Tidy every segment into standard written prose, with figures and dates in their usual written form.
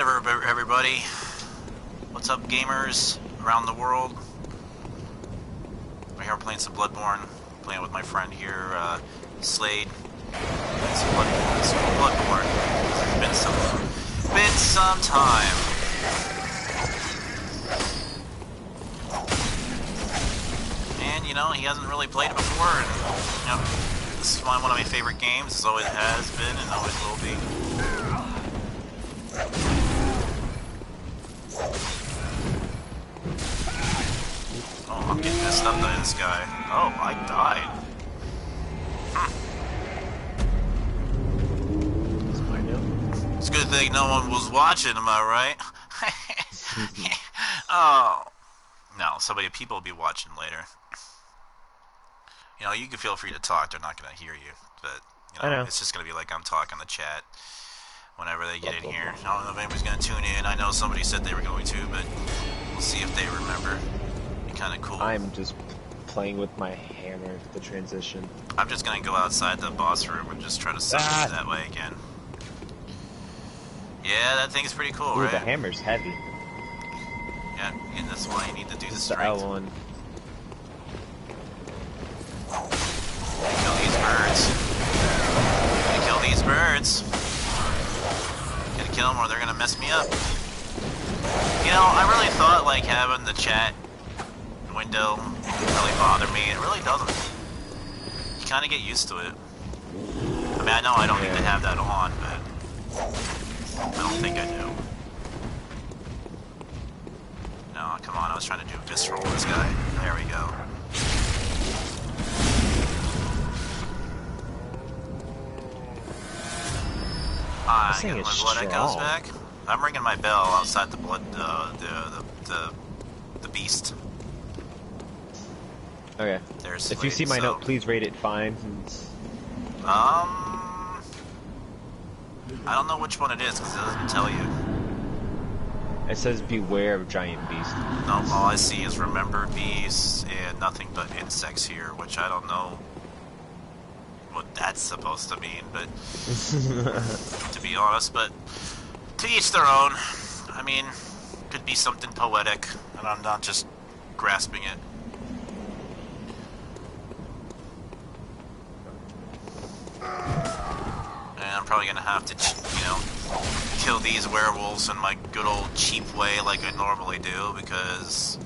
Everybody, what's up, gamers around the world? We're here playing some Bloodborne, playing with my friend here, Slade. Playing some Bloodborne. It's been some time. And you know, he hasn't really played it before, and you know, this is one of my favorite games. It always has been, and always will be. Oh, I'm getting messed up by this guy. Oh, I died. It's a good thing no one was watching, am I right? Oh. No, people will be watching later. You know, you can feel free to talk, they're not going to hear you. But, you know, it's just going to be like I'm talking in the chat whenever they get in here. I don't know if anybody's going to tune in. I know somebody said they were going to, but we'll see if they remember. Be kind of cool. I'm just playing with my hammer, the transition. I'm just going to go outside the boss room and just try to summon it that way again. Yeah, that thing's pretty cool, right? The hammer's heavy. Yeah, and that's why you need to do the strength. The L1. Kill these birds. Gotta kill these birds. Gotta kill them or they're gonna mess me up. You know, I really thought like having the chat window didn't really bother me. It really doesn't. You kinda get used to it. I mean, I know I don't need to have that on, but I don't think I do. No, come on, I was trying to do a visceral with this guy. There we go. I got my blood echoes back. I'm ringing my bell outside the blood, the beast. Okay. There's if you see my note, please rate it fine. I don't know which one it is because it doesn't tell you. It says beware of giant beasts. No, all I see is remember beasts and nothing but insects here, which I don't know what that's supposed to mean, but to be honest, but to each their own. I mean, could be something poetic, and I'm not just grasping it. And I'm probably gonna have to, you know, kill these werewolves in my good old cheap way like I normally do, because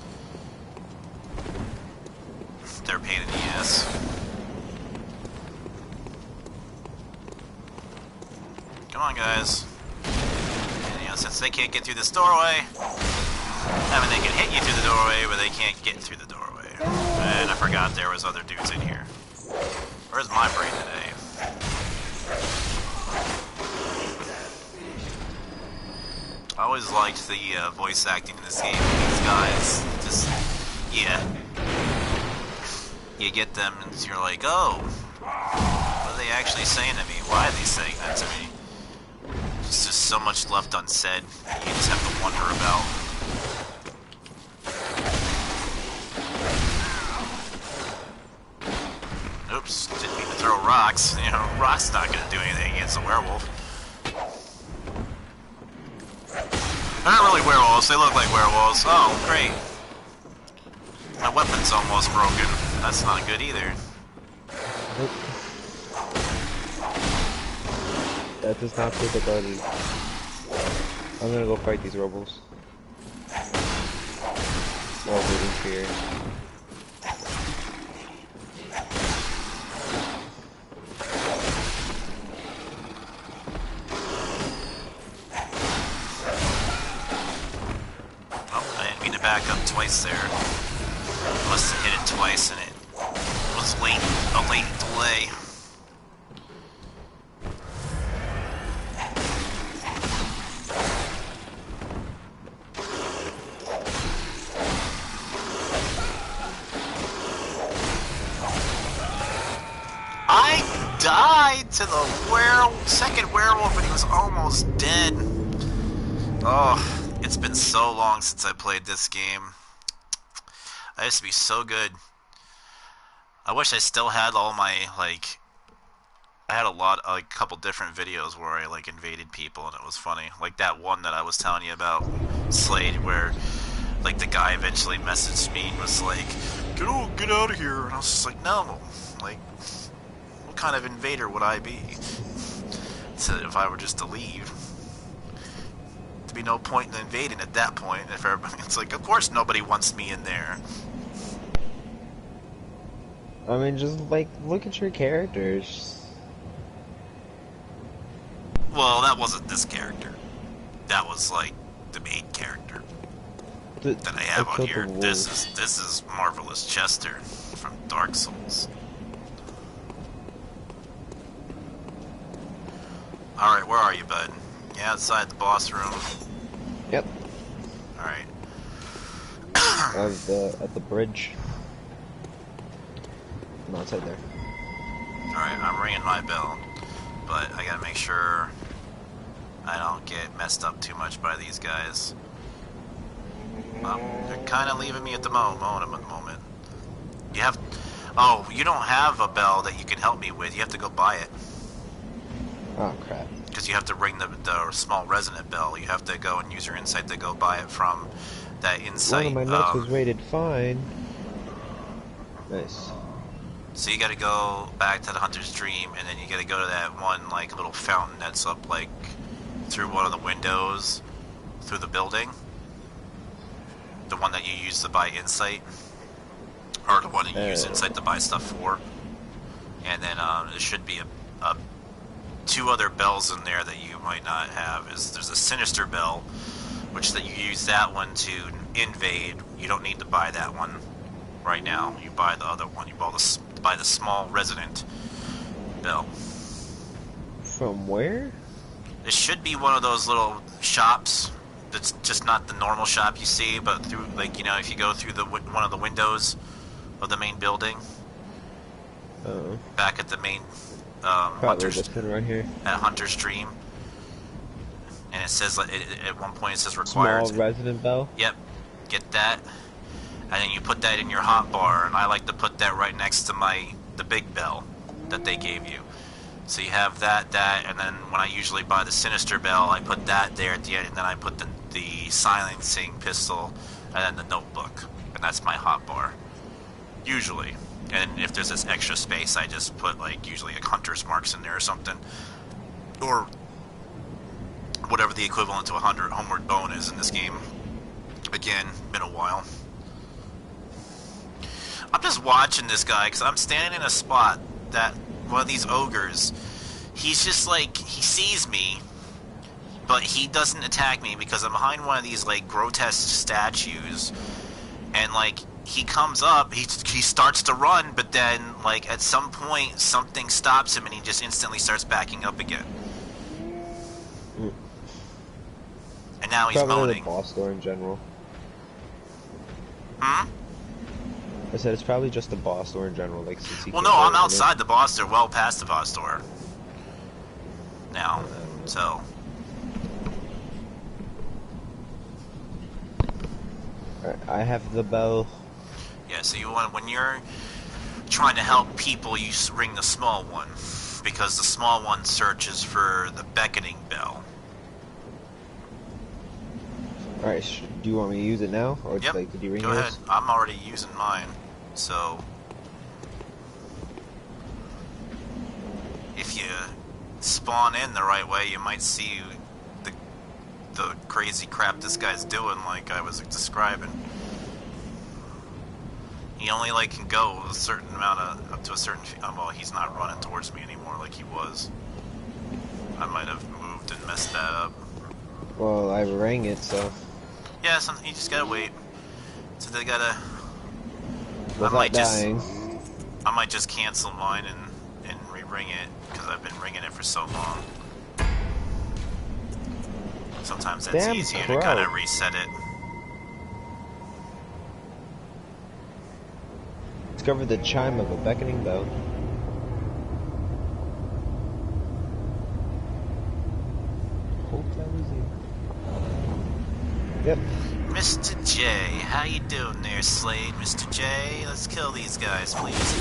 they're a pain in the ass. Come on, guys. And, you know, since they can't get through this doorway, I mean, they can hit you through the doorway, but they can't get through the doorway. And I forgot there was other dudes in here. Where's my brain today? I always liked the voice acting in this game. These guys, just, yeah. You get them and you're like, oh, what are they actually saying to me? Why are they saying that to me? There's just so much left unsaid you just have to wonder about. Oops, didn't mean to throw rocks. You know, rocks not gonna do anything against a werewolf. They're not really werewolves, they look like werewolves. Oh, great. My weapon's almost broken. That's not good either. Nope. That does not fit the garbage. I'm gonna go fight these rebels. While waiting for here. Back up twice there. Must have hit it twice and it was late. A late delay. I died to the second werewolf and he was almost dead. Oh. It's been so long since I played this game. I used to be so good. I wish I still had all my, like, I had a lot, like, a couple different videos where I like invaded people, and it was funny. Like that one that I was telling you about, Slade, where like the guy eventually messaged me and was like, "Get out of here," and I was just like, "No, like, what kind of invader would I be?" So if I were just to leave, there'd be no point in invading at that point. If everybody, it's like, of course nobody wants me in there. I mean, just like look at your characters. Well, that wasn't this character. That was like the main character that I have on here. This is Marvelous Chester from Dark Souls. All right, where are you, bud? You outside the boss room? Yep. All right. At the bridge. I'm outside there. All right, I'm ringing my bell, but I gotta make sure I don't get messed up too much by these guys. They're kind of leaving me at the moment. You have... Oh, you don't have a bell that you can help me with. You have to go buy it. Oh, crap. Because you have to ring the small resonant bell. You have to go and use your insight to go buy it from that insight. One of my notes was rated fine. Nice. So you gotta go back to the Hunter's Dream, and then you gotta go to that one, like, little fountain that's up, like, through one of the windows, through the building. The one that you use to buy insight. Or the one that you use insight to buy stuff for. And then, there should be two other bells in there that you might not have. There's a Sinister Bell, which that you use that one to invade. You don't need to buy that one right now. You buy the other one. You buy the small Resident Bell. From where? It should be one of those little shops. That's just not the normal shop you see, but through, like, you know, if you go through one of the windows of the main building, back at the main Hunter's right here. at Hunter's Dream, and it says at one point it says required small resident bell. Yep, get that, and then you put that in your hotbar, and I like to put that right next to the big bell that they gave you. So you have that, and then when I usually buy the Sinister Bell, I put that there at the end, and then I put the silencing pistol, and then the notebook, and that's my hotbar, usually. And if there's this extra space, I just put, like, usually like Hunter's Marks in there or something, or whatever the equivalent to a Homeward Bone is in this game. Again, been a while. I'm just watching this guy because I'm standing in a spot that one of these ogres, he's just like, he sees me, but he doesn't attack me because I'm behind one of these, like, grotesque statues, and, like, he comes up, he starts to run, but then, like, at some point something stops him and he just instantly starts backing up again. And now he's moaning. The boss door in general. Hmm? I said it's probably just the boss door in general, like, since he... Well, no, I'm outside the boss door, well past the boss door now, so... Alright, I have the bell. Yeah, so you want, when you're trying to help people, you ring the small one, because the small one searches for the beckoning bell. Alright, do you want me to use it now? Or yep, like, did you ring go yours? ahead. I'm already using mine, so... If you spawn in the right way, you might see the crazy crap this guy's doing, like I was describing. He only, like, can go a certain amount of, up to a certain, well, he's not running towards me anymore like he was. I might have moved and messed that up. Well, I rang it, so... Yeah, you just gotta wait. So they gotta... Without dying. I might just cancel mine and re-ring it, because I've been ringing it for so long. Sometimes that's easier to kind of reset it. Discover the chime of a beckoning bell. Hope that was you. Yep. Mr. J, how you doing there, Slade? Mr. J, let's kill these guys, please.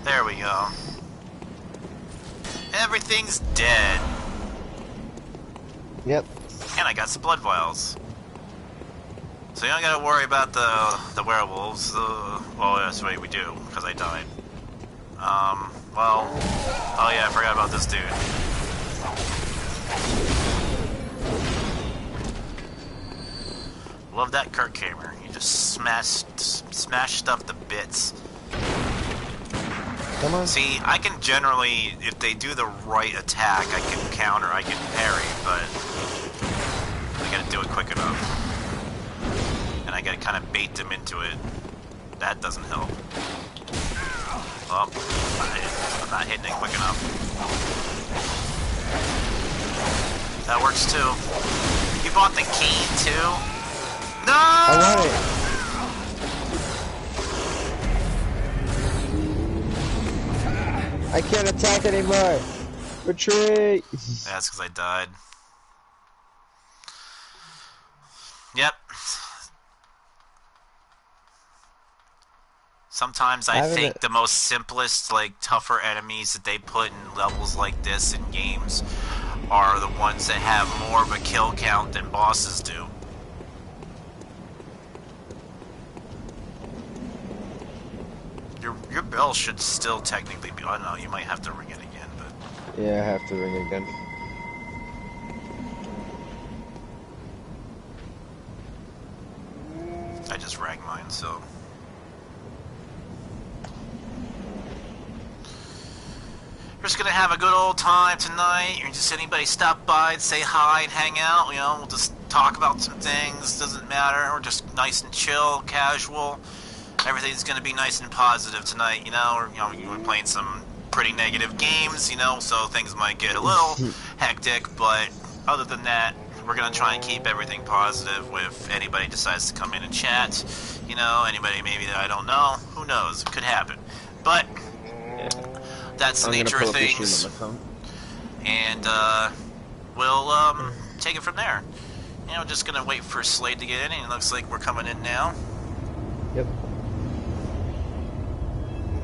There we go. Everything's dead. Yep. And I got some blood vials. So you don't gotta worry about the werewolves. Well, that's right, we do, because I died. Well, oh yeah, I forgot about this dude. Love that Kurt Kamer. He just smashed stuff to bits. Come on. See, I can generally, if they do the right attack, I can counter, I can parry, but I gotta do it quick enough. And I gotta kind of bait them into it. That doesn't help. Oh, I'm not hitting it quick enough. That works too. You bought the key too? No! I want it. I can't attack anymore. Retreat. That's because I died. Yep. Sometimes I think the most simplest, like, tougher enemies that they put in levels like this in games are the ones that have more of a kill count than bosses do. Your bell should still technically be... I don't know, you might have to ring it again, but... Yeah, I have to ring it again. I just rang mine, so... We're just gonna have a good old time tonight. Or just anybody stop by and say hi and hang out. You know, we'll just talk about some things. Doesn't matter. We're just nice and chill, casual. Everything's gonna be nice and positive tonight. You know, we're playing some pretty negative games. You know, so things might get a little hectic. But other than that, we're gonna try and keep everything positive. If anybody decides to come in and chat, you know, anybody maybe that I don't know, who knows? It could happen. But. Yeah. That's the nature of things, and we'll take it from there. You know, just gonna wait for Slade to get in, and it looks like we're coming in now. Yep.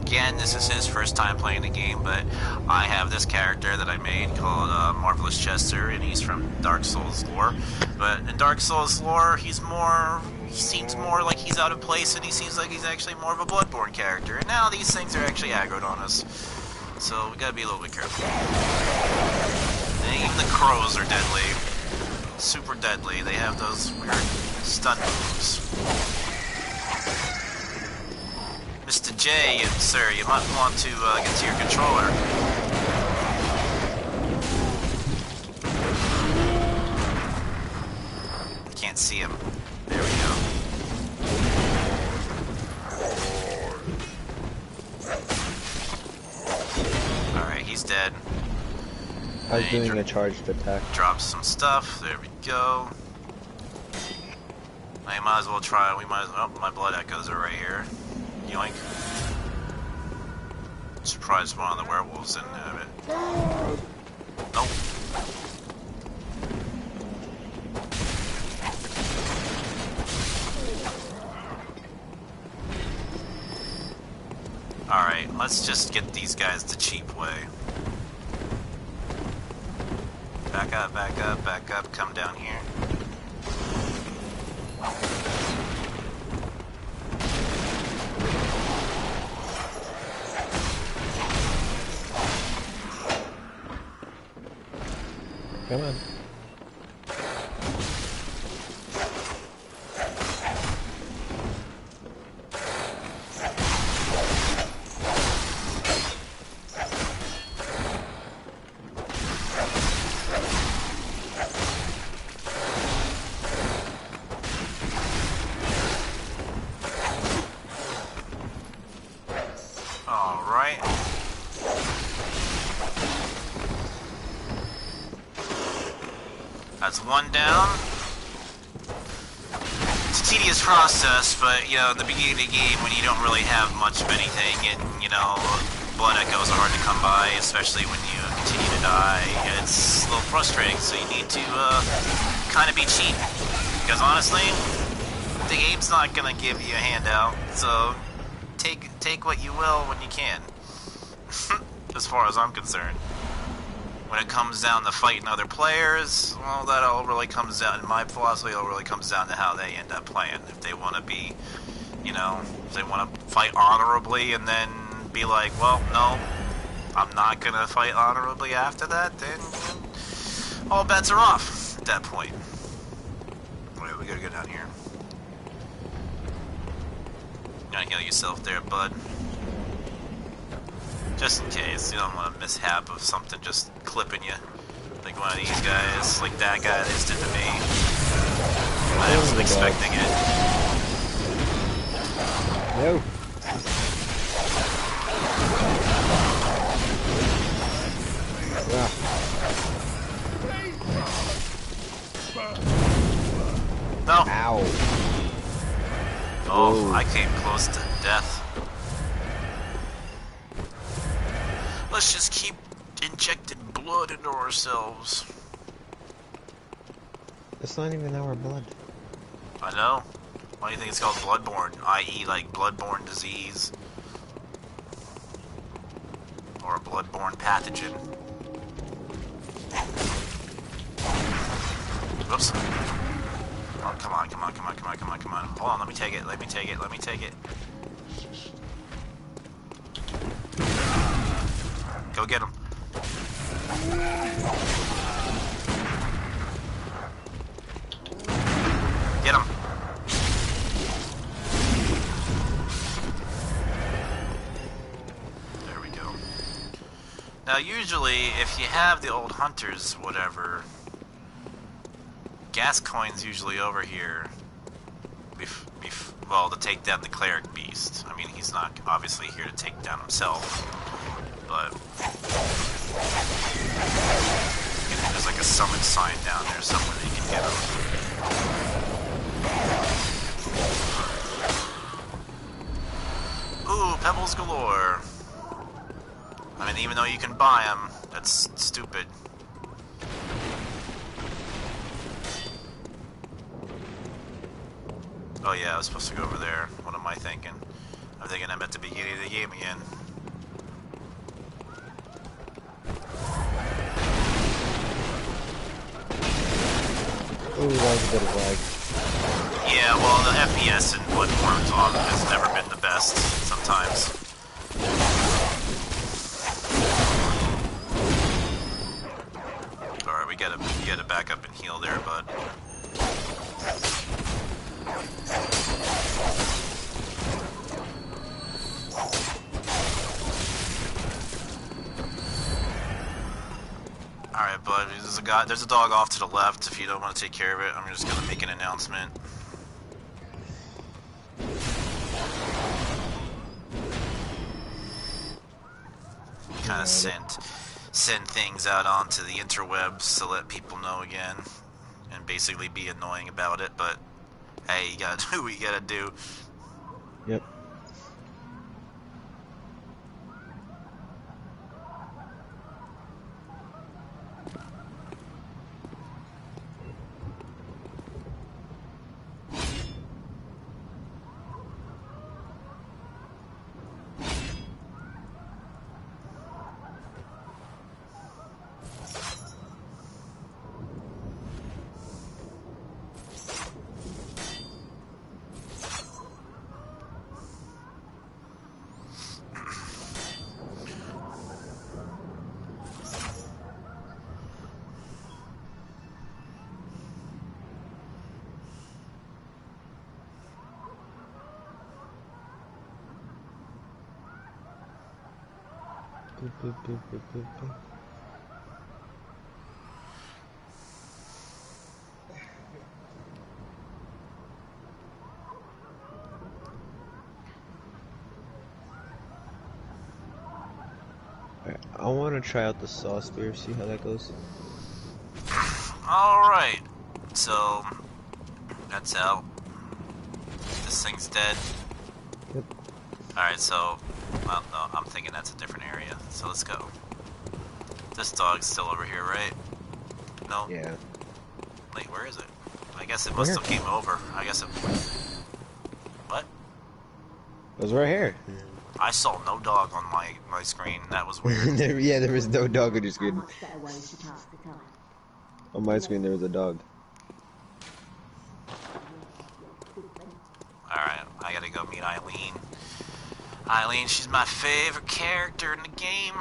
Again, this is his first time playing the game, but I have this character that I made called Marvelous Chester, and he's from Dark Souls lore. But in Dark Souls lore, he seems more like he's out of place, and he seems like he's actually more of a Bloodborne character. And now these things are actually aggroed on us. So we gotta be a little bit careful. And even the crows are deadly. Super deadly. They have those weird stun moves. Mr. J, sir, you might want to get to your controller. Can't see him. There we go. He's dead. I was doing a charged attack. Drops some stuff. There we go. I might as well try. We might as well. Oh, my blood echoes are right here. Yoink. Surprised one of the werewolves didn't have it. Nope. Alright, let's just get these guys the cheap way. Back up, back up, back up, come down here. Come on. That's one down. It's a tedious process, but, you know, at the beginning of the game when you don't really have much of anything and, you know, blood echoes are hard to come by, especially when you continue to die, it's a little frustrating, so you need to, kind of be cheap. Because honestly, the game's not gonna give you a handout, so take what you will when you can. as far as I'm concerned. When it comes down to fighting other players, well, that all really comes down, in my philosophy, it all really comes down to how they end up playing. If they want to be, you know, if they want to fight honorably and then be like, well, no, I'm not going to fight honorably after that, then all bets are off at that point. Alright, we gotta go down here. You gotta heal yourself there, bud. Just in case, you don't want a mishap of something just clipping you. Like one of these guys, like that guy just did to me. I wasn't expecting it. No. No. Ow. Oh, Whoa. I came close to death. Let's just keep injecting blood into ourselves. It's not even our blood. I know. Why do you think it's called Bloodborne? I.e. like bloodborne disease. Or a bloodborne pathogen. Whoops. Oh, come on, come on, come on, come on, come on, come on. Hold on, let me take it, let me take it, let me take it. Go get him. Get him. There we go. Now, usually, if you have the old hunters, whatever, gas coin's usually over here. Well, to take down the cleric beast. I mean, he's not obviously here to take down himself, but there's like a summon sign down there somewhere that you can get him. Ooh, pebbles galore. I mean, even though you can buy them, that's stupid. Oh yeah, I was supposed to go over there. What am I thinking? I'm thinking I'm at the beginning of the game again. Ooh, that was a bit of lag. Yeah, well, the FPS in Bloodborne has never been the best, sometimes. Alright, we gotta back up and heal there, bud. Alright, bud, there's a dog off to the left. If you don't want to take care of it, I'm just gonna make an announcement. Kind of send things out onto the interwebs to let people know again, and basically be annoying about it, but hey, you gotta do what you gotta do. Yep. Boop, boop, boop, boop, boop, boop. Alright, I want to try out the saw spear, see how that goes. Alright, so that's out. This thing's dead. Yep. Alright, so, well, no, I'm thinking that's a different area, so let's go. This dog's still over here, right? No? Yeah. Wait, where is it? I guess it must have came over. I guess it... What? It was right here. I saw no dog on my screen. That was weird. Yeah, there was no dog on your screen. On my screen, there was a dog. Alright, I gotta go meet Eileen. Eileen, she's my favorite character in the game.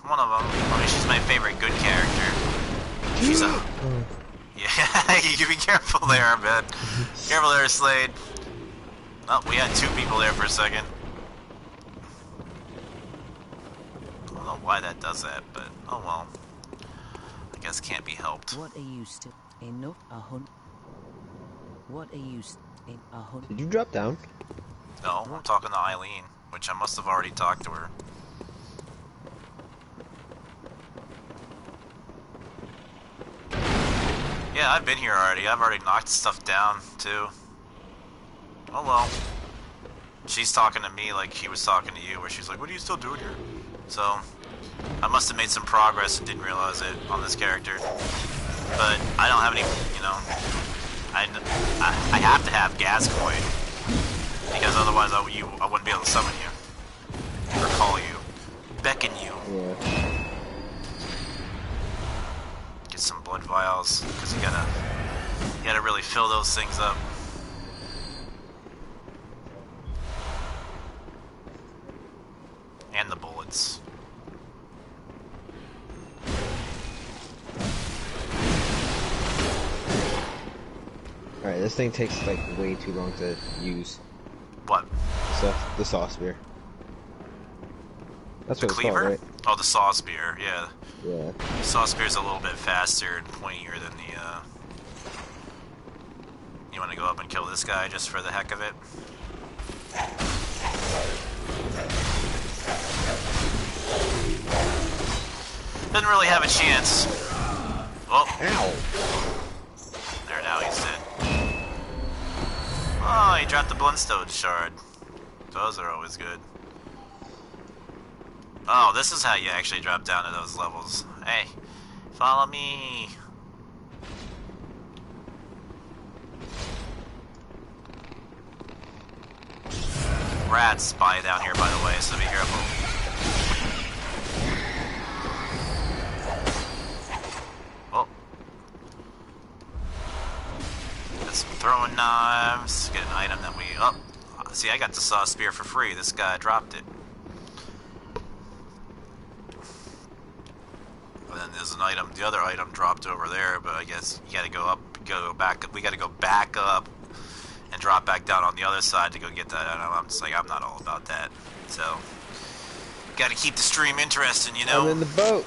One of them. I mean, she's my favorite good character. She's a... Yeah, you can be careful there, man. Careful there, Slade. Oh, we had two people there for a second. I don't know why that does that, but oh well. I guess can't be helped. What are you still enough a hunt? What are you in a hunt? Did you drop down? No, I'm talking to Eileen, which I must have already talked to her. Yeah, I've been here already. I've already knocked stuff down, too. Oh well. She's talking to me like she was talking to you, where she's like, what are you still doing here? So, I must have made some progress and didn't realize it on this character. But I don't have any, you know... I have to have gas coin. Because otherwise I wouldn't be able to summon you. Or call you. Beckon you. Yeah. Get some blood vials, because you gotta really fill those things up. And the bullets. Alright, this thing takes like way too long to use. What? The saw spear. That's The what it's cleaver? called, right? Oh, the saw spear, yeah. Yeah. The saw spear's a little bit faster and pointier than the, You wanna go up and kill this guy just for the heck of it? Doesn't really have a chance. Oh. Ow! There, now he's dead. Oh, he dropped the Bloodstone shard. Those are always good. Oh, this is how you actually drop down to those levels. Hey, follow me. Rats spy down here, by the way, so be careful. Oh. Got some throwing knives. Get an item that we... Oh, see, I got the saw spear for free. This guy dropped it. And then there's an item, the other item dropped over there, but I guess you gotta go up, go back, we gotta go back up and drop back down on the other side to go get that item. I'm just like, I'm not all about that. So, gotta keep the stream interesting, you know? I'm in the boat.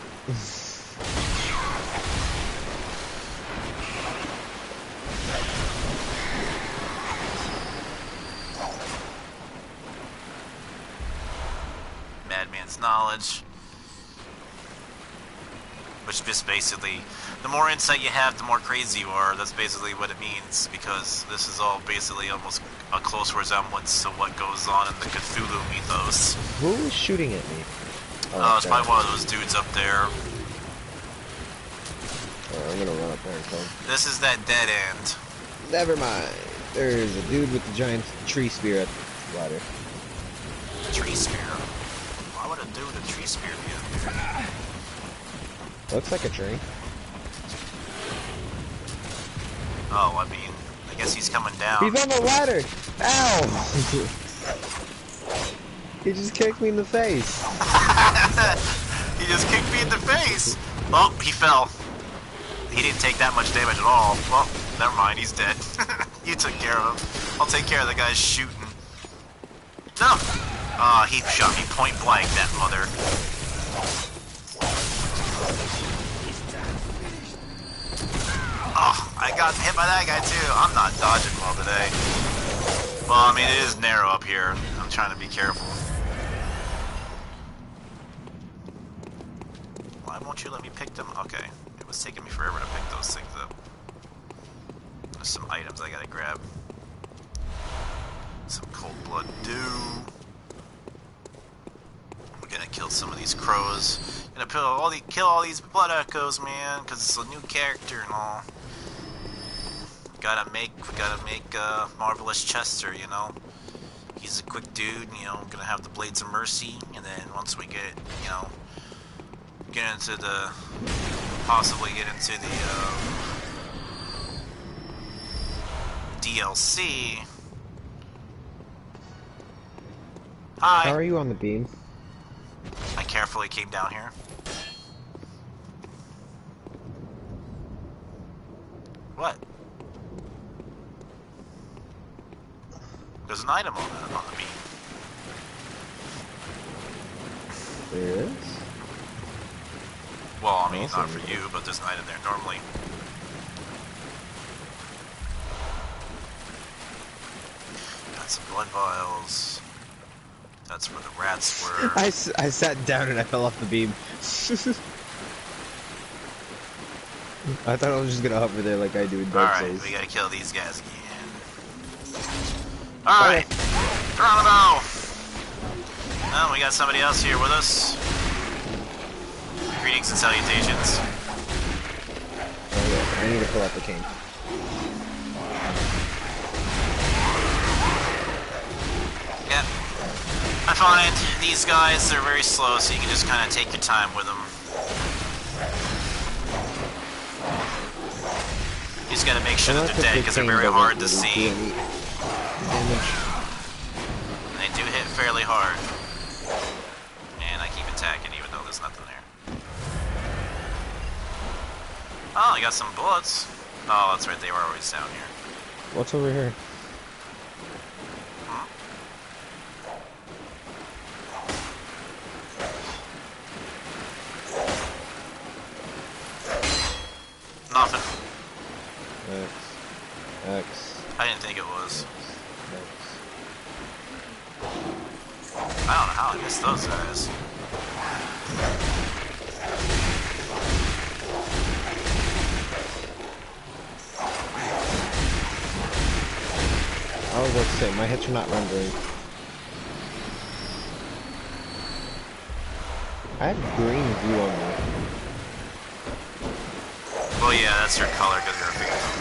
Madman's knowledge. Which just basically, the more insight you have, the more crazy you are. That's basically what it means, because this is all basically almost a close resemblance to what goes on in the Cthulhu mythos. Who is shooting at me? Oh, it's probably one of those dudes up there. I'm gonna run up there and kill him. This is that dead end. Never mind. There's a dude with the giant tree spear at the ladder. Tree spear. Why would a dude with a tree spear be up there? Looks like a tree. Oh, I mean, I guess he's coming down. He's on the ladder! Ow! He just kicked me in the face. He just kicked me in the face. Oh, he fell. He didn't take that much damage at all. Well, never mind, he's dead. You took care of him. I'll take care of the guy shooting. No! He shot me point blank, that mother. Oh, I got hit by that guy too. I'm not dodging well today. Well, I mean, it is narrow up here. I'm trying to be careful. Why won't you let me pick them? Okay. It was taking me forever to pick those things up. There's some items I gotta grab. Some cold blood dew. We're gonna kill some of these crows. Gonna kill all these blood echoes, man, because it's a new character and all. Gotta make Marvelous Chester, you know. he's a quick dude, you know, gonna have the Blades of Mercy, and then once we get, you know, possibly get into the DLC. Hi. How are you on the beam? I carefully came down here. What? There's an item on the beam. There is? Well, I mean, Awesome. not for you, but there's an item there normally. Got some blood vials. That's where the rats were. I sat down and I fell off the beam. I thought I was just gonna hover there like I do in Dark Souls. Alright, we gotta kill these guys again. Alright, Geronimo! Well, we got somebody else here with us. Greetings and salutations. Oh yeah, I need to pull out the king. Yep. I find these guys, they're very slow, so you can just kind of take your time with them. You just gotta make sure that they're dead, because they're very hard to see. They do hit fairly hard. And I keep attacking even though there's nothing there. Oh, I got some bullets. Oh, that's right, they were always down here. What's over here? Hmm? Nothing. X. I didn't think it was. X. I don't know how I missed those guys. I was about to say, my hits are not rendering. I have green glue on me. Well, yeah, that's your color because you're a phantom.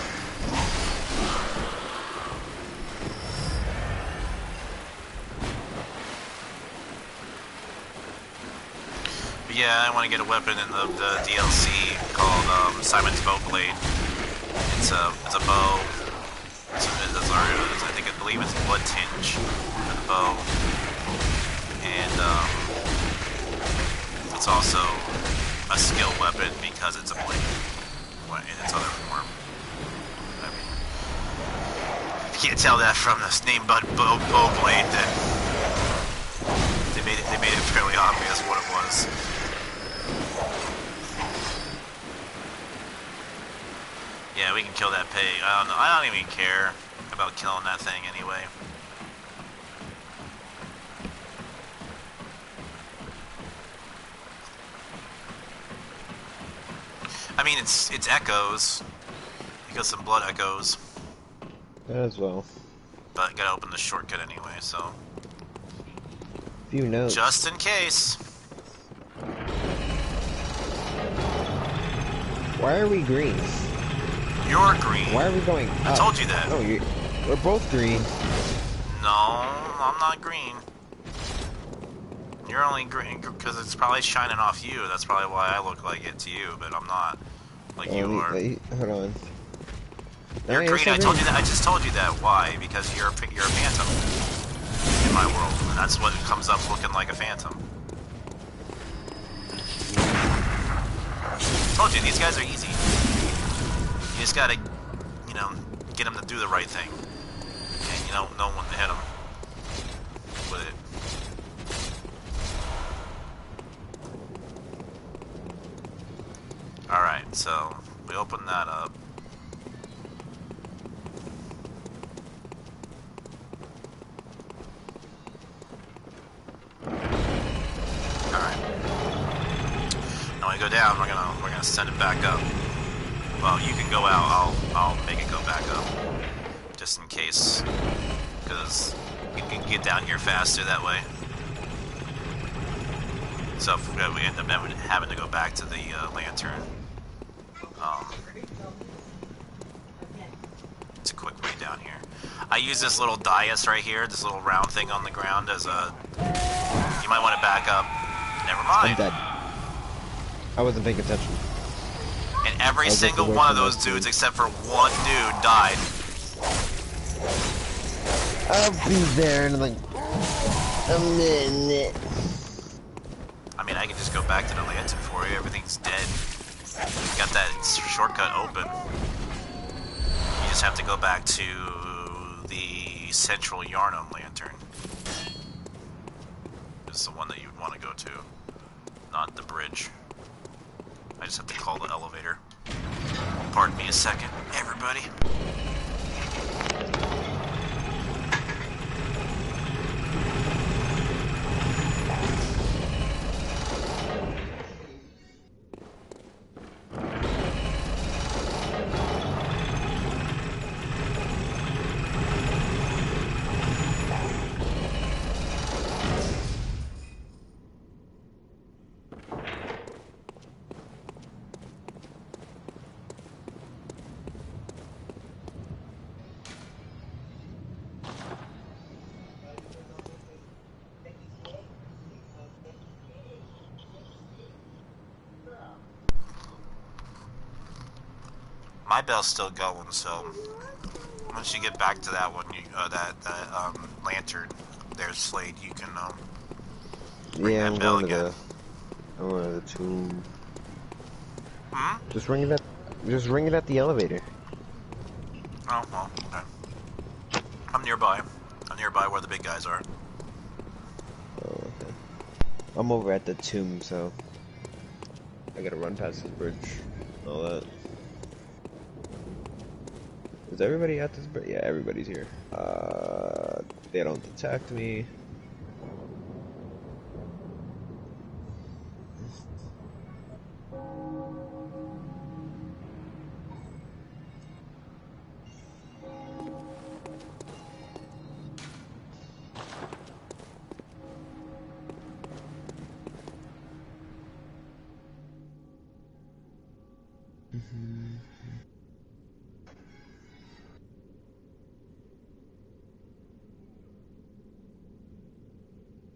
But yeah, I want to get a weapon in the DLC called Simon's Bowblade. It's a bow. I believe it's blood tinge for the bow, and it's also a skill weapon because it's a blade in its other form. I mean, if you can't tell that from the name bow blade, then they made it fairly obvious what it was. Yeah, we can kill that pig. I don't know. I don't even care about killing that thing anyway. I mean, it's echoes. You got some blood echoes. As well. But I gotta open the shortcut anyway, so. Few notes. Just in case. Why are we green? You're green. Why are we going up? I told you that. No, we're both green. No, I'm not green. You're only green because it's probably shining off you. That's probably why I look like it to you, but I'm not like you are. Hold on. You're green. I told you that. I just told you that. Why? Because you're a phantom in my world, and that's what comes up looking like a phantom. Told you these guys are easy. You just gotta, you know, get them to do the right thing, and you don't know when to hit them with it. Alright, so we open that up. Alright. Now we go down, we're gonna send it back up. Well, you can go out, I'll make it go back up. Just in case. Because you can get down here faster that way. So if we end up having to go back to the lantern, it's a quick way down here. I use this little dais right here, this little round thing on the ground as a... You might want to back up. Never I'm mind. dead. I wasn't paying attention. And every single one of those dudes, except for one dude, died. I'll be there in like a minute. I mean, I can just go back to the lantern for you. Everything's dead. You got that shortcut open. You just have to go back to the central Yarnum lantern. This is the one that you'd want to go to, not the bridge. I just have to call the elevator. Pardon me a second, everybody. My bell's still going, so once you get back to that one, you, that lantern, there's Slade. You can ring Yeah, that I'm bell going to again. the. I'm going to the tomb. Hmm? Just ring it at. Just ring it at the elevator. Oh well, okay. I'm nearby. I'm nearby where the big guys are. Oh, okay. I'm over at the tomb, so I gotta run past this bridge. All that. Is everybody at this bridge? Yeah, everybody's here. They don't detect me.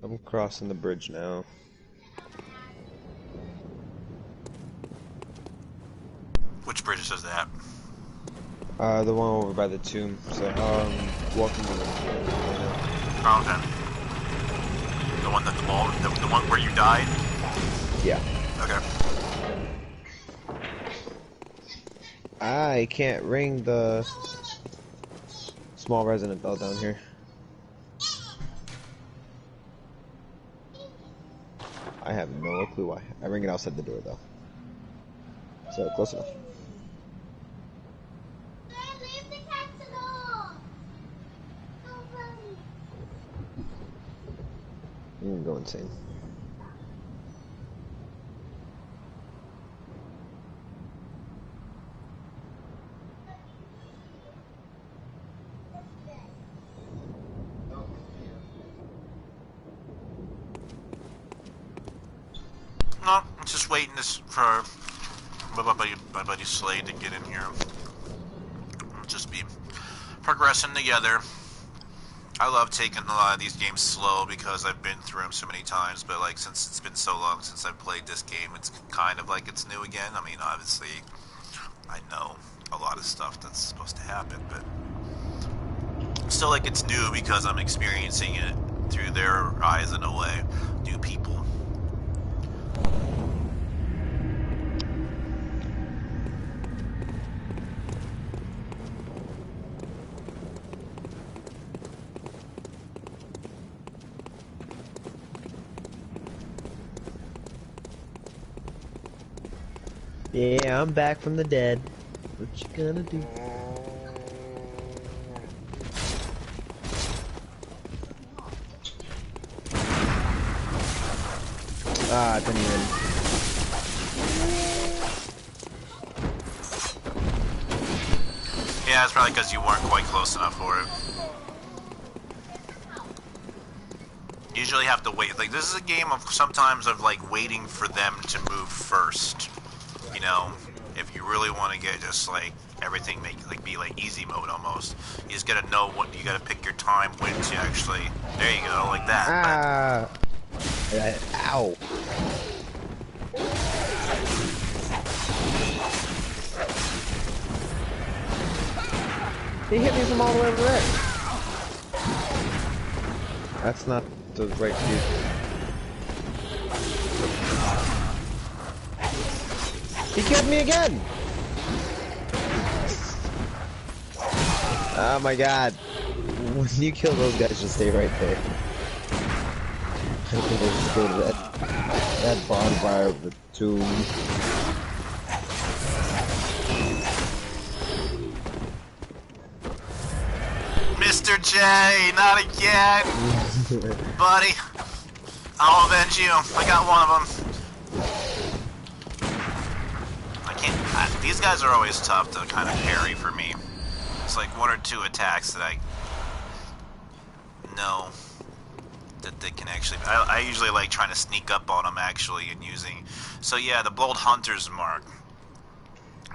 I'm crossing the bridge now. Which bridge is that? The one over by the tomb. So, walking over right now. Oh, okay. The one that the ball, the one where you died? Yeah. Okay. I can't ring the small resonant bell down here. I have no clue why. I ring it outside the door though. So close enough. I'm gonna go insane. No, I'm just waiting for my buddy Slade to get in here. We'll just be progressing together. I love taking a lot of these games slow because I've been through them so many times, but like since it's been so long since I've played this game, it's kind of like it's new again. I mean, obviously, I know a lot of stuff that's supposed to happen, but still like it's new because I'm experiencing it through their eyes in a way. New people. Yeah, I'm back from the dead. What you gonna do? Ah, it didn't even. Yeah, it's probably because you weren't quite close enough for it. Usually have to wait. Like, this is a game of sometimes of like waiting for them to move first. You know, if you really want to get just like everything be like easy mode almost. You just gotta know what you gotta pick your time when to actually. There you go, like that. Ah! Ow! He hit me from all the way over there. That's not the right view. He killed me again! Oh my god. When you kill those guys, just stay right there. I think we'll just go to that bonfire of the tomb. Mr. J, not again! Buddy, I'll avenge you. I got one of them. I can't. These guys are always tough to kind of parry for me. It's like one or two attacks that I know that they can actually. I usually like trying to sneak up on them actually and using. So yeah, the Blood Hunter's mark.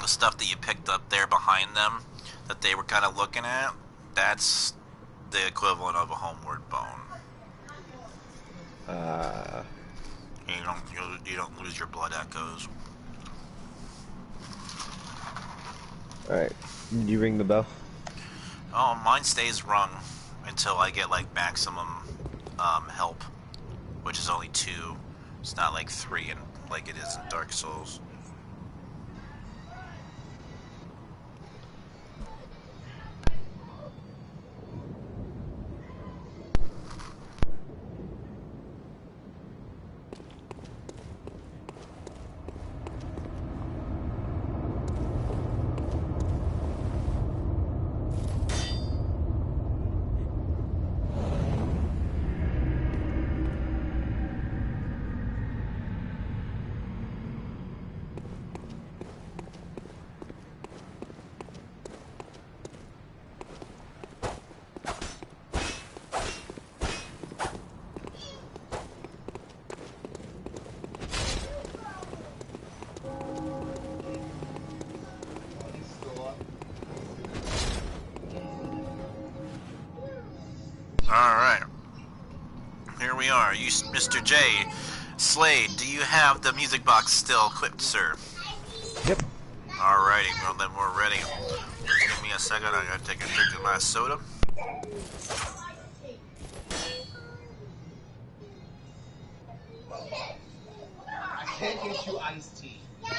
The stuff that you picked up there behind them that they were kind of looking at. That's the equivalent of a homeward bone. You don't lose your blood echoes. Alright, did you ring the bell? Oh, mine stays rung until I get like maximum help, which is only 2. It's not like 3 and like it is in Dark Souls. Alright. Here we are. You, Mr. J. Slade, do you have the music box still equipped, sir? Yep. Alrighty, well then we're ready. Just give me a second, I gotta take a drink of my soda. I can't get you iced tea. I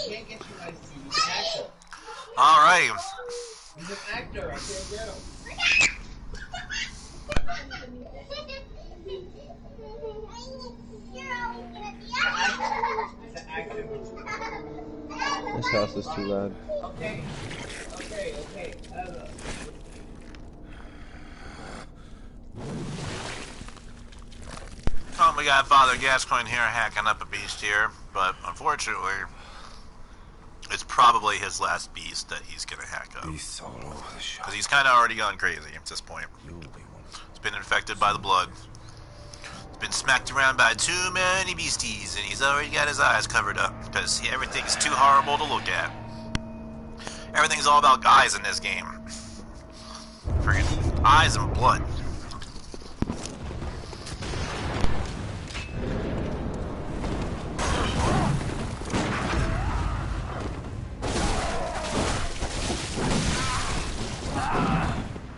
can't get you iced tea. He's an actor. Alrighty. He's an actor. I can't get him. It's an actor. This house is too loud. Okay. Oh, we got Father Gascoigne here hacking up a beast here, but unfortunately, it's probably his last beast that he's gonna hack up. Beasts all over the shop. Because he's kind of already gone crazy at this point. You'll be one. He's been infected by the blood. He's been smacked around by too many beasties, and he's already got his eyes covered up because everything's too horrible to look at. Everything's all about eyes in this game. Freaking eyes and blood.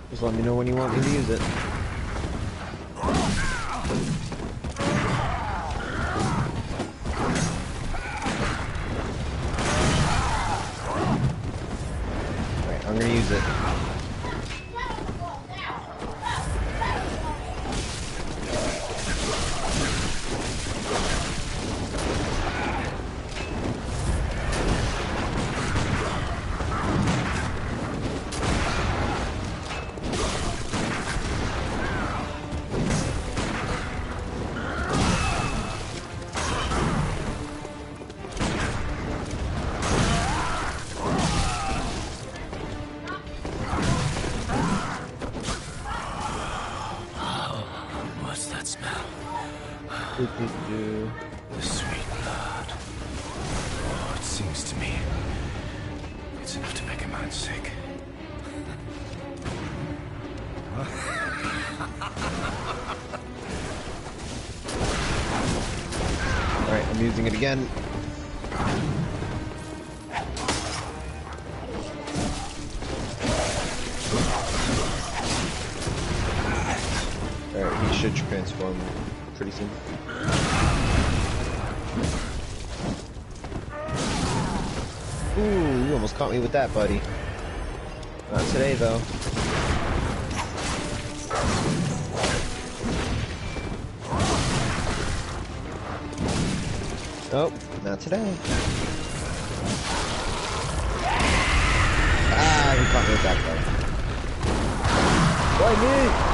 Just let me know when you want me to use it. Alright, I'm gonna use it. What's that smell? Do. The sweet blood. Oh, it seems to me God's sake. Alright, I'm using it again. Alright, he should transform pretty soon. Ooh, you almost caught me with that, buddy. Not today, though. Nope, not today. Ah, he caught me with that, though. Why me?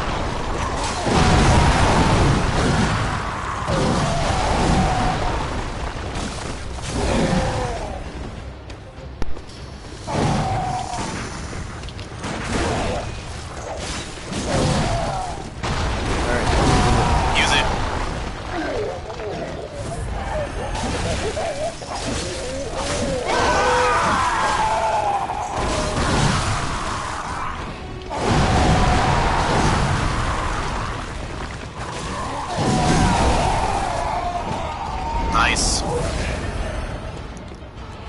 Nice.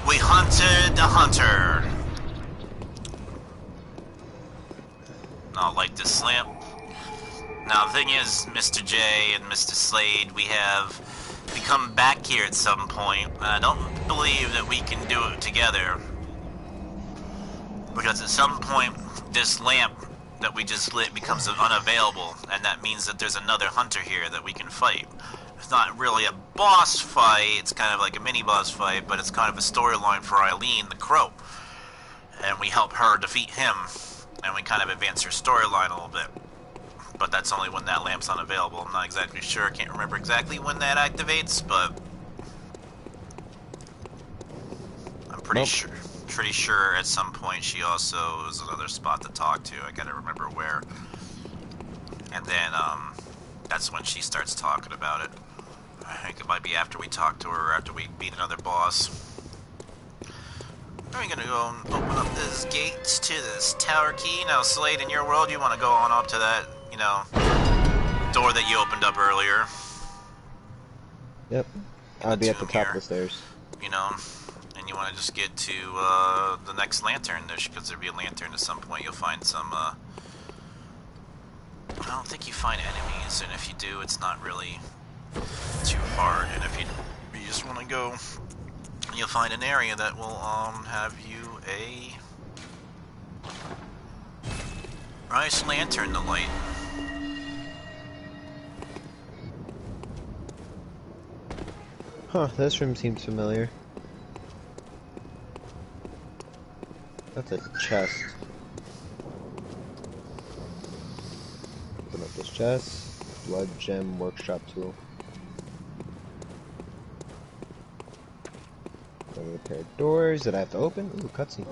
We hunted the hunter. Not like this lamp. Now the thing is, Mr. J and Mr. Slade, we have come back here at some point. I don't believe that we can do it together. Because at some point, this lamp that we just lit becomes unavailable, and that means that there's another hunter here that we can fight. It's not really a boss fight, it's kind of like a mini-boss fight, but it's kind of a storyline for Eileen, the Crow. And we help her defeat him, and we kind of advance her storyline a little bit. But that's only when that lamp's unavailable. I'm not exactly sure, I can't remember exactly when that activates, but I'm pretty sure at some point she also is another spot to talk to. I gotta remember where. And then, that's when she starts talking about it. I think it might be after we talk to her, or after we beat another boss. Are we gonna go and open up this gates to this tower key? Now, Slade, in your world, you want to go on up to that, you know, door that you opened up earlier. Yep. I'll be at the top of the stairs. You know, and you want to just get to the next lantern, because there'll be a lantern at some point. You'll find some, I don't think you find enemies, and if you do, it's not really too hard. And if you just want to go, you'll find an area that will have you a nice lantern to light. Huh, this room seems familiar. That's a chest. Open up this chest. Blood gem workshop tool. Got a pair of doors that I have to open. Ooh, cutscene.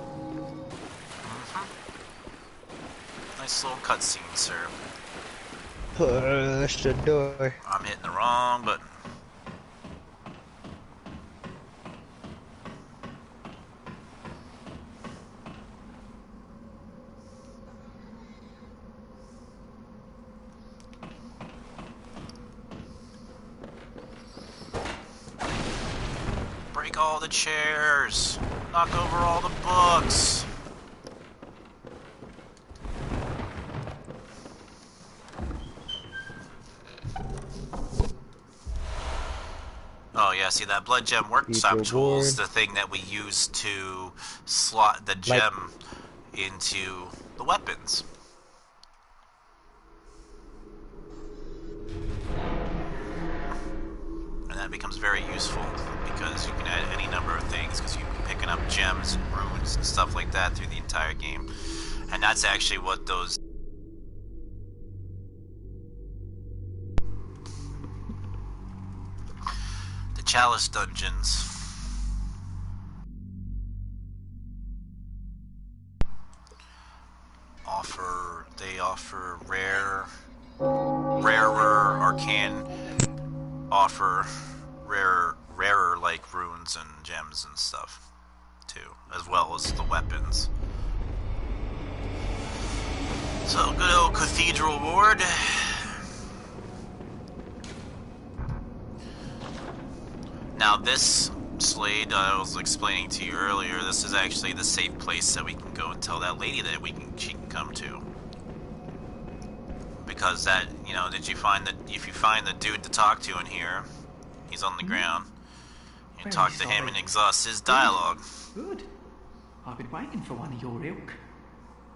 Nice little cutscene, sir. Push the door. I'm hitting the wrong button. Break all the chairs. Knock over all the books. Oh yeah, see that blood gem workshop tool is the thing that we use to slot the gem into the weapons. And that becomes very useful because you can add any number of things, because you can be picking up gems and runes and stuff like that through the entire game. And that's actually what those Chalice dungeons offer rarer arcane, offer rarer like runes and gems and stuff too, as well as the weapons. So, good old Cathedral Ward. Now, this Slade, I was explaining to you earlier, this is actually the safe place that we can go and tell that lady that she can come to. Because that, you know, if you find the dude to talk to in here, he's on the ground. You Very talk to him sorry. and exhaust his dialogue. Good. I've been waiting for one of your ilk.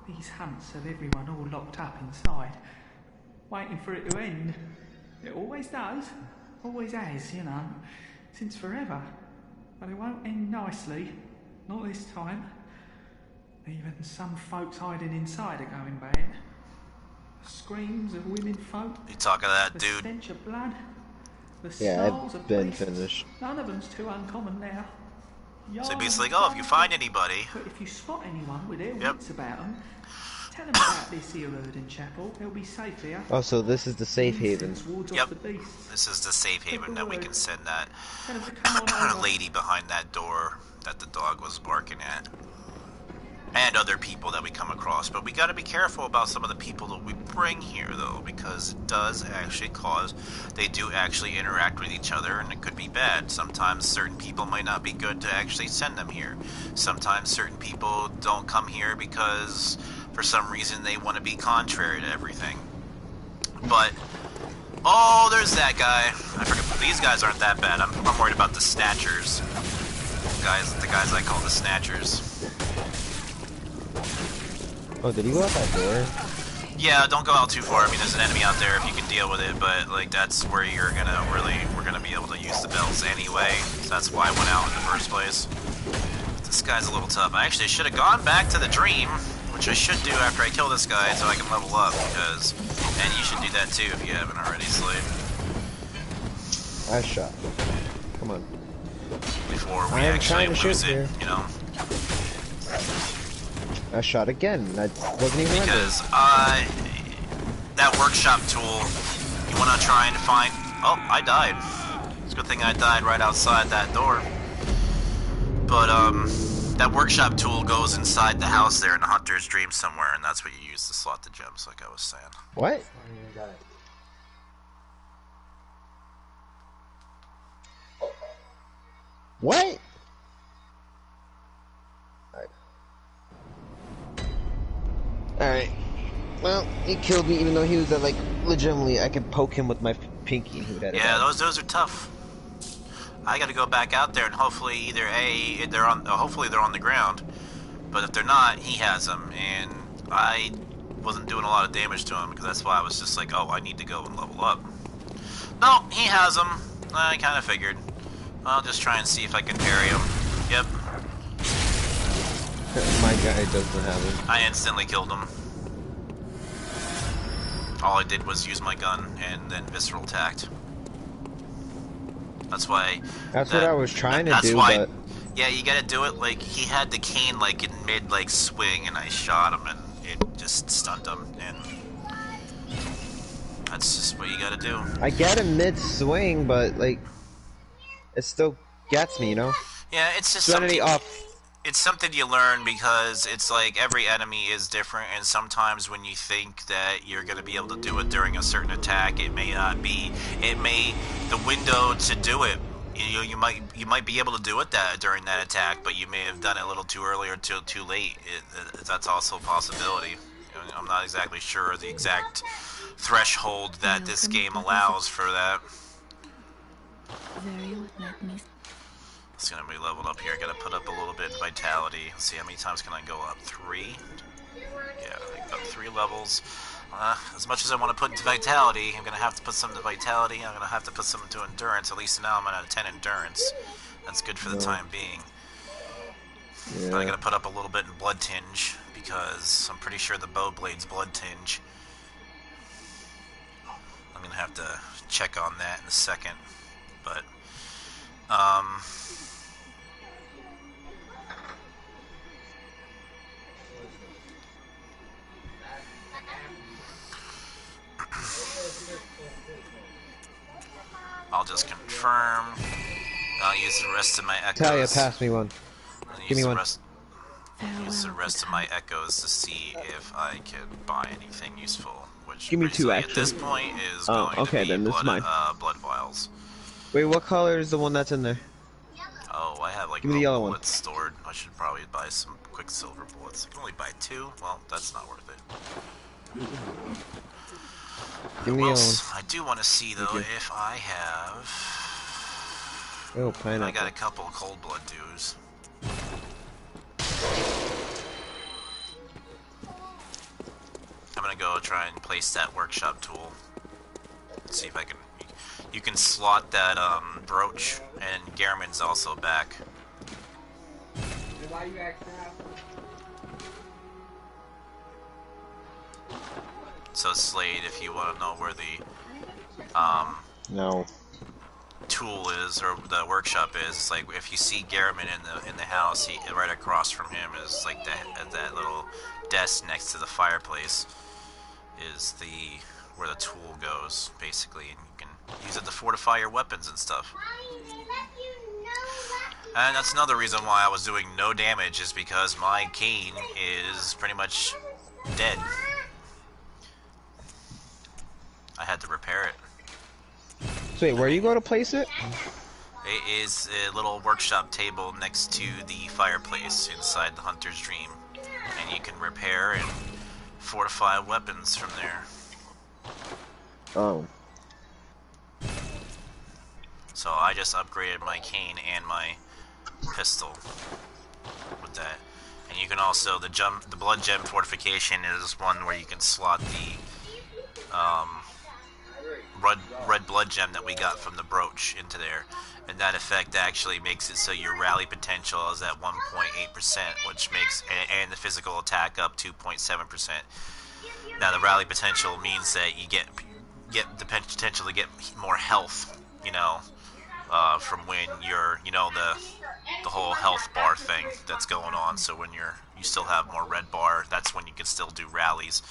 These hunts have everyone all locked up inside, waiting for it to end. It always does. Always has, you know, since forever. But it won't end nicely. Not this time. Even some folks hiding inside are going bad. The screams of women folk. You talking to that The dude? stench of blood. The Yeah, snarls I've of been beasts. finished. None of them's too uncommon now. So basically, oh, if you find anybody, But if you spot anyone with their Yep. wits about them, tell them about this here Erden Chapel. They'll be safe here. Oh, so this is the safe haven. Incense wards Yep. off the beasts. this is the safe haven that we can send that Tell them to come on over. lady behind that door that the dog was barking at. And other people that we come across. But we gotta be careful about some of the people that we bring here, though, because it does actually they do actually interact with each other, and it could be bad. Sometimes certain people might not be good to actually send them here. Sometimes certain people don't come here because, for some reason, they want to be contrary to everything. But, oh, there's that guy. I forget, these guys aren't that bad. I'm worried about the snatchers. The guys I call the snatchers. Oh, did he go out that door? Yeah, don't go out too far. I mean, there's an enemy out there if you can deal with it, but like that's where we're gonna be able to use the bells anyway. So that's why I went out in the first place. This guy's a little tough. I actually should have gone back to the dream, which I should do after I kill this guy so I can level up, and you should do that too if you haven't already, Slade. I shot. Come on. Before we I am actually trying to lose shoot it, here. you know? I shot again. I wasn't even Because that workshop tool, you want to try and find. Oh, I died. It's a good thing I died right outside that door. But that workshop tool goes inside the house there in the Hunter's Dream somewhere, and that's what you use to slot the gems, like I was saying. What? What? Alright. Well, he killed me even though he was like, legitimately, I could poke him with my pinky and he would have Yeah, those are tough. I got to go back out there and hopefully either hopefully they're on the ground, but if they're not, he has them, and I wasn't doing a lot of damage to him because that's why I was just like, oh, I need to go and level up. No, he has them. I kind of figured. I'll just try and see if I can parry him. Yep. My guy doesn't have him. I instantly killed him. All I did was use my gun and then visceral attacked. That's why. That's what I was trying to do, why, but yeah, you gotta do it like he had the cane like in mid like swing, and I shot him and it just stunned him, and that's just what you gotta do. I get him mid swing, but like it still gets me, you know. Yeah, it's just Serenity something. up. It's something you learn because it's like every enemy is different, and sometimes when you think that you're going to be able to do it during a certain attack, it may not be. The window to do it, you might be able to do it during that attack, but you may have done it a little too early or too late. That's also a possibility. I'm not exactly sure the exact threshold that this game allows for that. It's gonna be leveled up here. I gotta put up a little bit in vitality. Let's see, how many times can I go up? 3? Yeah, I got 3 levels. As much as I want to put into vitality, I'm gonna have to put some into vitality. I'm gonna have to put some into endurance. At least now I'm at a 10 endurance. That's good for the time being. Yeah. But I gotta put up a little bit in blood tinge because I'm pretty sure the bow blade's blood tinge. I'm gonna have to check on that in a second, but I'll just confirm. I'll use the rest of my echoes. Talia, pass me one. Give me one. Use the rest of my echoes to see if I can buy anything useful, which Give me 2 basically extra. at this point is Oh, going okay, to be then this is mine. blood vials. Wait, what color is the one that's in there? Oh, I have like Give me the little yellow one. bullets stored. I should probably buy some quicksilver bullets. I can only buy 2. Well, that's not worth it. Give me the Well, yellow one. I do want to see though you. if I have. Oh, I pineapple. got a couple of cold blood dudes. I'm gonna go try and place that workshop tool. See if I can. You can slot that brooch, and Gehrman's also back. Why you acting out? So Slade, if you want to know where the No. tool is or the workshop is, it's like if you see Gehrman in the house, right across from him is like that little desk next to the fireplace is where the tool goes basically, and you can use it to fortify your weapons and stuff. And that's another reason why I was doing no damage, is because my cane is pretty much dead. I had to repair it. So wait, where you go to place it? It is a little workshop table next to the fireplace inside the Hunter's Dream. And you can repair and fortify weapons from there. Oh. So I just upgraded my cane and my pistol with that. And you can also, the blood gem fortification is one where you can slot the red blood gem that we got from the brooch into there, and that effect actually makes it so your rally potential is at 1.8%, which makes, and the physical attack up 2.7%. Now the rally potential means that you get the potential to get more health, you know, from when you're, you know, the whole health bar thing that's going on. So when you still have more red bar, that's when you can still do rallies.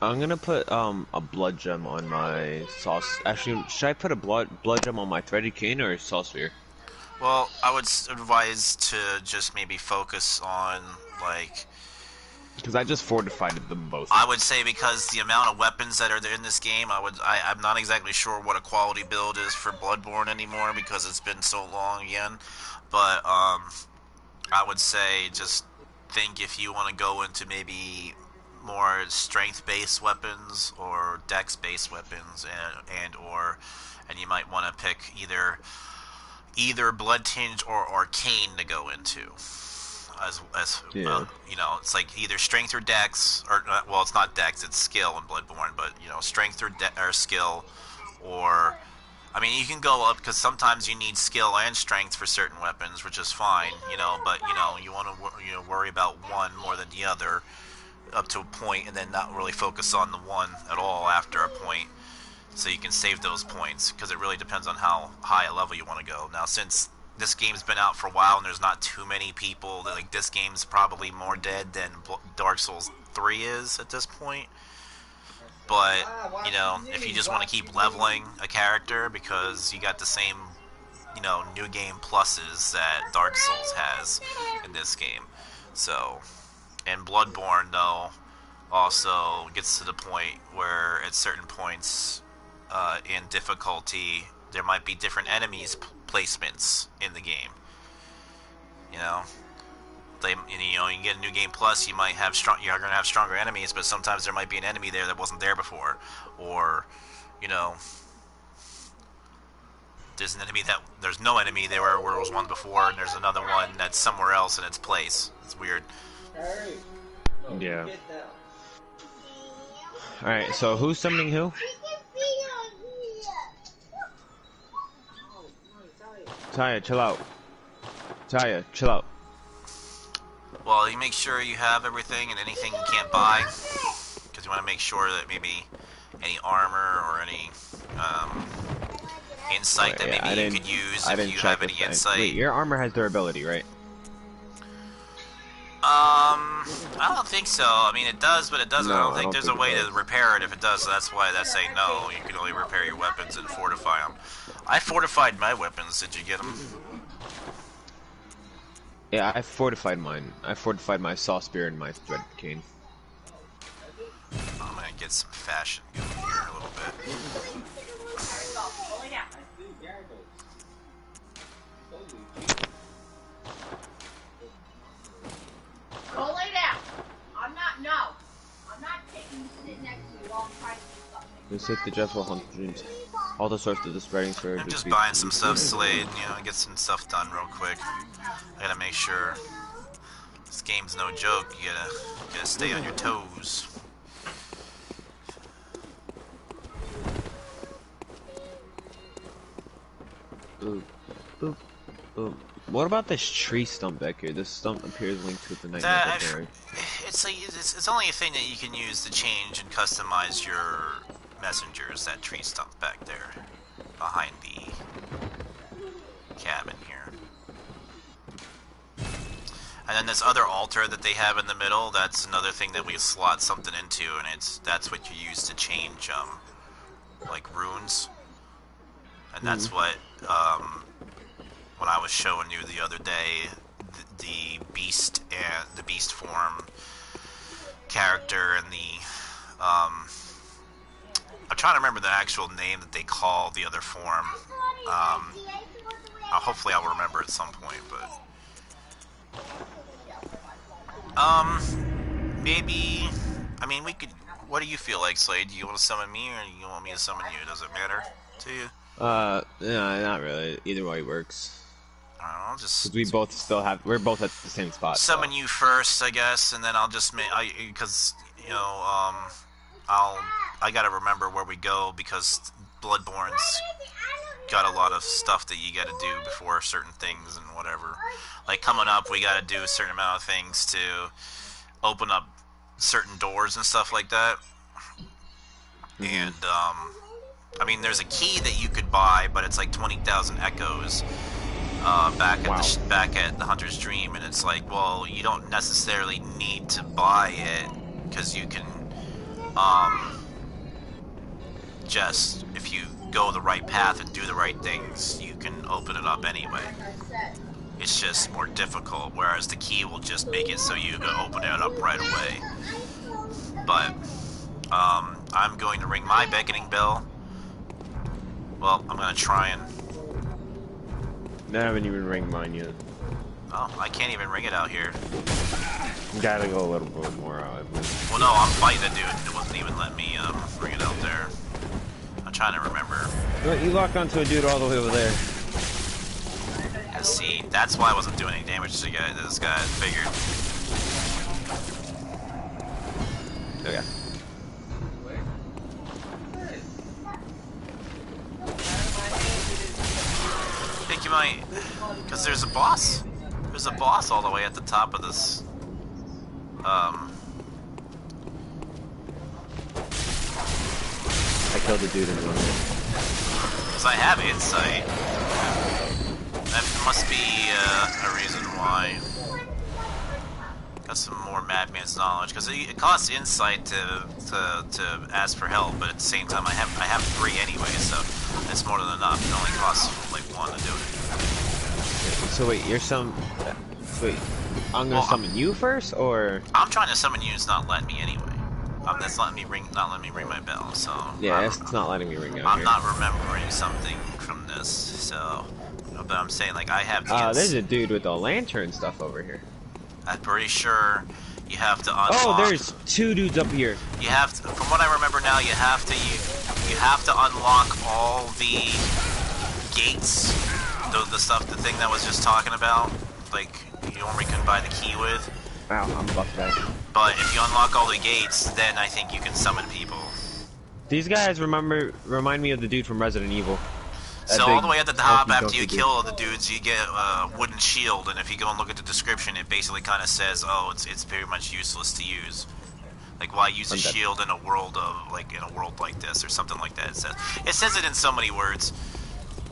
I'm gonna put a blood gem on my sauce. Actually, should I put a blood gem on my threaded cane or saw sphere? Well, I would advise to just maybe focus on, like, Because I just fortified them both. I would say, because the amount of weapons that are there in this game, I'm not exactly sure what a quality build is for Bloodborne anymore, because it's been so long again. But I would say just think if you want to go into maybe more strength-based weapons or dex-based weapons, and you might want to pick either blood tinge or arcane to go into. Yeah. You know, it's like either strength or dex, or well, it's not dex, it's skill in Bloodborne, but you know, strength or skill, or I mean, you can go up, because sometimes you need skill and strength for certain weapons, which is fine, you know, but you know, you want to worry about one more than the other up to a point, and then not really focus on the one at all after a point, so you can save those points, because it really depends on how high a level you want to go. Now, since this game's been out for a while and there's not too many people, like, this game's probably more dead than Dark Souls 3 is at this point. But, you know, if you just want to keep leveling a character, because you got the same, you know, new game pluses that Dark Souls has in this game. So, and Bloodborne, though, also gets to the point where at certain points in difficulty, there might be different enemies placements in the game. You know, you get a new game plus, you might have you're gonna have stronger enemies, but sometimes there might be an enemy there that wasn't there before, or you know, there's no enemy there where there was one before, and there's another one that's somewhere else in its place. It's weird. Yeah. Alright, so who's summoning who? Taya, chill out. Taya, chill out. Well, you make sure you have everything and anything you can't buy, because you want to make sure that maybe any armor or any insight that maybe you could use if you have any insight. Wait, your armor has durability, right? I don't think so. I mean, it does, but it doesn't. No, I don't think there's a way to repair it if it does, so that's why that's saying no. You can only repair your weapons and fortify them. I fortified my weapons. Did you get them? Yeah, I fortified mine. I fortified my saw spear and my thread cane. get some fashion going here a little bit. Go lay down. I'm not taking you sit next to you while I'm trying to do something. This is the dreadful hundreds. All the source of the spreading sword. I'm just buying some stuff, Slade, you know, get some stuff done real quick. I gotta make sure this game's no joke. You gotta stay on your toes. Boop, boop, boop. What about this tree stump back here? This stump appears linked with the nightmare barbarian. It's only a thing that you can use to change and customize your messengers. That tree stump back there, behind the cabin here. And then this other altar that they have in the middle, that's another thing that we slot something into, and that's what you use to change like runes. And that's what when I was showing you the other day, the beast and the beast form character and the I'm trying to remember the actual name that they call the other form. Hopefully I'll remember at some point, but maybe, I mean, we could, what do you feel like, Slade? Do you want to summon me, or you want me to summon you? Does it matter to you? No, not really. Either way works. I don't know, I'll just... Because we're both at the same spot. Summon you first, I guess, and then I'll just make, because, you know, I gotta remember where we go, because Bloodborne's got a lot of stuff that you gotta do before certain things and whatever. Like, coming up, we gotta do a certain amount of things to open up certain doors and stuff like that. And, I mean, there's a key that you could buy, but it's like 20,000 echoes back at the Hunter's Dream, and it's like, well, you don't necessarily need to buy it, because you can, just, if you go the right path and do the right things, you can open it up anyway. It's just more difficult, whereas the key will just make it so you can open it up right away. But, I'm going to ring my beckoning bell. Well, I'm gonna try and... I haven't even ring mine yet. Oh, I can't even ring it out here. Gotta go a little bit more out. Well, no, I'm fighting a dude. It wasn't even letting me ring it out there. I'm trying to remember. You locked onto a dude all the way over there. Yeah, see, that's why I wasn't doing any damage to this guy. I figured. Okay. I think you might, because there's a boss. There's a boss all the way at the top of this. I killed a dude in one minute. Because I have insight. That must be a reason why. Got some more Madman's knowledge, because it costs insight to ask for help, but at the same time I have 3 anyway, so it's more than enough. It only costs like 1 to do it. So wait, wait, I'm gonna summon you first, or? I'm trying to summon you. It's not letting me anyway. That's not letting me ring my bell. So yeah, it's not letting me ring out I'm here. not remembering something from this. So, but I'm saying, like, I have. There's a dude with the lantern stuff over here. I'm pretty sure you have to unlock. Oh, there's 2 dudes up here. You have to, from what I remember now, you have to unlock all the gates, the thing that was just talking about, like you normally can buy the key with. Wow, I'm buffed back. But if you unlock all the gates, then I think you can summon people. These guys remind me of the dude from Resident Evil. So all the way at the top, after you kill all the dudes, you get a wooden shield, and if you go and look at the description, it basically kind of says, oh, it's very much useless to use. Like, why use a shield in a world like this, or something like that. It says it in so many words.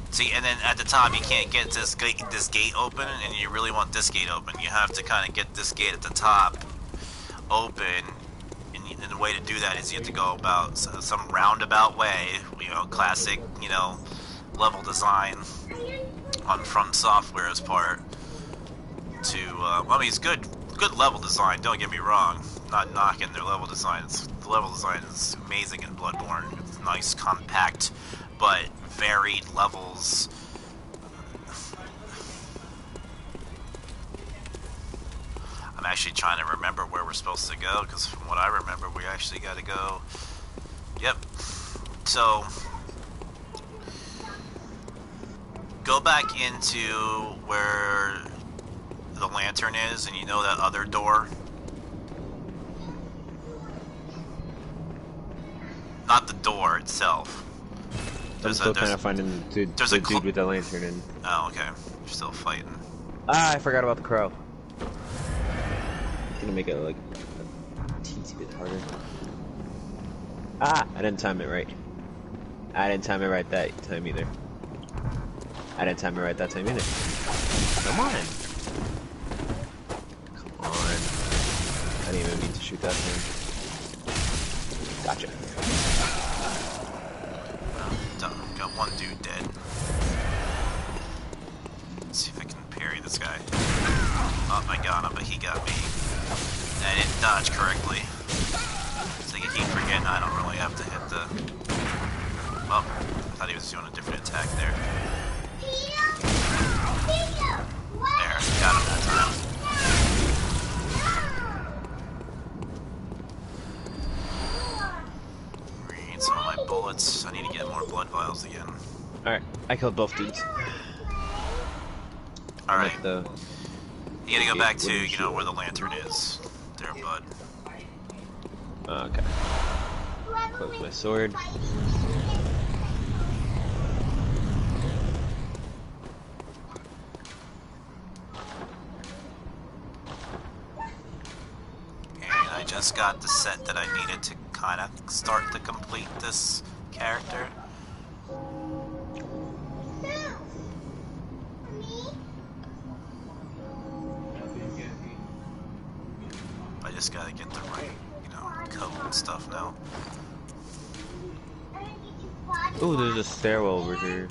See, and then at the top, you can't get this gate open, and you really want this gate open. You have to kind of get this gate at the top open, and the way to do that is you have to go about some roundabout way, you know, classic, you know, level design on From Software's part to, I mean, it's good Good level design, don't get me wrong. Not knocking their level designs. The level design is amazing in Bloodborne. It's nice, compact, but varied levels. I'm actually trying to remember where we're supposed to go, because from what I remember, we actually got to go... Yep. So... Go back into where the lantern is, and you know that other door? Not the door itself. I'm still kind of finding the dude with the lantern in. Oh, okay. You're still fighting. Ah, I forgot about the crow. Gonna make it like a teensy bit harder. Ah, I didn't time it right. I didn't time it right that time either. I didn't time it right that time either. Come on. Come on. I didn't even mean to shoot that thing. Gotcha. Done. Got one dude dead. Let's see if I can parry this guy. Oh, I got him, but he got me. I didn't dodge correctly. So I keep forgetting I don't really have to hit the... Oh, I thought he was doing a different attack there. There, got him that time. Read some of my bullets. I need to get more blood vials again. Alright, I killed both dudes. Alright. The... You gotta go back to, you know, where the lantern is. There, bud. Okay. Close my sword. I just got the set that I needed to kind of start to complete this character. I just gotta get the right, you know, code and stuff now. Ooh, there's a stairwell over here.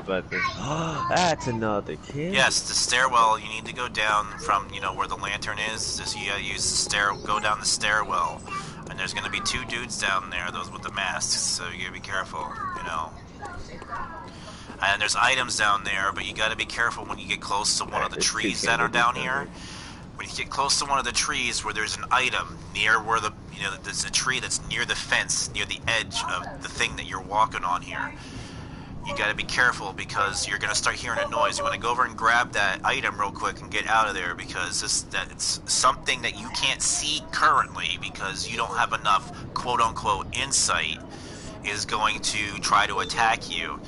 But that's another kid. Yes, the stairwell. You need to go down from, you know, where the lantern is. Just you gotta use the stair. Go down the stairwell, and there's gonna be two dudes down there, those with the masks. So you gotta be careful, you know. And there's items down there, but you gotta be careful when you get close to one of the trees that are down here. When you get close to one of the trees where there's an item near where the, you know, there's a tree that's near the fence, near the edge of the thing that you're walking on here. You gotta be careful because you're gonna start hearing a noise. You wanna go over and grab that item real quick and get out of there because it's something that you can't see currently because you don't have enough quote-unquote insight is going to try to attack you.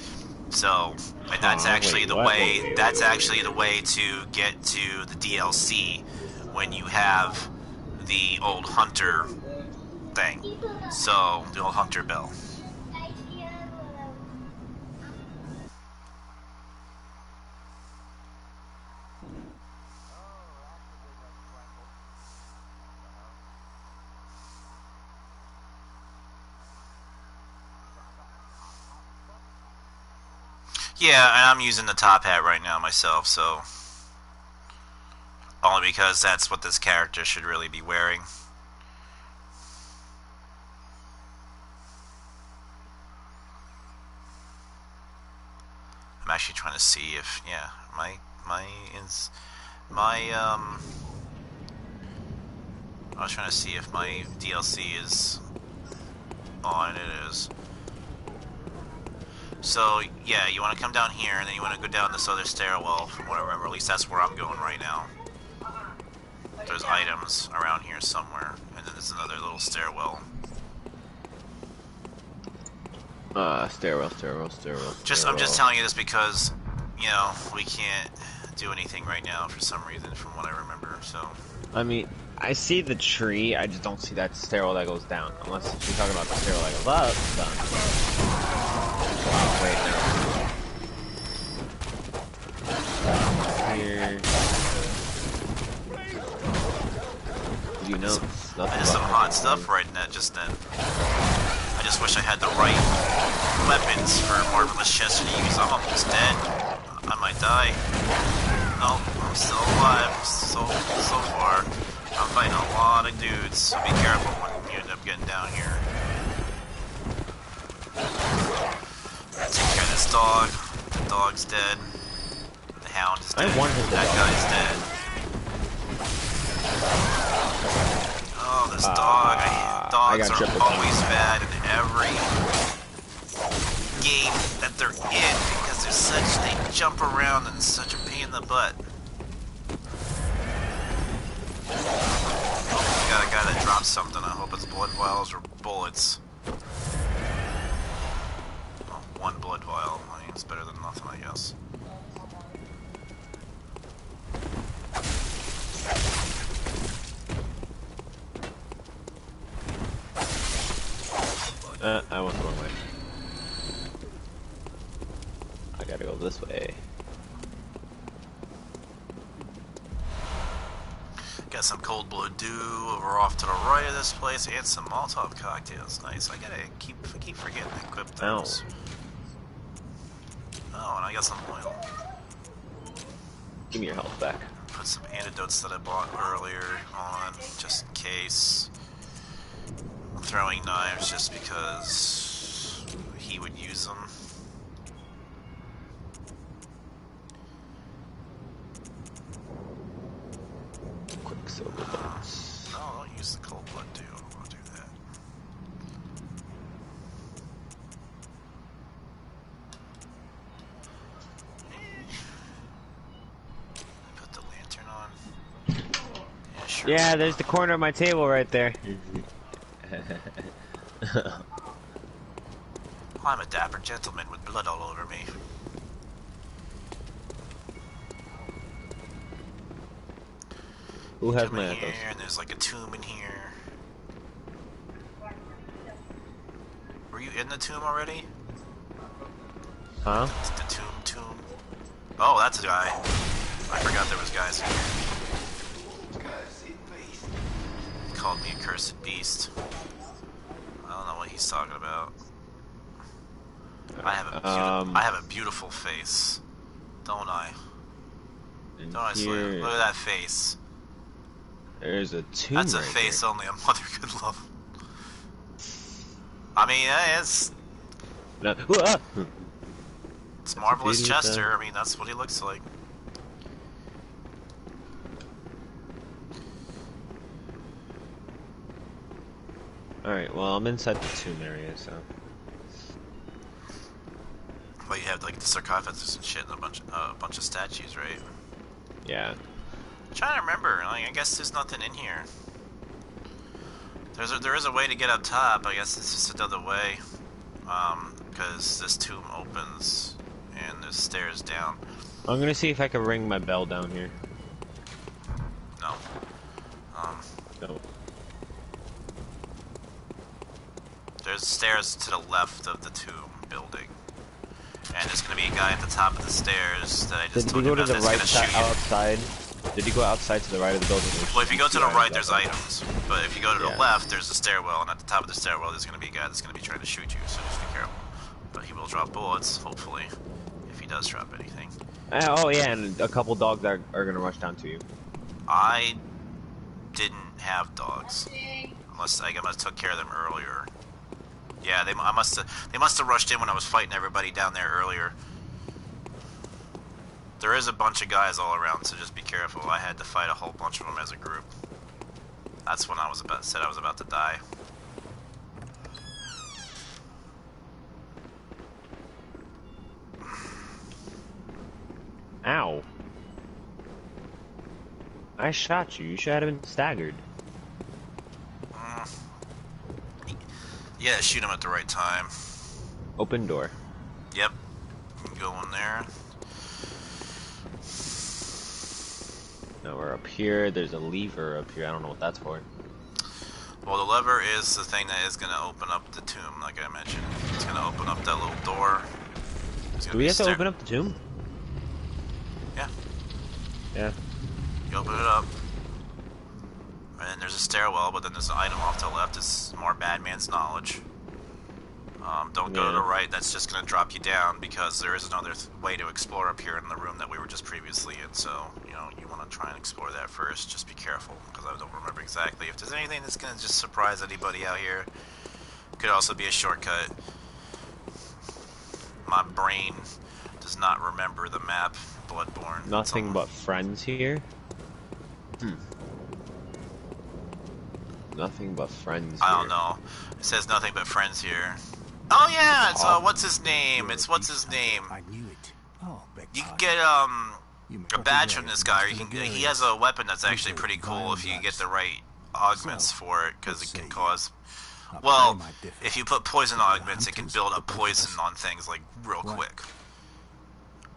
So, and that's actually the way. That's actually the way to get to the DLC when you have the old hunter thing. So, the old hunter bell. Yeah, and I'm using the top hat right now myself, so... Only because that's what this character should really be wearing. I'm actually trying to see if, yeah, I was trying to see if my DLC is on. It is. So, yeah, you want to come down here, and then you want to go down this other stairwell, from what I remember. At least that's where I'm going right now. There's items around here somewhere, and then there's another little stairwell. Stairwell. I'm just telling you this because, you know, we can't do anything right now for some reason, from what I remember, so... I mean, I see the tree, I just don't see that stairwell that goes down. Unless you're talking about the stairwell that goes up, done. Wow, wait, no. Here. You know, I did some hot stuff right now just then. I just wish I had the right weapons for Marvelous Chester to use. I'm almost dead. I might die. No, I'm still alive. So far. I'm fighting a lot of dudes, so be careful when you end up getting down here. Take care of this dog. The dog's dead. The hound is dead. That guy's dead. Oh, this dog. Dogs are always bad in every game that they're in because they jump around and it's such a pain in the butt. Oh, we got a guy that dropped something. I hope it's blood vials or bullets. Oh, one blood vial. I mean, it's better than nothing, I guess. I went the wrong way. I gotta go this way. Got some cold blow dew over off to the right of this place and some Molotov cocktails. Nice. I gotta keep forgetting to equip those. Oh, and I got some oil. Give me your health back. Put some antidotes that I bought earlier on, just in case. I'm throwing knives just because he would use them. Quicksilver bullets. No, don't use the cold blood dew. I don't want to do that. Put the lantern on. Yeah, sure. Yeah, there's the corner of my table right there. I'm a dapper gentleman with blood all over me. Who has Come my in echoes? here, and there's like a tomb in here. Were you in the tomb already? Huh? The tomb. Oh, that's a guy. I forgot there was guys in here. He called me a cursed beast. I don't know what he's talking about. I have a beautiful face, don't I? Don't I, Slim? Look at that face. There's a tomb. That's a right face there. only a mother could love. I mean, it's No. it's Marvelous Chester. I mean, that's what he looks like. Alright, well, I'm inside the tomb area, so. But you have like the sarcophagus and shit, and a bunch of statues, right? Yeah. I'm trying to remember. Like, I guess there's nothing in here. There is a way to get up top. I guess it's just another way, because this tomb opens and there's stairs down. I'm gonna see if I can ring my bell down here. No. No. There's stairs to the left of the tomb building. And there's gonna be a guy at the top of the stairs that I just told you about that's gonna shoot you. Outside? Did he go outside to the right of the building? Well, if you go to the right, there's items. But if you go to the left, there's a stairwell, and at the top of the stairwell, there's gonna be a guy that's gonna be trying to shoot you, so just be careful. But he will drop bullets, hopefully, if he does drop anything. Oh yeah, and a couple dogs are gonna rush down to you. I didn't have dogs. Unless I must have took care of them earlier. Yeah, they must have rushed in when I was fighting everybody down there earlier. There is a bunch of guys all around, so just be careful. I had to fight a whole bunch of them as a group. That's when I said I was about to die. Ow. I shot you. You should have been staggered. Yeah, shoot him at the right time. Open door. Yep. Go in there. Now we're up here. There's a lever up here. I don't know what that's for. Well, the lever is the thing that is going to open up the tomb, like I mentioned. It's going to open up that little door. Do we have to open up the tomb? Yeah. Yeah. You open it up. And then there's a stairwell, but then there's an item off to the left. It's more Bad Man's Knowledge. Don't go to the right. That's just going to drop you down because there is another way to explore up here in the room that we were just previously in. So, you know, you want to try and explore that first. Just be careful because I don't remember exactly. If there's anything that's going to just surprise anybody out here, could also be a shortcut. My brain does not remember the map. Bloodborne. Nothing but friends here? Nothing but friends here. I don't know. It says nothing but friends here. Oh yeah, it's what's his name? It's what's his name? I knew it. Oh, You can get a badge from this guy. Or you can. He has a weapon that's actually pretty cool if you get the right augments for it, because it can cause. Well, if you put poison augments, it can build up poison on things like real quick.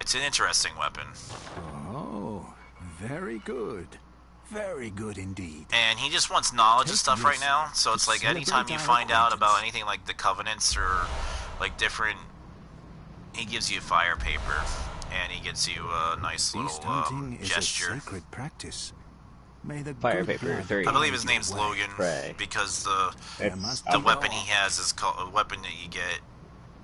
It's an interesting weapon. Oh, very good. Very good indeed. And he just wants knowledge and stuff right now, so it's like anytime you find out about anything like the Covenants or like different, he gives you fire paper, and he gives you a nice Beast little hunting is gesture. a sacred practice. May the Fire good paper, blood 3. I believe his name's way. Logan, Right. because There must the be weapon law. he has is called a weapon that you get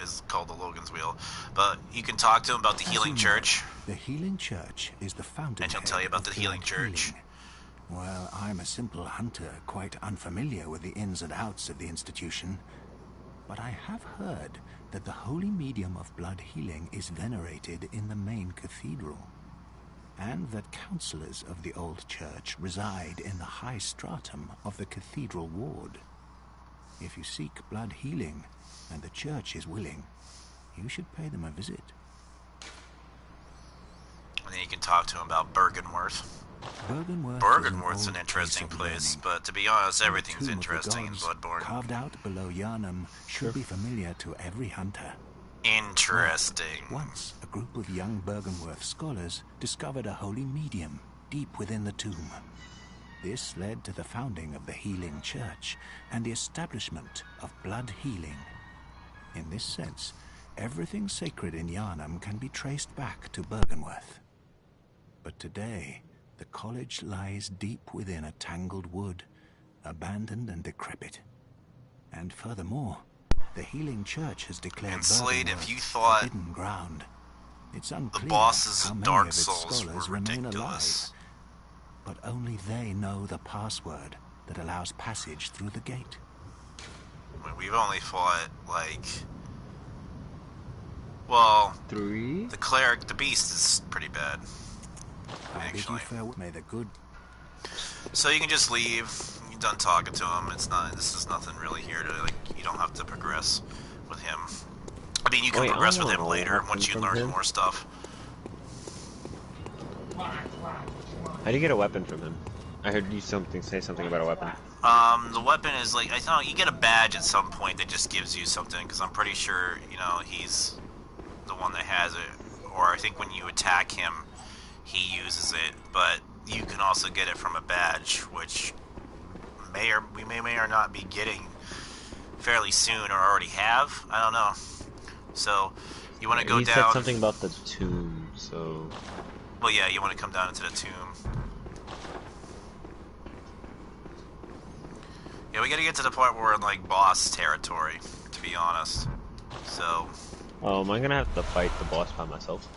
is called the Logan's Wheel. But you can talk to him about the As Healing you know, Church, The Healing Church is the fountain. and he'll tell you about the Healing Church. Well, I'm a simple hunter, quite unfamiliar with the ins and outs of the institution. But I have heard that the holy medium of blood healing is venerated in the main cathedral, and that counselors of the old church reside in the high stratum of the cathedral ward. If you seek blood healing, and the church is willing, you should pay them a visit. And then you can talk to him about Bergenworth. Bergenworth's an interesting place, but to be honest, everything's interesting in Bloodborne. Carved out below Yharnam should be familiar to every hunter. Interesting. Once, a group of young Bergenworth scholars discovered a holy medium deep within the tomb. This led to the founding of the Healing Church and the establishment of blood healing. In this sense, everything sacred in Yharnam can be traced back to Bergenworth. But today, the college lies deep within a tangled wood, abandoned and decrepit. And furthermore, the Healing Church has declared And Slade, Bergenworth if you thought forbidden ground. It's unclear the bosses how in many Dark of its Souls scholars were remain ridiculous. alive, but only they know the password that allows passage through the gate. I mean, we've only fought, like... Well, 3? the cleric, the beast is pretty bad, I bid you actually. farewell. May the good So you can just leave. You're done talking to him. It's not. This is nothing really here to like. You don't have to progress with him. I mean, you can Wait, I progress with don't him know later what once you happened learn from him. more stuff. How do you get a weapon from him? I heard you say something about a weapon. The weapon is like I thought you get a badge at some point that just gives you something because I'm pretty sure you know he's the one that has it, or I think when you attack him, he uses it. But you can also get it from a badge, which we may or not be getting fairly soon, or already have. I don't know. So you want to go He down. said something about the tomb, so... Well, yeah, you want to come down into the tomb. Yeah, we gotta get to the part where we're in, like, boss territory, to be honest. So... Oh, am I gonna have to fight the boss by myself?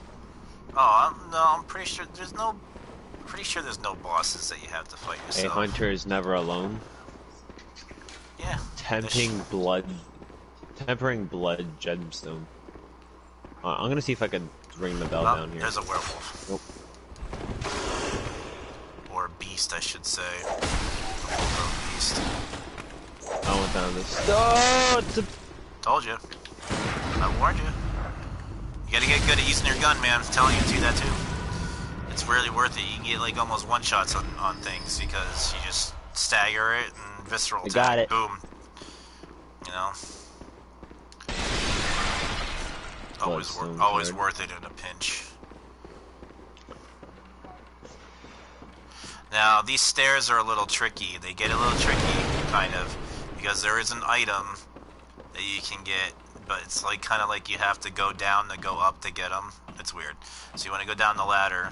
Oh, I'm pretty sure there's no... Pretty sure there's no bosses that you have to fight A yourself. hunter is never alone. Yeah. Tempering blood gemstone. I'm gonna see if I can ring the bell Oh, down here. there's a werewolf. Nope. Or a beast, I should say. A beast. I went down this. Oh, it's a... Told you. I warned you. You gotta get good at using your gun, man. I'm telling you to do that too. It's really worth it. You can get like almost one-shots on things because you just stagger it and visceral I attack. got it. Boom. You know? Bloodstone Always card. worth it in a pinch. Now, these stairs are a little tricky. They get a little tricky, kind of, because there is an item that you can get, but it's like kind of like you have to go down to go up to get them. It's weird. So you want to go down the ladder.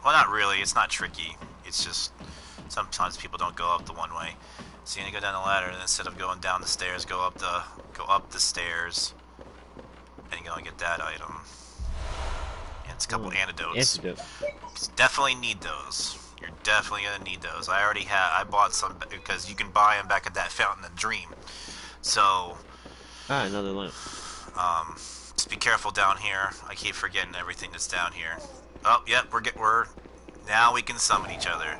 Well, not really. It's not tricky. It's just sometimes people don't go up the one way. So you're gonna go down the ladder, and instead of going down the stairs, go up the stairs, and you're gonna get that item. And it's a couple antidotes. Definitely need those. You're definitely gonna need those. I bought some because you can buy them back at that Fountain of Dream. So. Another lamp. Just be careful down here. I keep forgetting everything that's down here. Oh, yep, we're now we can summon each other.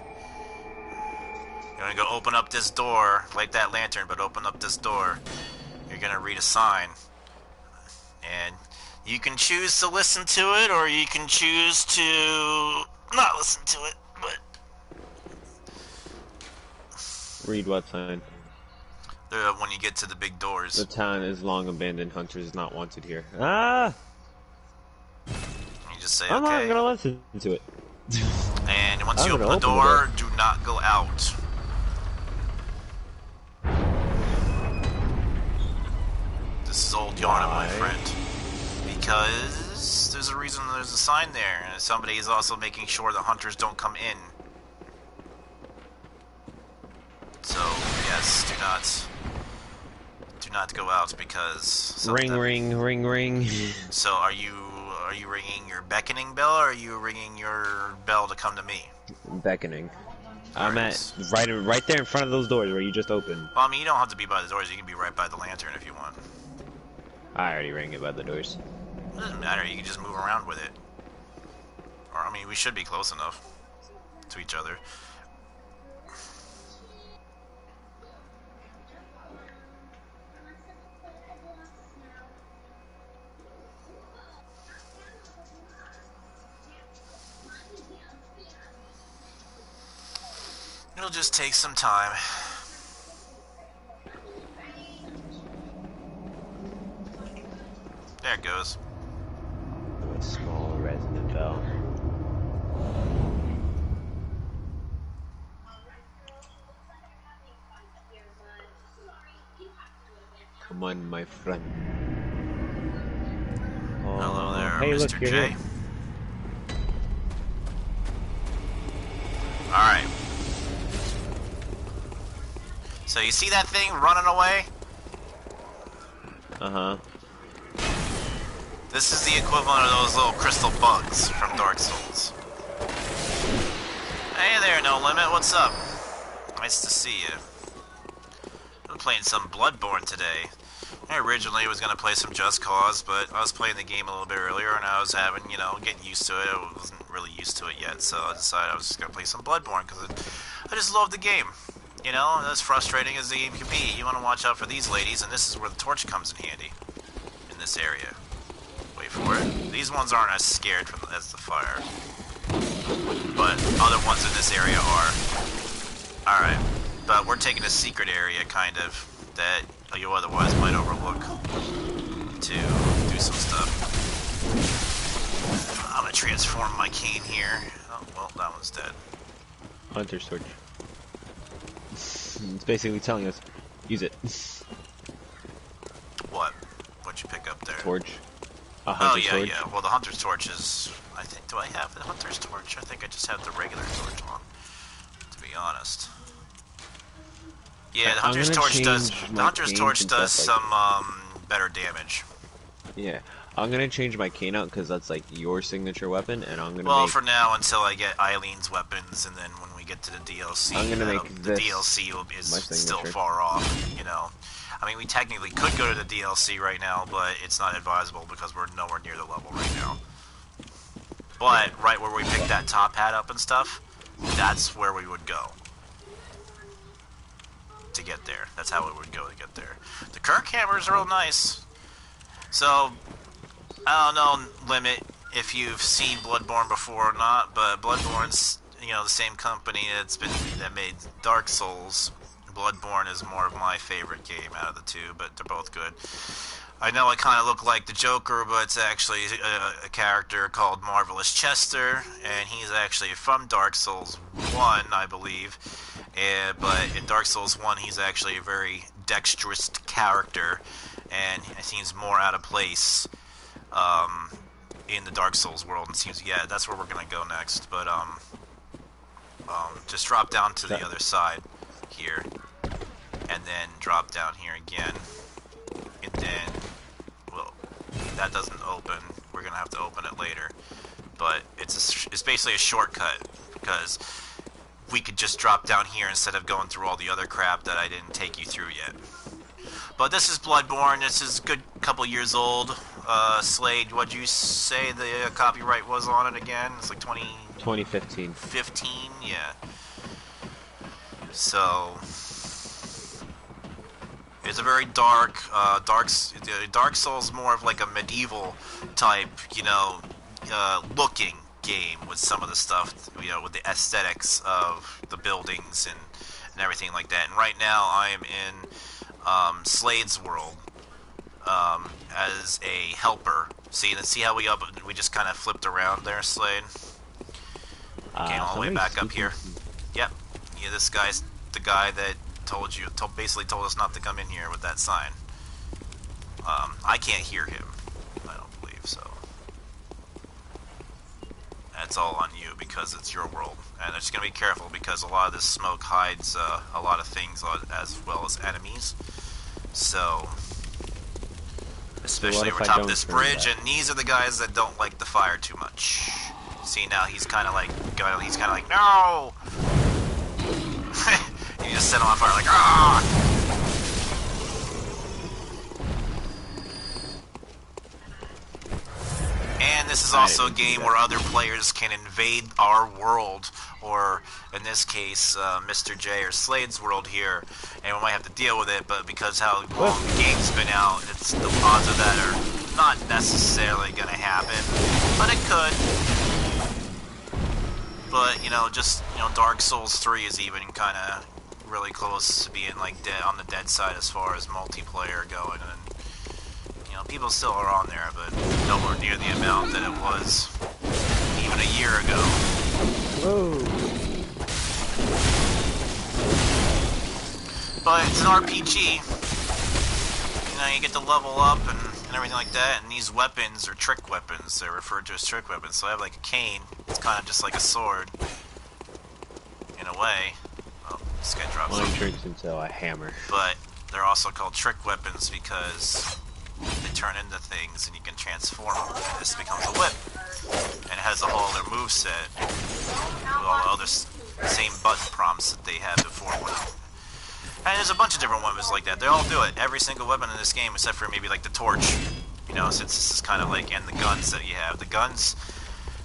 You're gonna go open up this door, light that lantern, but open up this door. You're gonna read a sign, and you can choose to listen to it, or you can choose to not listen to it. But read what sign? When you get to the big doors. The town is long abandoned. Hunters not wanted here. Ah! You just say, I'm okay. not gonna listen to it. And once you open the door, do not go out. This is old yarn, my friend. Because there's a reason there's a sign there. And somebody is also making sure the hunters don't come in. So, yes, do not go out because... Ring, ring, ring, ring. So, are you ringing your beckoning bell, or are you ringing your bell to come to me? Beckoning. I'm at right there in front of those doors where you just opened. Well, I mean, you don't have to be by the doors. You can be right by the lantern if you want. I already rang it by the doors. It doesn't matter. You can just move around with it. Or, I mean, we should be close enough to each other. It'll just take some time. There it goes. A small resonant bell. Come on, my friend. Oh, hello there, hey, Mr. look, J. here. Alright. So you see that thing running away? Uh-huh. This is the equivalent of those little crystal bugs from Dark Souls. Hey there, No Limit, what's up? Nice to see you. I'm playing some Bloodborne today. I originally was going to play some Just Cause, but I was playing the game a little bit earlier, and I was having, getting used to it. I wasn't really used to it yet, so I decided I was just going to play some Bloodborne, because I just love the game. As frustrating as the game can be. You want to watch out for these ladies, and this is where the torch comes in handy. In this area. Wait for it. These ones aren't as scared as the fire. But other ones in this area are. Alright. But we're taking a secret area, kind of, that you otherwise might overlook. To do some stuff. I'm gonna transform my cane here. Oh, well, that one's dead. Hunter's torch. It's basically telling us, use it. What? What'd you pick up there? Torch. A hunter's torch. Yeah. Well, the hunter's torch is... do I have the hunter's torch? I think I just have the regular torch on, to be honest. Yeah, the hunter's torch does... The hunter's torch does some, better damage. Yeah. I'm gonna change my cane out because that's like your signature weapon, and I'm gonna Well, for now, until I get Eileen's weapons, and then when we get to the DLC, I'm gonna make the DLC is still far off, I mean, we technically could go to the DLC right now, but it's not advisable because we're nowhere near the level right now. But, right where we picked that top hat up and stuff, that's where we would go. To get there. That's how it would go to get there. The Kirk hammer is real nice. So... I don't know, Limit, if you've seen Bloodborne before or not, but Bloodborne's, the same company that made Dark Souls. Bloodborne is more of my favorite game out of the two, but they're both good. I know I kind of look like the Joker, but it's actually a character called Marvelous Chester, and he's actually from Dark Souls 1, I believe. But in Dark Souls 1, he's actually a very dexterous character, and he seems more out of place in the Dark Souls world, and seems, yeah, that's where we're gonna go next, but just drop down to the other side here. and then drop down here again, and then, well, that doesn't open. We're gonna have to open it later, but it's basically a shortcut because we could just drop down here instead of going through all the other crap that I didn't take you through yet. But this is Bloodborne. This is a good couple years old. Slade, what'd you say the copyright was on it again? It's like 2015. 15, yeah. So it's a very dark Souls, more of like a medieval type, you know, looking game with some of the stuff, you know, with the aesthetics of the buildings and everything like that. And right now I am in Slade's world as a helper. See how we just kind of flipped around there, Slade? Came all the way back up here. Yep. Yeah, this guy's the guy that basically told us not to come in here with that sign. I can't hear him. I don't believe so. That's all on you because it's your world. And just gonna be careful because a lot of this smoke hides a lot of things as well as enemies. So, especially over top of this bridge, and these are the guys that don't like the fire too much. See, now he's kind of like no. You just set him on fire like ah. And this is also a game where other players can invade our world, or in this case, Mr. J or Slade's world here, and we might have to deal with it, but because how long the game's been out, the odds of that are not necessarily going to happen, but it could. But, you know, Dark Souls 3 is even kind of really close to being, like, on the dead side as far as multiplayer going, and people still are on there, but nowhere near the amount that it was even a year ago. Whoa. But it's an RPG. You know, you get to level up and everything like that, and these weapons are trick weapons. They're referred to as trick weapons. So I have like a cane. It's kind of just like a sword, in a way. Oh, this guy drops Mine turns into a hammer. But they're also called trick weapons because they turn into things and you can transform them, and this becomes a whip. And it has a whole other moveset with all the other same button prompts that they had before. And there's a bunch of different weapons like that. They all do it. Every single weapon in this game, except for maybe like the torch. You know, since this is kind of like, and the guns that you have. The guns,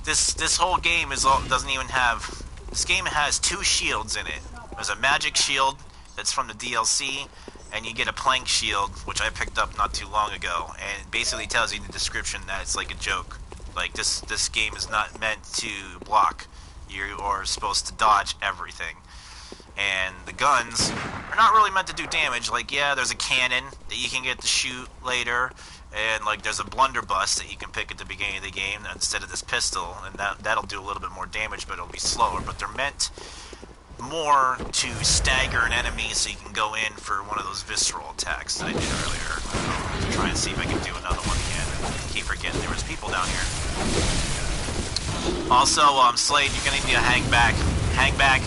this whole game doesn't even have, this game has 2 shields in it. There's a magic shield that's from the DLC, and you get a plank shield, which I picked up not too long ago, and it basically tells you in the description that it's like a joke. Like, this game is not meant to block. You are supposed to dodge everything. And the guns are not really meant to do damage. Like, yeah, there's a cannon that you can get to shoot later, and like there's a blunderbuss that you can pick at the beginning of the game instead of this pistol, and that'll do a little bit more damage, but it'll be slower. But they're meant more to stagger an enemy so you can go in for one of those visceral attacks that I did earlier. To try and see if I can do another one again. I keep forgetting there was people down here. Also, Slade, you're gonna need to hang back. Hang back.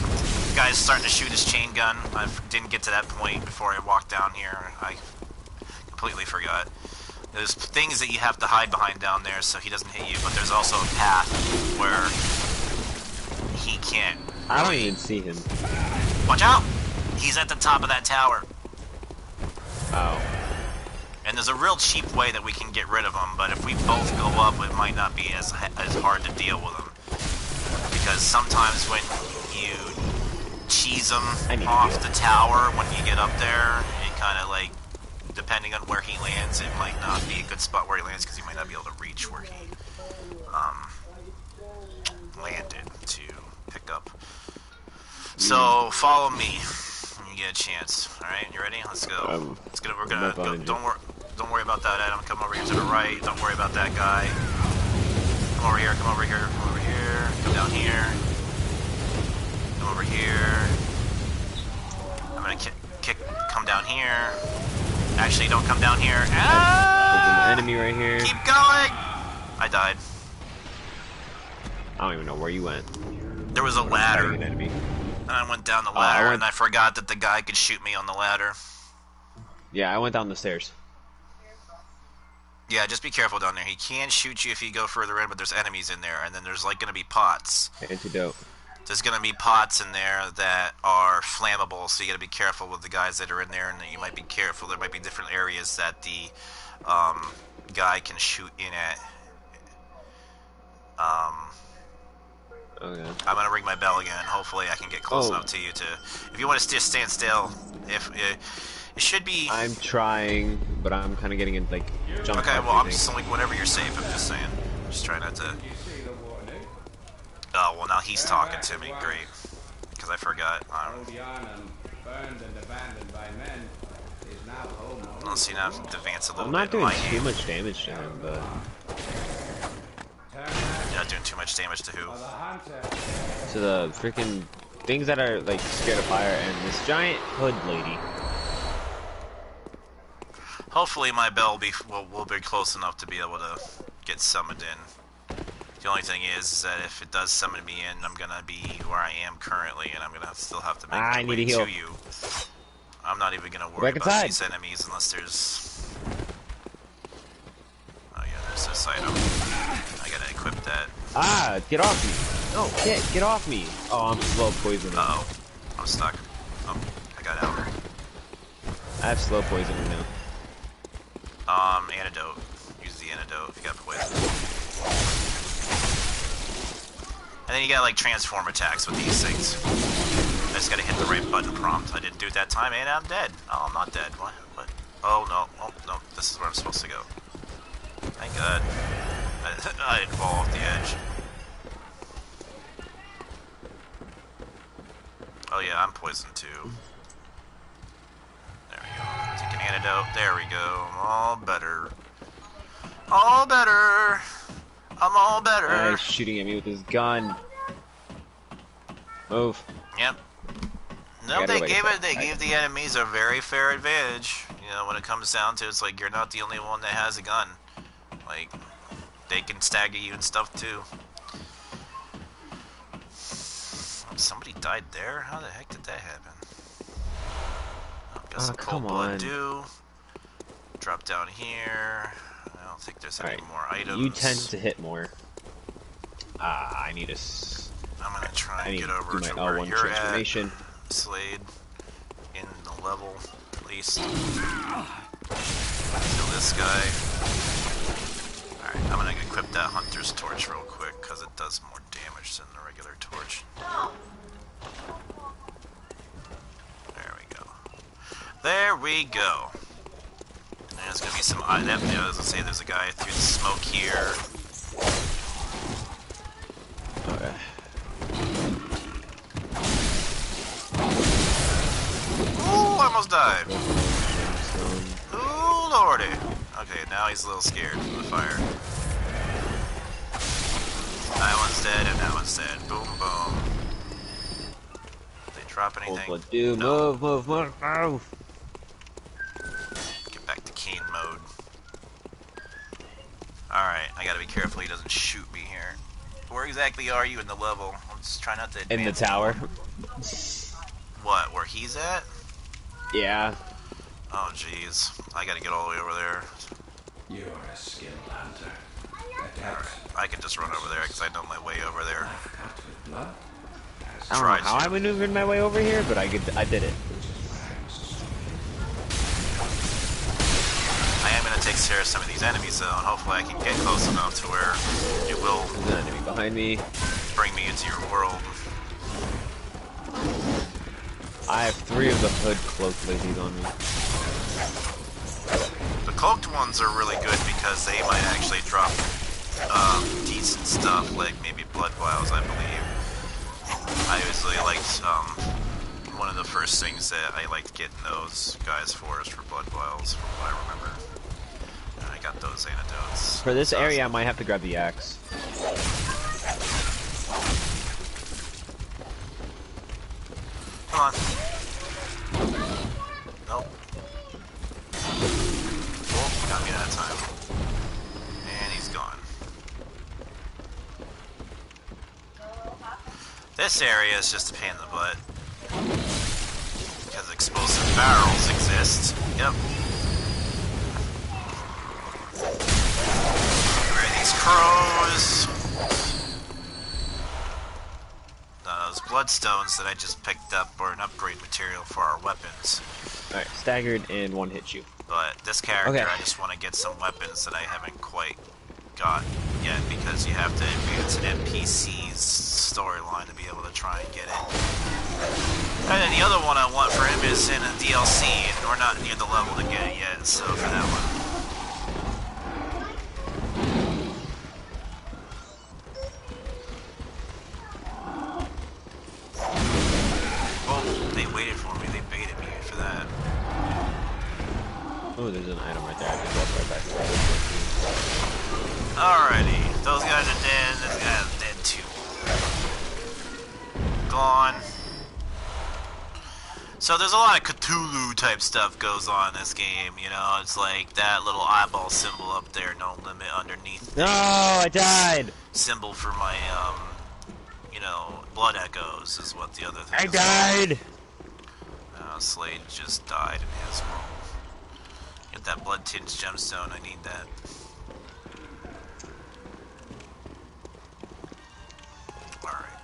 The guy's starting to shoot his chain gun. I didn't get to that point before I walked down here. I completely forgot. There's things that you have to hide behind down there so he doesn't hit you, but there's also a path where he can't. I don't even see him. Watch out! He's at the top of that tower. Oh. And there's a real cheap way that we can get rid of him, but if we both go up, it might not be as hard to deal with him. Because sometimes when you cheese him off the tower, when you get up there, it kind of like, depending on where he lands, it might not be a good spot where he lands because he might not be able to reach where he landed to pick up. So follow me when you get a chance. All right, you ready? Let's go. We're gonna go. Don't worry about that, Adam. Come over here to the right. Don't worry about that guy. Come over here. Come over here. Come over here. Come down here. Come over here. I'm gonna come down here. Actually, don't come down here. Ah! There's an enemy right here. Keep going. I died. I don't even know where you went. There was a ladder. An enemy. And I went down the ladder, and I forgot that the guy could shoot me on the ladder. Yeah, I went down the stairs. Yeah, just be careful down there. He can shoot you if you go further in, but there's enemies in there, and then there's like gonna be pots. Antidote. There's gonna be pots in there that are flammable, so you gotta be careful with the guys that are in there, and you might be careful. There might be different areas that the guy can shoot in at. Okay. I'm gonna ring my bell again. Hopefully, I can get close enough to you to. If you want to just stand still, if it should be. I'm trying, but I'm kind of getting in like jump. Okay, well, I'm just like whenever you're safe. I'm just saying. Just try not to. Oh well, now he's talking to me. Great, because I forgot. Let's see now. I have to advance a little I'm not bit. doing too much damage to him, but. You're not doing too much damage to who? To the freaking things that are like scared of fire and this giant hood lady. Hopefully my bell will be close enough to be able to get summoned in. The only thing is that if it does summon me in, I'm gonna be where I am currently, and I'm gonna still have to make my way to you. I'm not even gonna worry about these enemies unless there's. Oh yeah, there's this item. I gotta equip that. Ah, get off me! No, get off me! Oh, I'm slow poisoning. Uh oh, I'm stuck. Oh, I got out. I have slow poisoning now. Antidote. Use the antidote if you got poison. And then you got like transform attacks with these things. I just gotta hit the right button prompt. I didn't do it that time, and I'm dead. Oh, I'm not dead. What? Oh no. Oh no. This is where I'm supposed to go. Thank God. I didn't fall off the edge. Oh yeah, I'm poisoned too. There we go. Take an antidote. There we go. I'm all better. All better. I'm all better. He's shooting at me with his gun. Move. Yep. No, they gave the enemies a very fair advantage. You know, when it comes down to it, it's like you're not the only one that has a gun. Like, they can stagger you and stuff too. Somebody died there? How the heck did that happen? Got some cold blood due. Drop down here. I don't think there's any more items. You tend to hit more. I need a. I'm gonna try and get over to where you're at, Slade. In the level, at least. Kill this guy. Alright, I'm gonna equip that Hunter's Torch real quick, because it does more damage than the regular torch. There we go. There we go. And there's gonna be some. I was gonna say there's a guy through the smoke here. Okay. Ooh, I almost died. Ooh, lordy. Okay, now he's a little scared from the fire. That one's dead, and that one's dead. Boom, boom. Did they drop anything? No. Move. Get back to Keen mode. Alright, I gotta be careful he doesn't shoot me here. Where exactly are you in the level? I'm just trying not to advance. In the tower. What, where he's at? Yeah. Oh, jeez. I gotta get all the way over there. You're a skilled hunter. Alright, I can just run over there because I know my way over there. I don't know how I maneuvered my way over here, but I did it. I am gonna take care of some of these enemies though, and hopefully I can get close enough to where it will There's an enemy behind me. Bring me into your world. I have 3 of the hood cloaked ladies on me. The cloaked ones are really good because they might actually drop decent stuff, like maybe blood vials, I believe. I usually liked, one of the first things that I liked getting those guys for is for blood vials, from what I remember. And I got those antidotes. For this area, I might have to grab the axe. Come on. Nope. Oh, got me that time. And he's gone. This area is just a pain in the butt. explosive barrels exist. Yep. Where are these crows? Those bloodstones that I just picked up are an upgrade material for our weapons. Alright, staggered and one hit you. But this character, Okay. I just want to get some weapons that I haven't quite got yet, because you have to advance an NPC's storyline to be able to try and get it. And then the other one I want for him is in a DLC, and we're not near the level to get it yet, so for that one. Oh, they waited for me, they baited me for that. Oh, there's an item right there. I just walked right back to that. Alrighty, those guys are dead, this guy's dead too. Gone. So there's a lot of Cthulhu type stuff goes on in this game, you know, it's like that little eyeball symbol up there, no limit underneath. No, I died! Symbol for my, you know, blood echoes is what the other thing I is. died! Slade just died in his world. Get that blood tinged gemstone, I need that. Alright.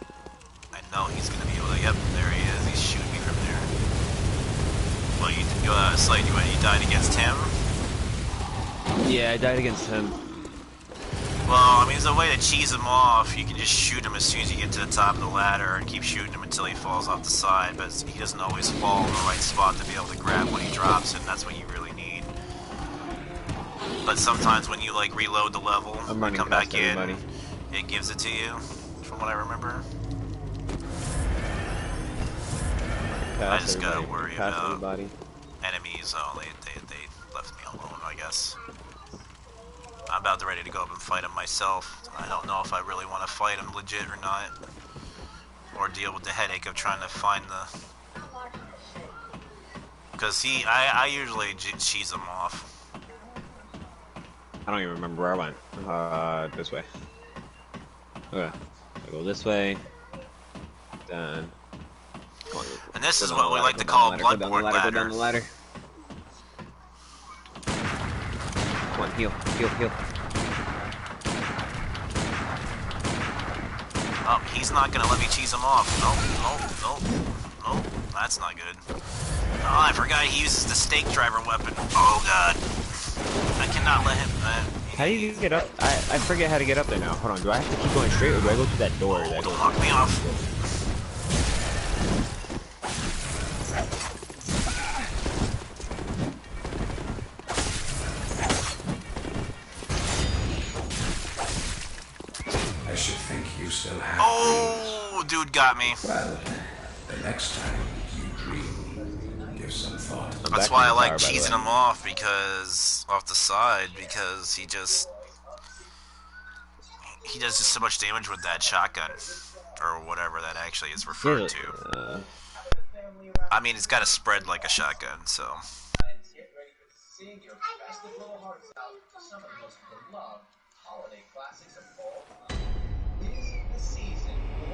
I know he's gonna be able to, yep, there he is, he's shooting me from there. Well, Slade, you died against him? Yeah, I died against him. Well, I mean, there's a way to cheese him off. You can just shoot him as soon as you get to the top of the ladder and keep shooting him until he falls off the side, but he doesn't always fall in the right spot to be able to grab when he drops it, and that's what you really need. But sometimes when you, like, reload the level and come back in, it gives it to you, from what I remember. I just gotta worry about enemies. Oh, they left me alone, I guess. I'm about to ready to go up and fight him myself. I don't know if I really want to fight him legit or not. Or deal with the headache of trying to find the... Because I usually cheese him off. I don't even remember where I went. This way. Okay. I go this way. Then... And this is what we like to call Bloodborne ladder. Go down the ladder. Come on, heal. Oh, he's not gonna let me cheese him off. Nope. That's not good. Oh, I forgot he uses the stake driver weapon. Oh god. I cannot let him... How do you get up? I forget how to get up there now. Hold on, do I have to keep going straight or do I go through that door? Oh, don't knock me off. I should think you still have Oh, dude got me. Well, the next time you dream, give some thought. That's why I like cheesing him off, because off the side, because he does just so much damage with that shotgun, or whatever that actually is referred to. I mean, it's got to spread like a shotgun, so. Sing your festive little hearts out to some of the most beloved holiday classics of all time. Tis the season for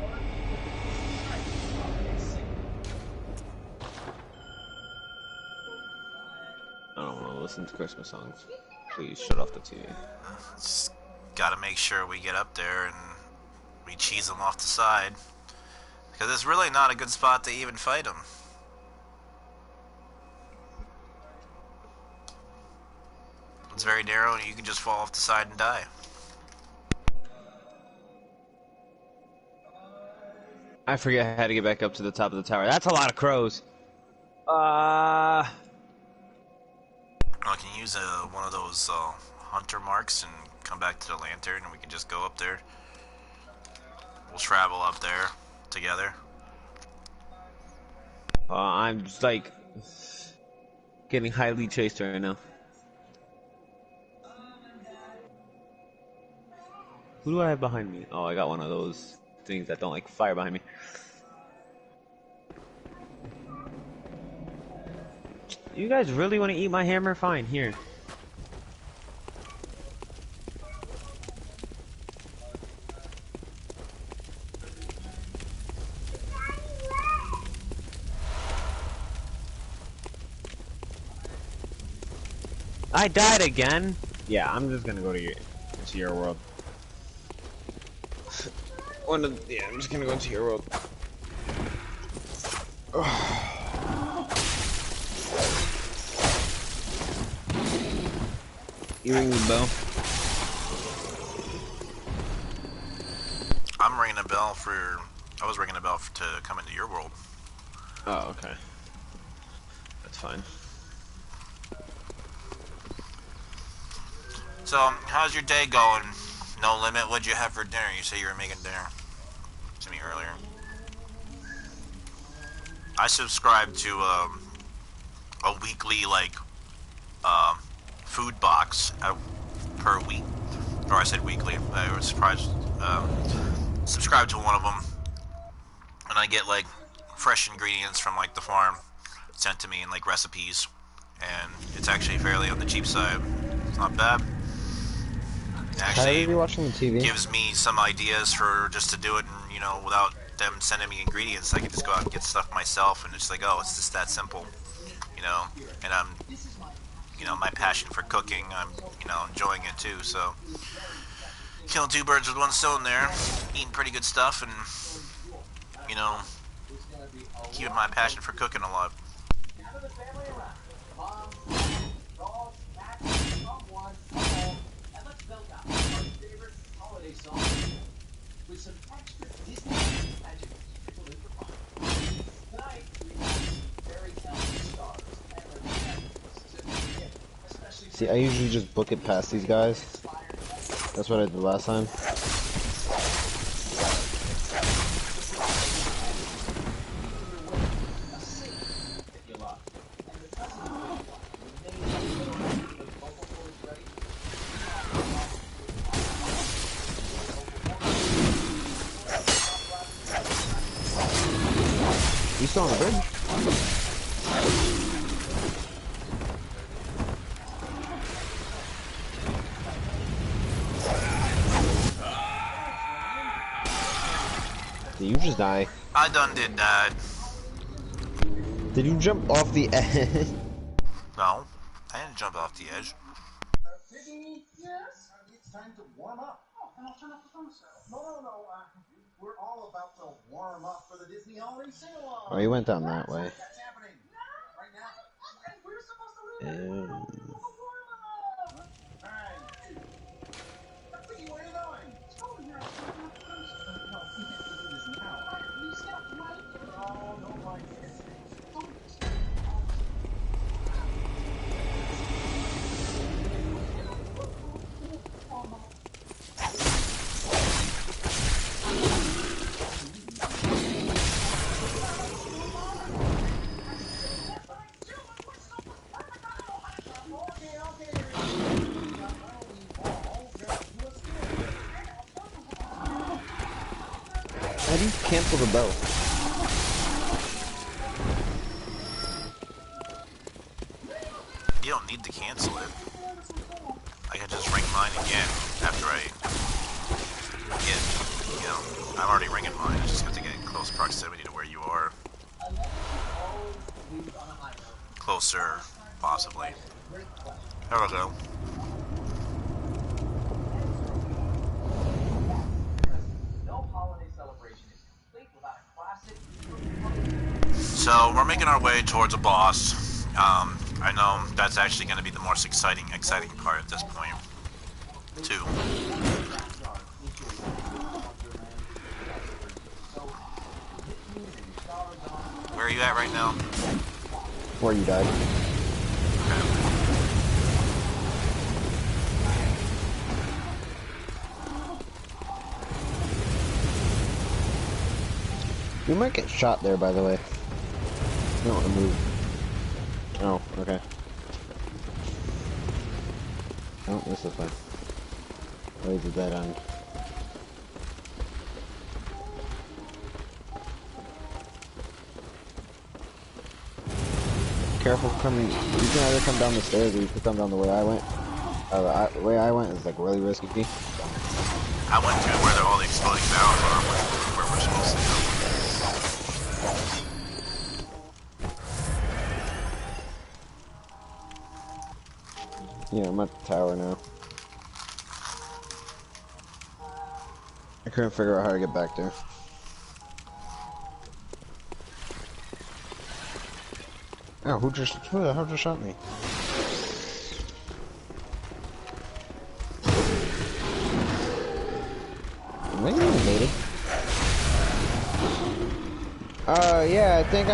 holiday singing. I don't want to listen to Christmas songs. Please shut off the TV. Just gotta make sure we get up there and we cheese him off the side. Because it's really not a good spot to even fight him. It's very narrow and you can just fall off the side and die. I forget how to get back up to the top of the tower. That's a lot of crows. I can use one of those hunter marks and come back to the lantern and we can just go up there. We'll travel up there together. I'm just like getting highly chased right now. Who do I have behind me? Oh, I got one of those things that don't like fire behind me. You guys really want to eat my hammer? Fine, here. I died again. Yeah, I'm just gonna go to your world. Yeah, I'm just gonna go into your world. You ring the bell? I'm ringing a bell for. I was ringing a bell to come into your world. Oh, okay. That's fine. So, how's your day going? No limit. What'd you have for dinner? You say you were making dinner to me earlier. I subscribe to a weekly food box per week, or I said weekly. I was subscribe to one of them, and I get like fresh ingredients from like the farm sent to me and like recipes, and it's actually fairly on the cheap side. It's not bad. It actually Are you watching the TV? gives me some ideas for just to do it, and without them sending me ingredients, I can just go out and get stuff myself, and it's like, oh, it's just that simple, and I'm, my passion for cooking, I'm, enjoying it too, so killing two birds with one stone there, eating pretty good stuff, and, keeping my passion for cooking alive. See, I usually just book it past these guys. That's what I did last time. You still on the bridge? Did you just die? I done did that. Did you jump off the edge? No, I didn't jump off the edge. Yes, it's time to warm up. Oh, then I'll turn off the thermostat. No. We're all about to warm up for the Disney Holiday Sing-Along. Oh, you went down that way. That's happening right now. We're supposed to leave. Warm up. All right. Vicky, where are you going? Oh, you're turning off the thermostat. No, we have to do this now. You stopped right. No like this. How do you cancel the bell? You don't need to cancel it. I can just ring mine again after I get, I'm already ringing mine. I just have to get in close proximity to where you are. Closer, possibly. There we go. So we're making our way towards a boss. I know that's actually going to be the most exciting part at this point, too. Where are you at right now? Where you died. You might get shot there, by the way. You don't want to move. Oh, okay. Oh, this is fine. Oh, he's a dead end. Careful coming. You can either come down the stairs or you can come down the way I went. The way I went is like really risky. I went to where all the exploding barrels are, where we're supposed to go. Yeah, I'm at the tower now. I couldn't figure out how to get back there. Oh, who the hell just shot me? Am I getting invaded? Yeah, I think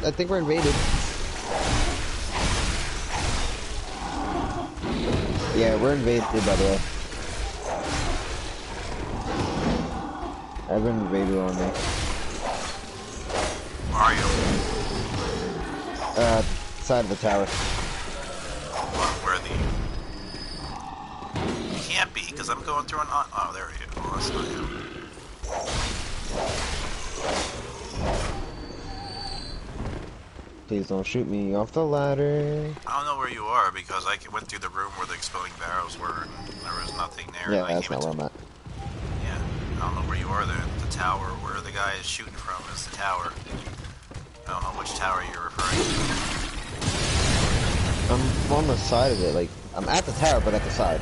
I think we're invaded. Yeah, we're invaded, by the way. I've been invaded on me. Where are you? Side of the tower. Where are the... You can't be, because I'm going through an... Oh, there you go. Oh, that's not you. Please don't shoot me off the ladder. I don't know where you are, because I went through the room where the exploding barrels were, and there was nothing there. Yeah, and that's not where I'm at. Yeah, I don't know where you are then. The tower, where the guy is shooting from is the tower. I don't know which tower you're referring to. I'm on the side of it, like, I'm at the tower, but at the side.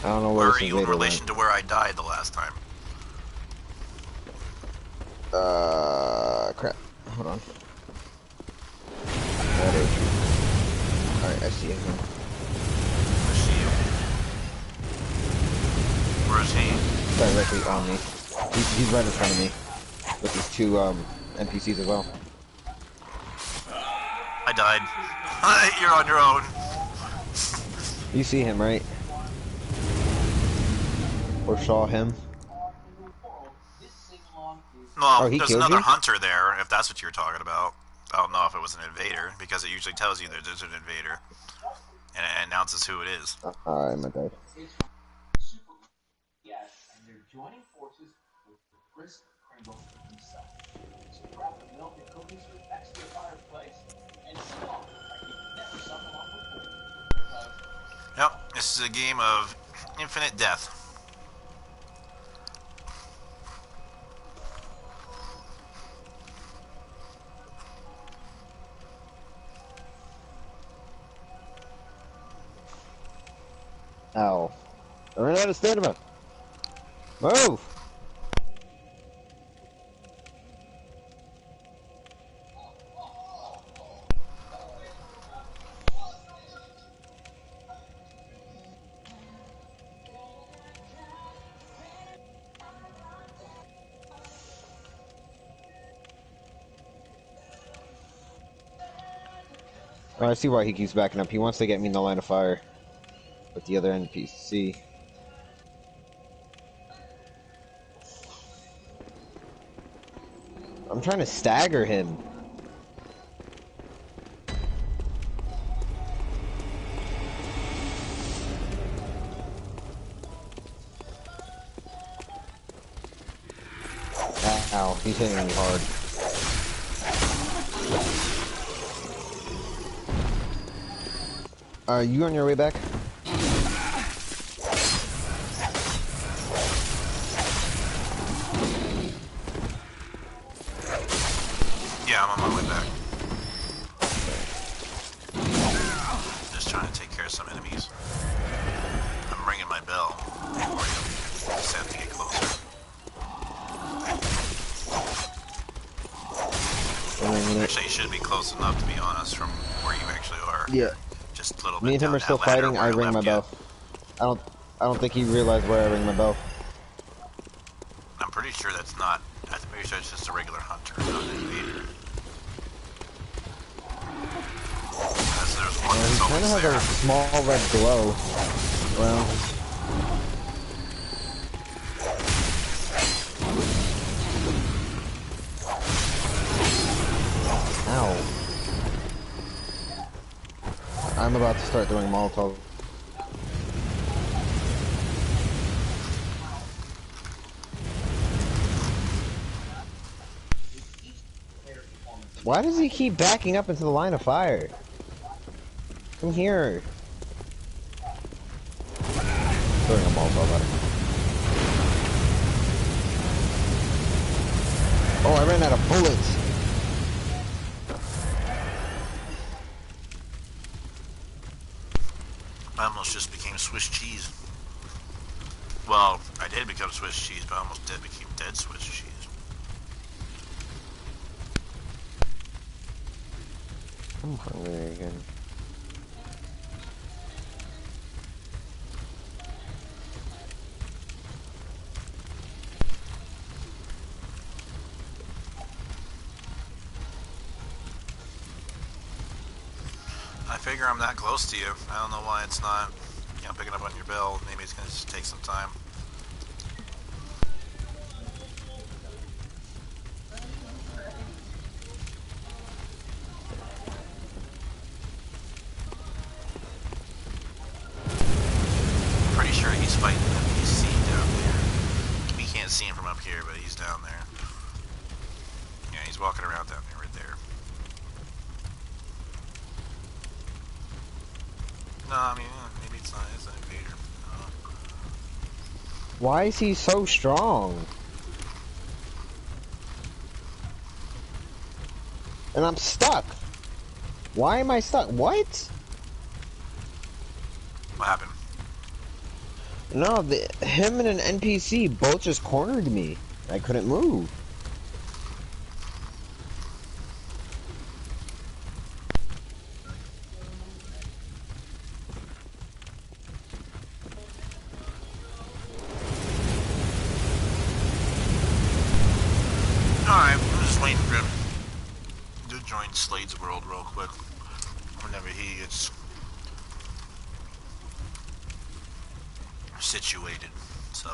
I don't know where Where are you in relation to where I died the last time? Crap. Hold on. That is. Alright, I see him. I see you. Where is he? Directly on me. He's right in front of me. With these two, NPCs as well. I died. You're on your own. You see him, right? Or saw him? Well, Oh, he there's killed another you? hunter there, if that's what you're talking about. I don't know if it was an invader, because it usually tells you that there's an invader. And it announces who it is. Alright, my bad. Yes, and they're joining forces with Chris Kringle himself. Scrap the milk and cookies with extra fireplace and small like you've never sucked on before. Yep, this is a game of infinite death. Ow. I ran out of stamina. Move! Oh, I see why he keeps backing up. He wants to get me in the line of fire with the other NPC. I'm trying to stagger him. Ow, he's hitting me hard. Are you on your way back? Yeah, I'm on my way back. Just trying to take care of some enemies. I'm ringing my bell for you. Just have to get closer. Actually, you should be close enough, to be honest, from where you actually are. Yeah. Just a little bit. Me and him are still fighting. I ring my bell. I don't think he realized where I ring my bell. I'm pretty sure that's not. I'm pretty sure it's just a regular hunter, not an invader. Because there's one that's He kind of always has there. a small red glow. Well. Ow. I'm about to start throwing Molotov. Why does he keep backing up into the line of fire? Come here. Throwing a Molotov at him. Oh, I ran out of bullets. I almost just became Swiss cheese. Well, I did become Swiss cheese, but I almost became dead Swiss cheese. I'm hungry again. I figure I'm that close to you. I don't know why it's not, you know, picking up on your bell. Maybe it's gonna just take some time. Pretty sure he's fighting the NPC down there. We can't see him from up here, but he's down there. Yeah, he's walking around down there, right there. No, I mean, maybe it's not. It's an invader. Why is he so strong? And I'm stuck. Why am I stuck? What? What happened? No, him and an NPC both just cornered me. I couldn't move. Alright, I'm just waiting for him to join Slade's world real quick. Whenever he gets situated, so.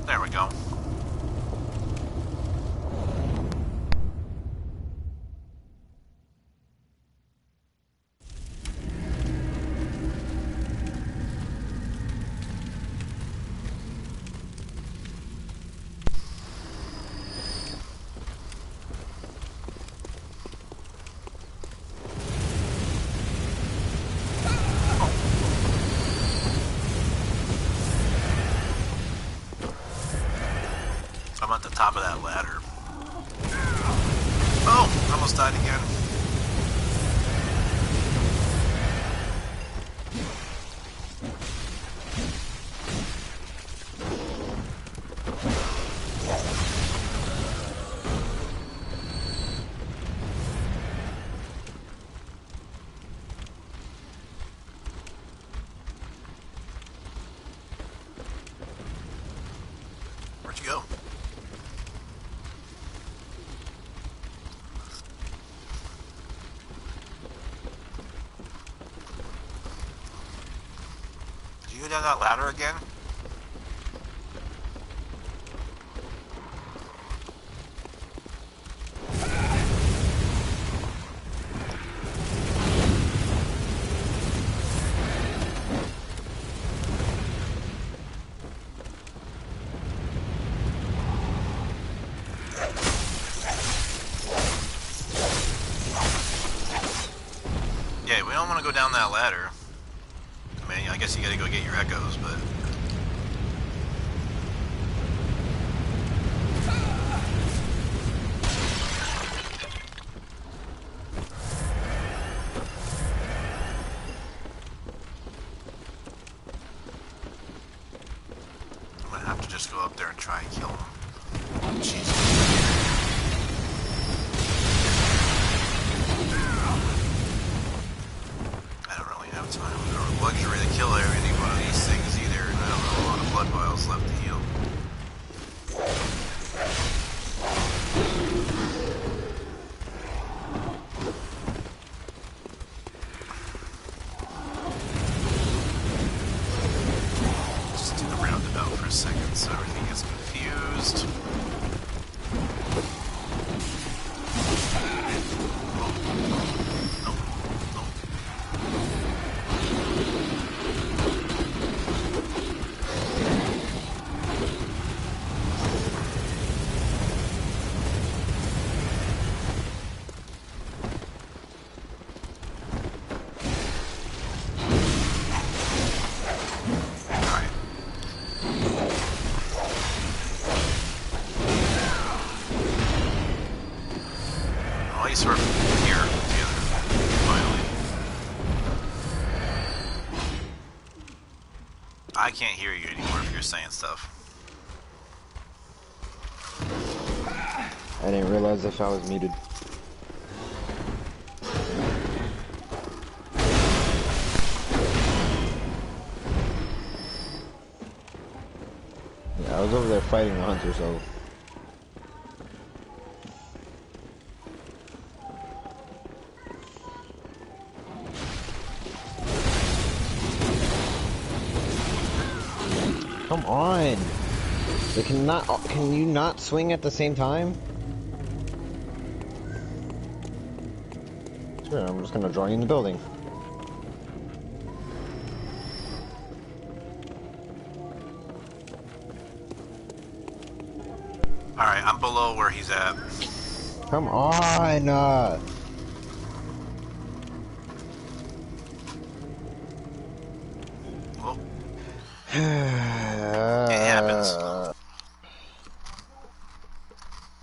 There we go. I'm at the top of that ladder. Oh, almost died again. Where'd you go? Did you go down that ladder again? Yeah, we don't want to go down that ladder. I mean, I guess you gotta go get your echoes, but... I'm gonna have to just go up there and try and kill him. Jesus. I don't really have time or luxury to kill any one of these things either. at least we're here together, finally. I can't hear you anymore if you're saying stuff. I didn't realize if I was muted. Yeah, I was over there fighting the hunter, so... Come on! Can you not swing at the same time? Sure, I'm just gonna draw you in the building. Alright, I'm below where he's at. Come on! Well, it happens.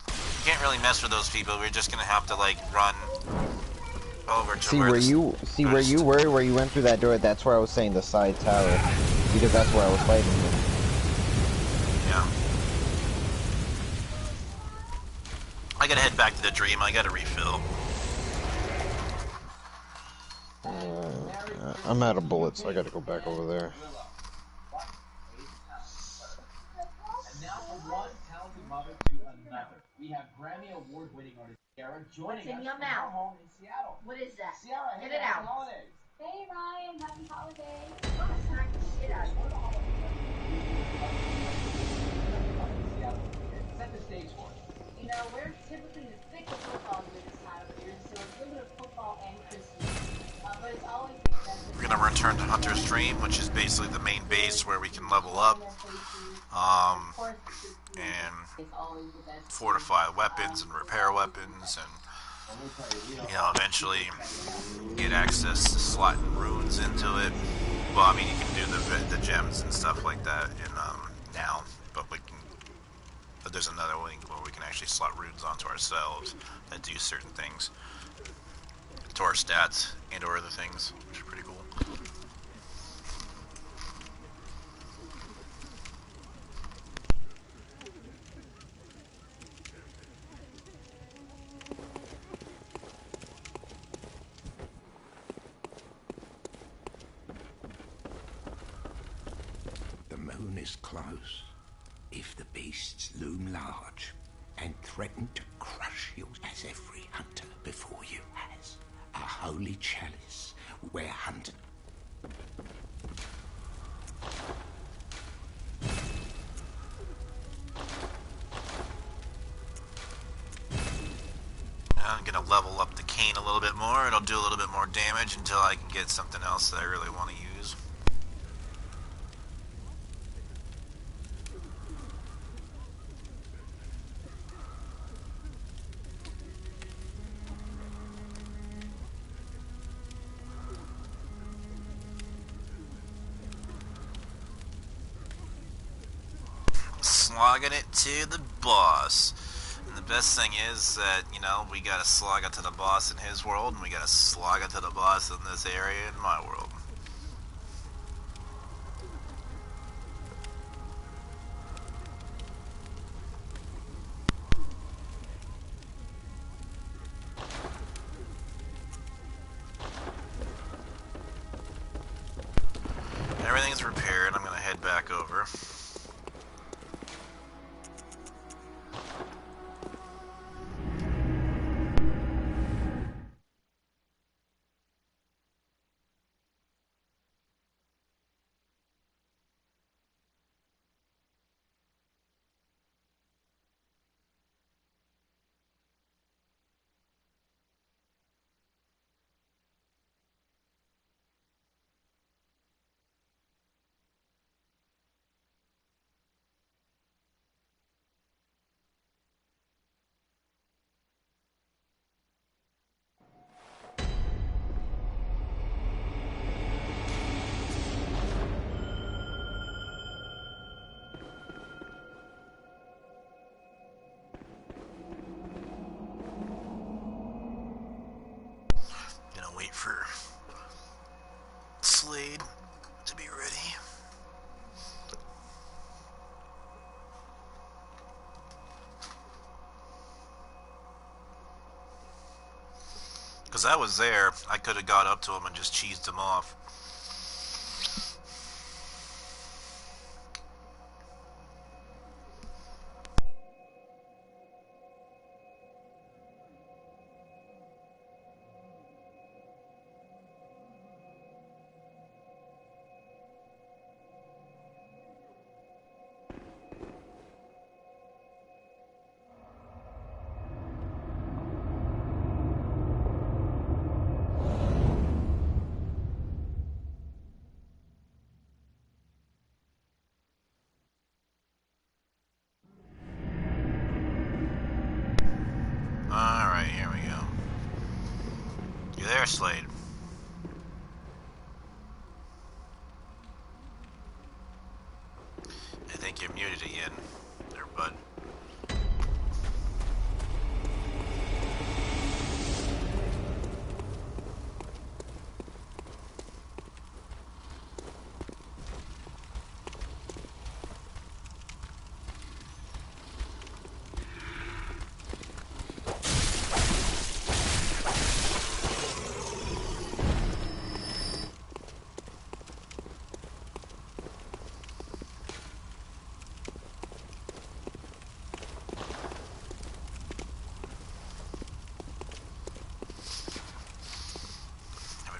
You can't really mess with those people. We're just gonna have to like run over to where you where you went through that door. That's where I was saying the side tower, because that's where I was fighting them. Yeah. I gotta head back to the dream. I gotta refill. I'm out of bullets. I gotta go back over there. And now from one talented mother to another, we have Grammy Award-winning artist Ciara joining us from her home in Seattle. What is that? Ciara, Get hey, it happy out. holidays. Hey Ryan, happy holidays. I'm gonna smack the shit out of you. Set the stage for us. You know, we're typically the thick of football during this time of year, so it's a little bit of football and Christmas. But it's always the best. We're gonna return to Hunter's Dream, which is basically the main base where we can level up, and fortify weapons and repair weapons, and eventually get access to slotting runes into it. Well, I mean, you can do the gems and stuff like that in now, but there's another link where we can actually slot runes onto ourselves that do certain things to our stats and or other things, which is pretty cool. The moon is close. If the beasts loom large and threaten to crush you as every hunter before you has, a holy chalice where hunter... I'm gonna level up the cane a little bit more. It'll do a little bit more damage until I can get something else that I really want to use. Slogging it to the boss. And the best thing is that, we gotta slog it to the boss in his world, and we gotta slog it to the boss in this area in my world. Everything's repaired. I'm gonna head back over. wait for Slade to be ready. Because I was there, I could have got up to him and just cheesed him off. Alright, here we go. You there, Slade? I think you're muted again, there, bud.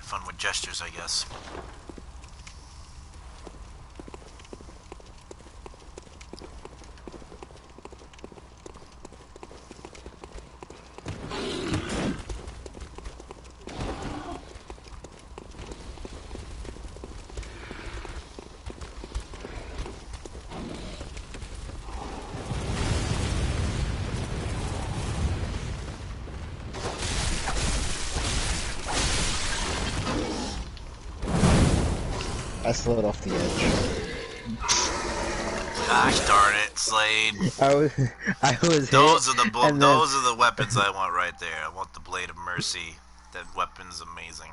Fun with gestures, I guess. I slid off the edge. Gosh darn it, Slade. I was Those hit, are the and those are the weapons I want right there. I want the Blade of Mercy. That weapon's amazing.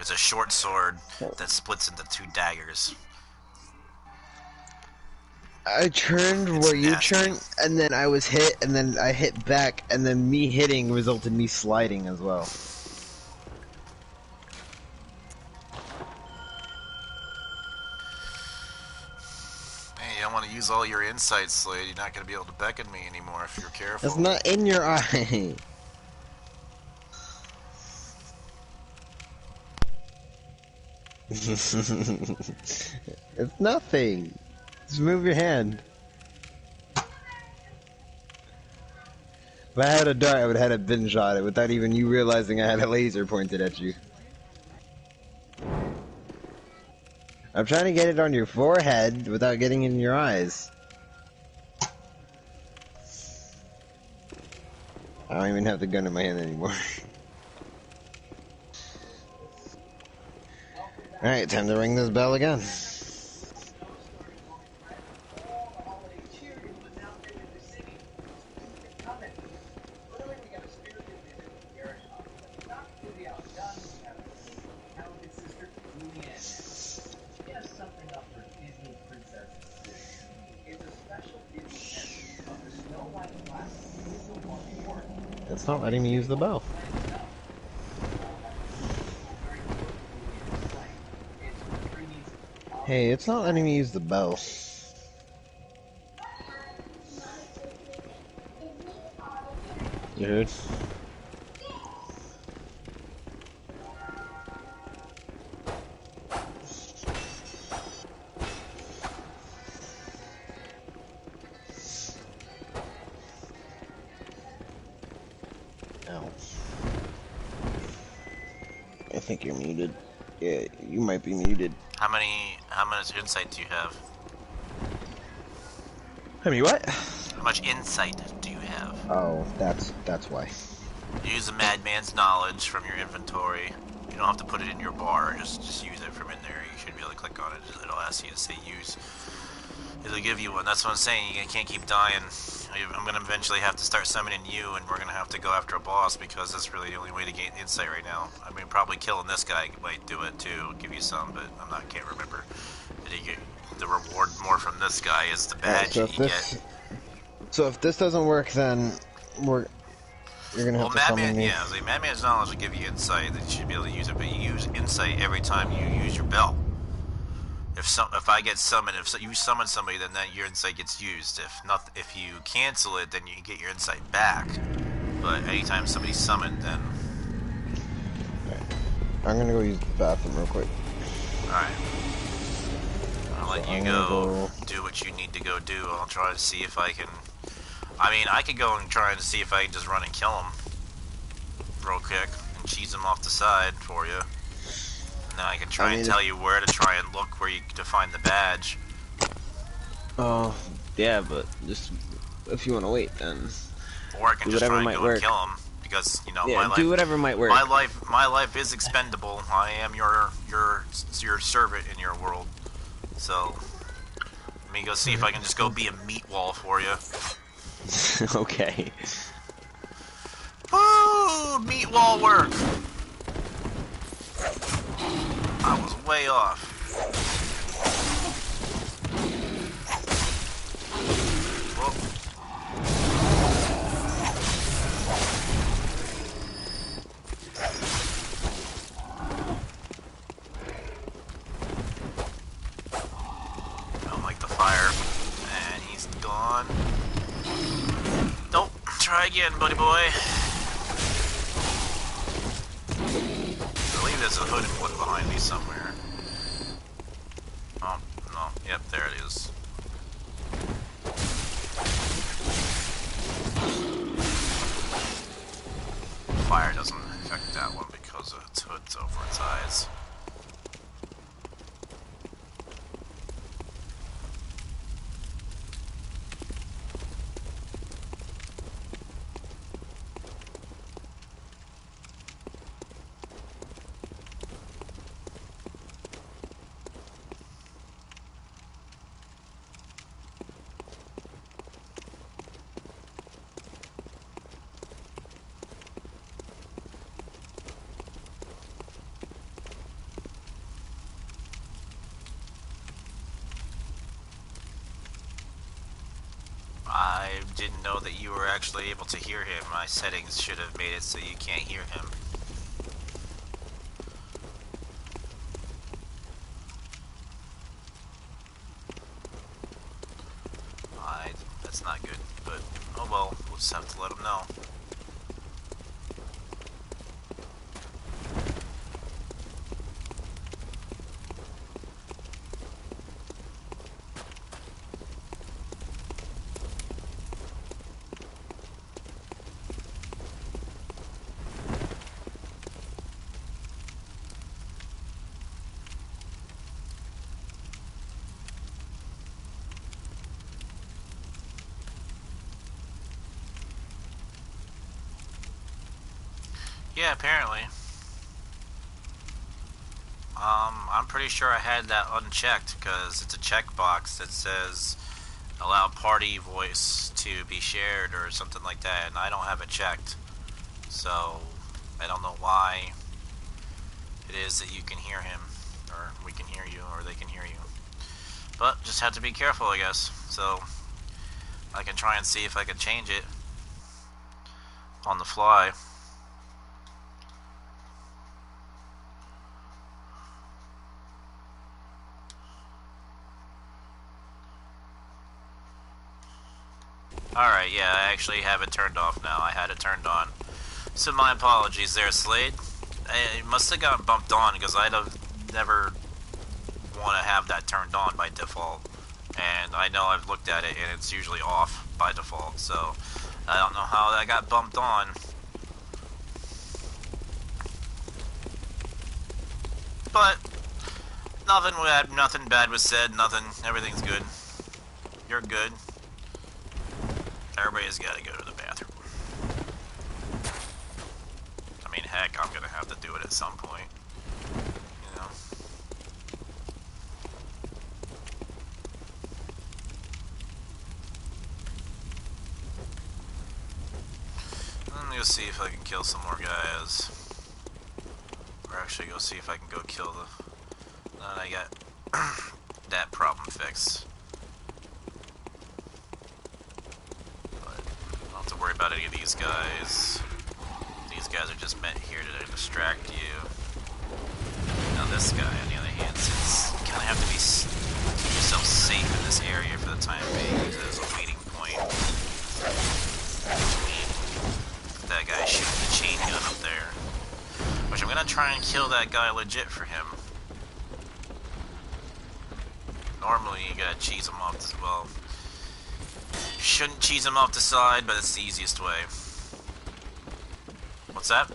It's a short sword that splits into 2 daggers. I turned It's where you nasty. turned, and then I was hit, and then I hit back, and then me hitting resulted in me sliding as well. Hey, you don't want to use all your insights, Slade. You're not going to be able to beckon me anymore if you're careful. It's not in your eye. It's nothing. Just move your hand. If I had a dart, I would have had a bin shot it without even you realizing I had a laser pointed at you. I'm trying to get it on your forehead without getting in your eyes. I don't even have the gun in my hand anymore. Alright, time to ring this bell again. It's not letting me use the bell. Hey, it's not letting me use the bell. You heard? Ow. I think you're muted. Yeah, you might be muted. How much insight do you have? I mean, what? How much insight do you have? Oh, that's why. Use a madman's knowledge from your inventory. You don't have to put it in your bar. Just use it from in there. You should be able to click on it. It'll ask you to say use. it'll give you one. That's what I'm saying. You can't keep dying. I'm gonna eventually have to start summoning you, and we're gonna have to go after a boss because that's really the only way to gain insight right now. I mean, probably killing this guy might do it too, give you some, but can't remember. Did you get the reward more from this guy is the badge so that if you this, get. so if this doesn't work, then you're gonna have to summon me. Yeah, the Madman's knowledge will give you insight that you should be able to use it, but you use insight every time you use your bell. If I get summoned, if you summon somebody, then your insight gets used. If you cancel it, then you get your insight back. But anytime somebody's summoned, then. Okay. I'm gonna go use the bathroom real quick. All right. I'll let you go do what you need to go do. I'll try to see if I can. I mean, I could go and try and see if I can just run and kill him real quick and cheese him off the side for you. And then I can try and tell you where to try and look to find the badge. Oh, yeah, but just if you want to wait, then. Or I can just try and go and kill him because my life. Do whatever might work. My life is expendable. I am your servant in your world. So let me go see if I can just go be a meat wall for you. Okay. Woo! Meat wall work. I was way off. Whoop. I don't like the fire. And he's gone. Nope. Try again, buddy boy. I believe there's a hooded one behind me somewhere. Oh, no. Yep, there it is. Fire doesn't affect that one because its hood's over its eyes. I didn't know that you were actually able to hear him. My settings should have made it so you can't hear him. That's not good, but oh well, we'll just have to let him know. Yeah, apparently. I'm pretty sure I had that unchecked because it's a checkbox that says allow party voice to be shared or something like that, and I don't have it checked. So, I don't know why it is that you can hear him, or we can hear you, or they can hear you. But, just have to be careful, I guess. So, I can try and see if I can change it on the fly. Alright, yeah, I actually have it turned off now. I had it turned on. So my apologies there, Slade. It must have gotten bumped on because I'd have never want to have that turned on by default. And I know I've looked at it and it's usually off by default, so I don't know how that got bumped on. But nothing bad was said, everything's good. You're good. Everybody's got to go to the bathroom. I mean, heck, I'm gonna have to do it at some point. You know? see if I can kill some more guys. Or actually go see if I can go kill the... I got that problem fixed. But I don't have to worry about any of these guys. These guys are just meant here to distract you. Now this guy, on the other hand, since you kind of have to keep yourself safe in this area for the time being, because there's a waiting point between that guy shooting the chain gun up there. Which I'm gonna try and kill that guy legit for him. Normally you gotta cheese him off as well. You shouldn't cheese him off the side, but it's the easiest way. What's that?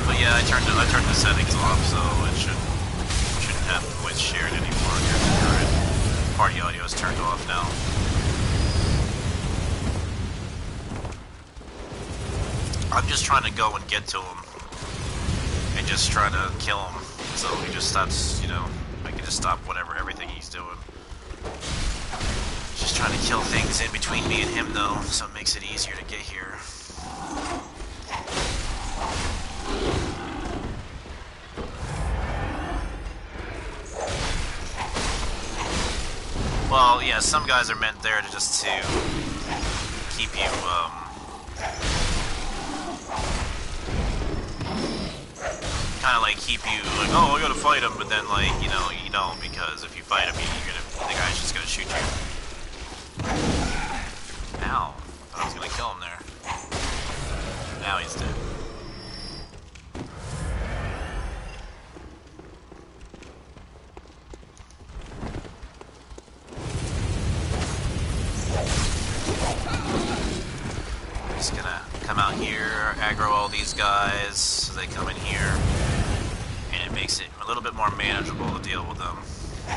But yeah, I turned the settings off, so it shouldn't have voice shared anymore. Your party audio is turned off now. I'm just trying to go and get to him and just try to kill him. So he just stops, you know, I can just stop everything he's doing. Just trying to kill things in between me and him though, so it makes it easier to get here. Well, yeah, some guys are meant there to just to keep you, kind of like keep you like, oh, I gotta fight him, but then like, you know, you don't, because if you fight him, the guy's just gonna shoot you. Ow, I thought I was gonna kill him there. Now he's dead. Just gonna come out here, aggro all these guys, so they come in here, and it makes it a little bit more manageable to deal with them. I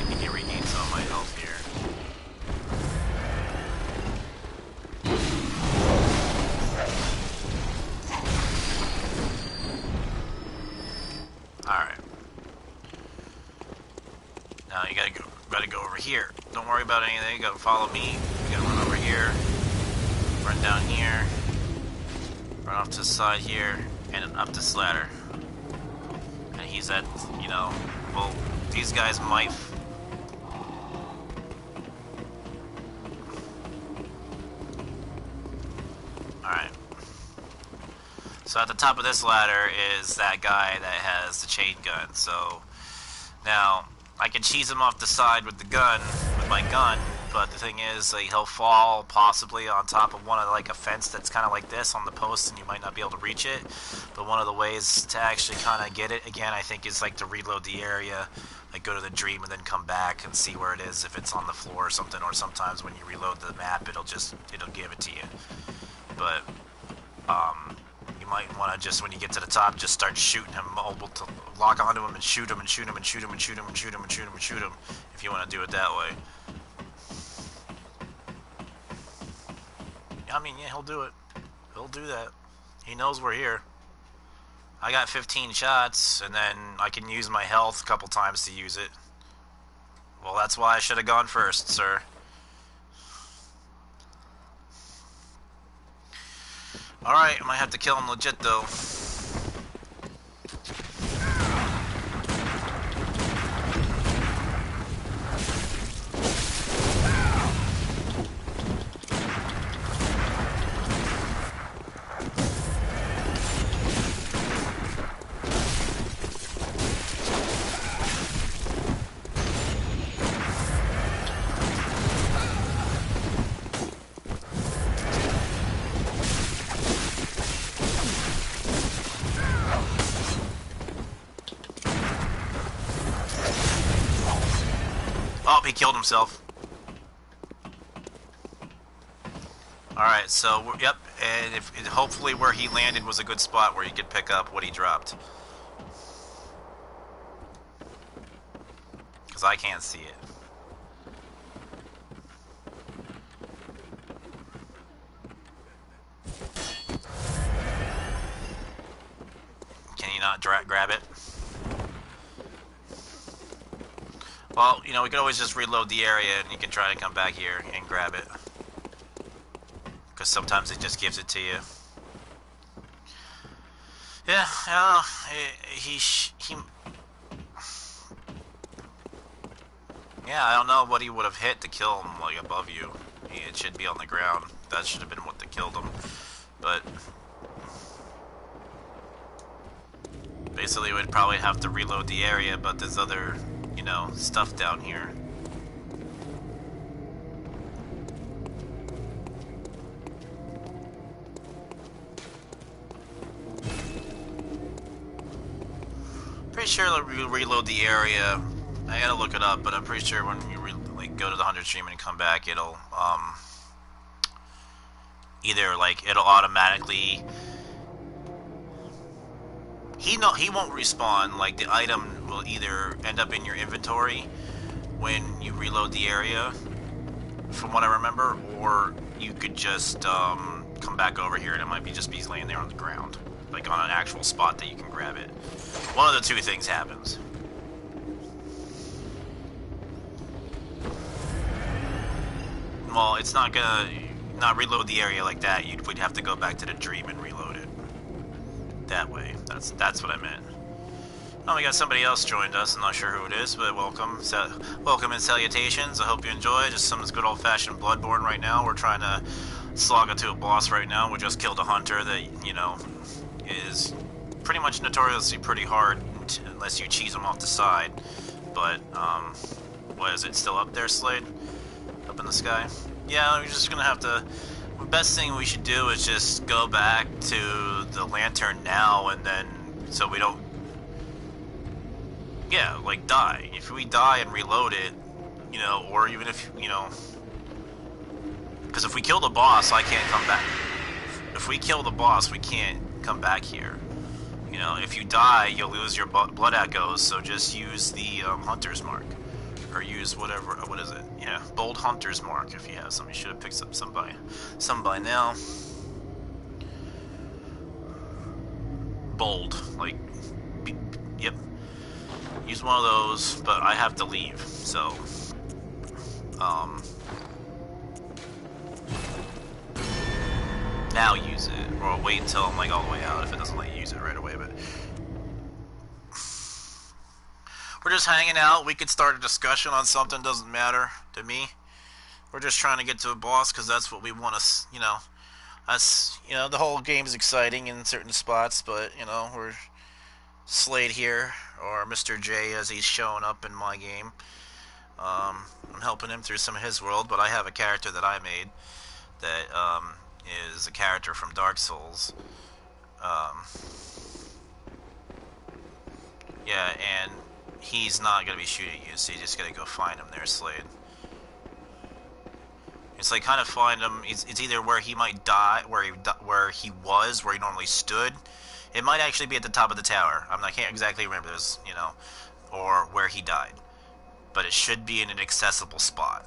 think he regains some of my health here. Alright. Now you gotta go over here. Don't worry about anything, you gotta follow me. You gotta run over here, run down here, run off to the side here, and then up this ladder. And he's at, you know, well, these guys might... Alright. So at the top of this ladder is that guy that has the chain gun, so... Now, I can cheese him off the side with the gun, with my gun, but the thing is, like, he'll fall possibly on top of one of, like, a fence that's kind of like this on the post, and you might not be able to reach it. But one of the ways to actually kind of get it, again, I think is, like, to reload the area, like, go to the dream and then come back and see where it is, if it's on the floor or something, or sometimes when you reload the map, it'll give it to you. But, you might want to just, when you get to the top, just start shooting him, mobile to lock onto him and shoot him and shoot him and shoot him and shoot him and shoot him and shoot him and shoot him, if you want to do it that way. I mean, yeah, he'll do it. He'll do that. He knows we're here. I got 15 shots, and then I can use my health a couple times to use it. Well, that's why I should have gone first, sir. Alright, I might have to kill him legit, though. Oh, he killed himself. Alright, so, yep, and hopefully where he landed was a good spot where you could pick up what he dropped. Because I can't see it. Can you not drop Well, you know, we could always just reload the area and you can try to come back here and grab it. Because sometimes it just gives it to you. Yeah, he yeah, I don't know what he would have hit to kill him, like, above you. It should be on the ground. That should have been what killed him. But basically, we'd probably have to reload the area, but there's other, you know, stuff down here. Pretty sure that you reload the area. I gotta look it up, but I'm pretty sure when you like go to the 100 stream and come back, it'll either like it'll automatically he won't respawn. Like the item will either end up in your inventory when you reload the area, from what I remember, or you could just come back over here and it might just be laying there on the ground, like on an actual spot that you can grab it. One of the two things happens. Well, it's not gonna not reload the area like that. We'd have to go back to the dream and reload it that way. That's what I meant. Oh, we got somebody else joined us. I'm not sure who it is, but welcome. Welcome and salutations. I hope you enjoy. Just some good old-fashioned Bloodborne right now. We're trying to slog it to a boss right now. We just killed a hunter that, you know, is pretty much notoriously pretty hard unless you cheese him off the side. But, what is it? Still up there, Slade? Up in the sky? Yeah, we're just gonna have to... The best thing we should do is just go back to the lantern now and then... So we don't... Yeah, like, die. If we die and reload it, you know, or even if, you know... Because if we kill the boss, I can't come back. If we kill the boss, we can't come back here. You know, if you die, you'll lose your blood echoes, so just use the hunter's mark. Or use whatever, what is it? Yeah, bold hunter's mark if you have some. You should have picked up some by now. Bold, like, yep. Use one of those, but I have to leave, so, now use it, or wait until I'm, like, all the way out if it doesn't let you use it right away, but... We're just hanging out. We could start a discussion on something. Doesn't matter to me. We're just trying to get to a boss because that's what we want to, you know. That's, you know, the whole game's exciting in certain spots, but, you know, we're Slade here, or Mr. J as he's showing up in my game. I'm helping him through some of his world, but I have a character that I made that is a character from Dark Souls. Yeah, and he's not going to be shooting you, so you just got to go find him there, Slade. It's like kind of find him. It's either where he might die, where he was, where he normally stood. It might actually be at the top of the tower. I can't exactly remember this, you know, or where he died. But it should be in an accessible spot,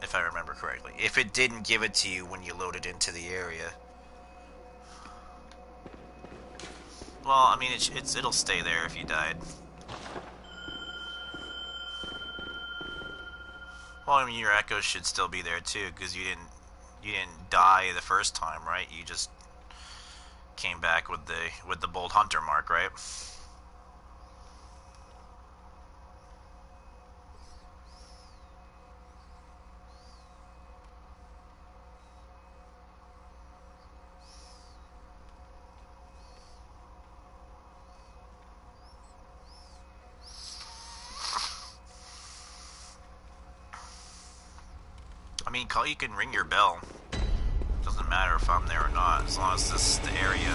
if I remember correctly. If it didn't give it to you when you loaded into the area. Well, I mean, it'll stay there if you died. Well, I mean, your echoes should still be there too, because you didn't die the first time, right? You just came back with the bold hunter mark, right? I mean, you can ring your bell. Doesn't matter if I'm there or not, as long as this is the area.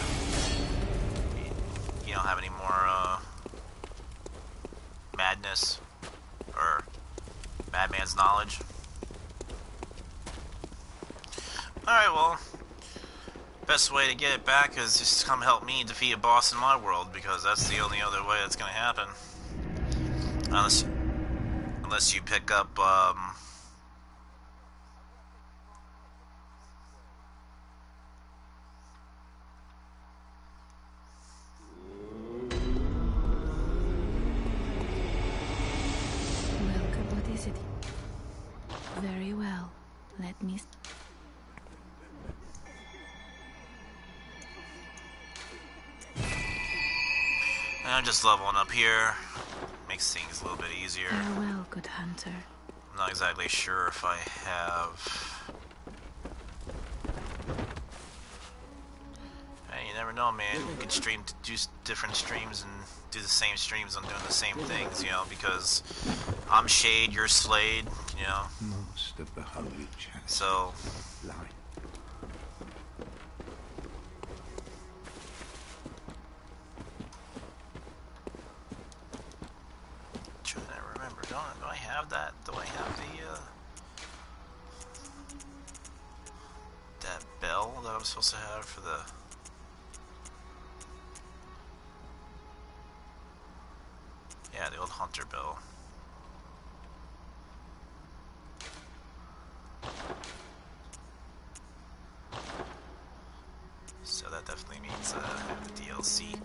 You don't have any more, madness or madman's knowledge. Alright, well, best way to get it back is just come help me defeat a boss in my world, because that's the only other way it's gonna happen. Unless you pick up, I'm just leveling up here. Makes things a little bit easier. Farewell, good hunter. I'm not exactly sure if I have... Hey, you never know, man. You can stream to do different streams and do the same streams on doing the same things, you know, because I'm Shade, you're Slade, you know. Most of the holy chalice. So... Light. Trying to remember, do I have that? Do I have the, that bell that I'm supposed to have for the... Yeah, the old hunter bell. So that definitely means I have the DLC.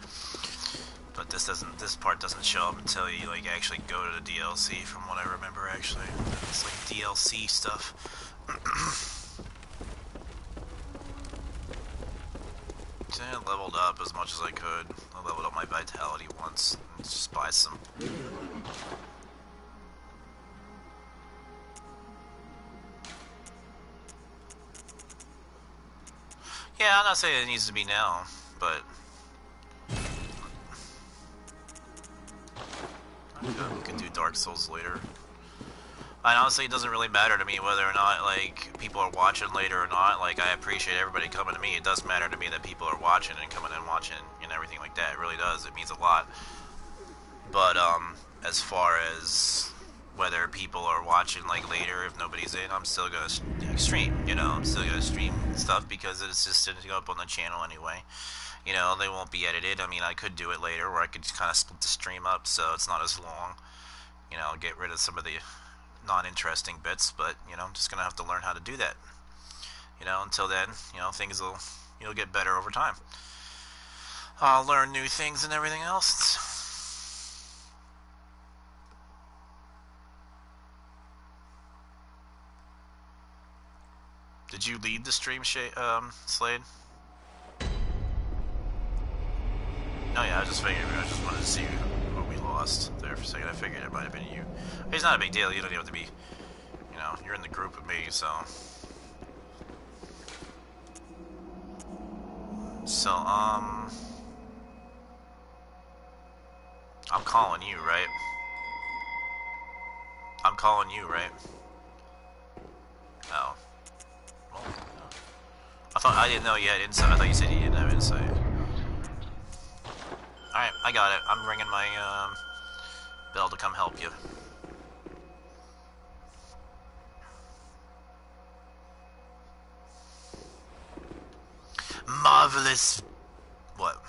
But this part doesn't show up until you like actually go to the DLC from what I remember actually. It's like DLC stuff. So I leveled up as much as I could. I leveled up my vitality once. Just buy some. Yeah, I'm not saying it needs to be now, but we can do Dark Souls later. And honestly, it doesn't really matter to me whether or not, like, people are watching later or not. Like, I appreciate everybody coming to me. It does matter to me that people are watching and coming and watching and everything like that. It really does. It means a lot. But, as far as whether people are watching, like, later, if nobody's in, I'm still gonna stream, you know? I'm still gonna stream stuff because it's just sitting up on the channel anyway. You know, they won't be edited. I mean, I could do it later where I could kind of split the stream up so it's not as long. You know, get rid of some of the non-interesting bits, but, you know, I'm just gonna have to learn how to do that. You know, until then, you know, things will, you'll get better over time. I'll learn new things and everything else. Did you lead the stream, Slade? No, yeah, I just figured. I just wanted to see what we lost there for a second. I figured it might have been you. It's not a big deal. You don't even have to be, you know, you're in the group with me, so. So, I'm calling you, right? I'm calling you, right? Oh. Well, I didn't know you had insight. I thought you said you didn't have insight. Alright, I got it. I'm ringing my, bell to come help you. Marvelous... What?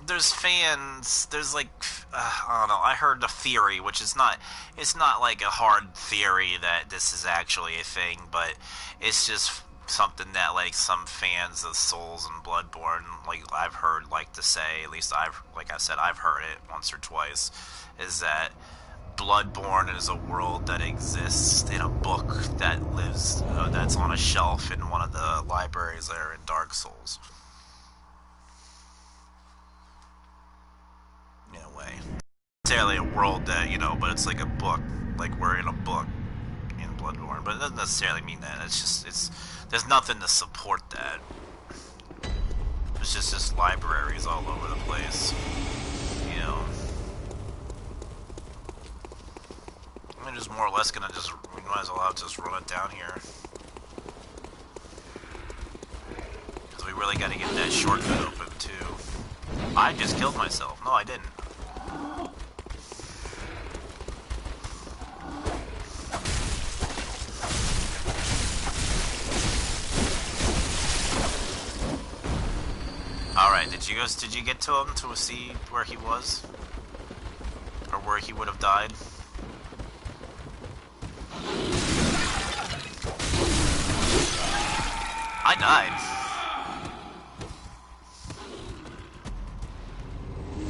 There's fans, there's like, I don't know, I heard a theory, which is not, it's not like a hard theory that this is actually a thing, but it's just something that, like, some fans of Souls and Bloodborne, like, I've heard like to say, at least like I said, I've heard it once or twice, is that Bloodborne is a world that exists in a book that lives, that's on a shelf in one of the libraries there in Dark Souls. In a way. Necessarily a world that, you know, but it's like a book, like we're in a book in Bloodborne, but it doesn't necessarily mean that. It's just, there's nothing to support that. It's just libraries all over the place, you know. I'm just more or less gonna just, we might as well have to just run it down here. Because we really gotta get that shortcut open too. I just killed myself. No, I didn't. Alright, did you get to him to see where he was? Or where he would have died? I died.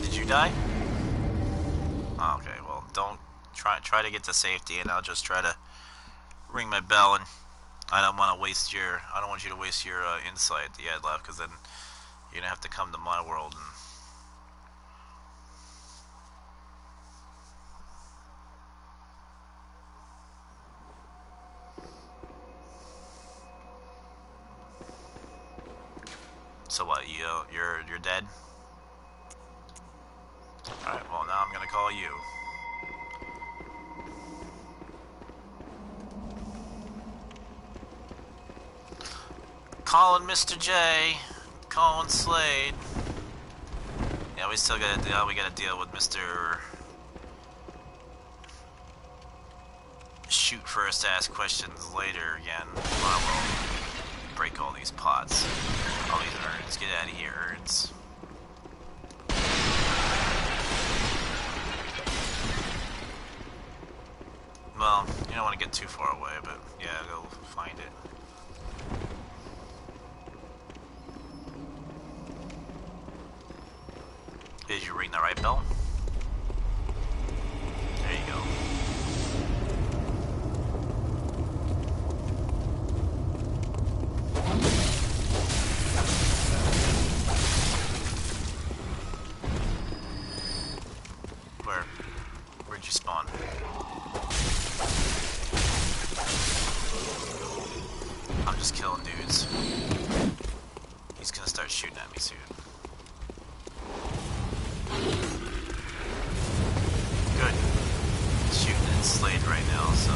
Did you die? Oh, okay, well, don't try to get to safety, and I'll just try to ring my bell and I don't want to waste your. I don't want you to waste your insight that you had left, because then you're gonna have to come to my world and. So what? You're dead. All right. Well, now I'm gonna call you. Calling Mr. J. Calling Slade. Yeah, we still gotta deal. We gotta deal with Mr. Shoot first, ask questions later again. While we'll break all these pots, all these urns. Get out of here, urns. Well, you don't want to get too far away, but yeah, go find it. Did you ring the right bell? There you go. Where'd you spawn? I'm just killing dudes. He's gonna start shooting at me soon. Good. He's shooting at Slade right now, so.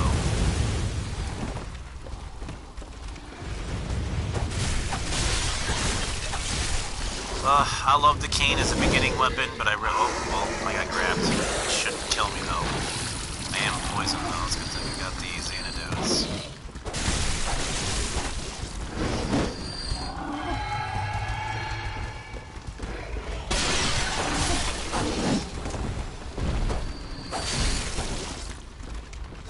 I love the cane as a beginning weapon, but I got grabbed. It shouldn't kill me though. I am poisoned though, it's good thing we got these antidotes.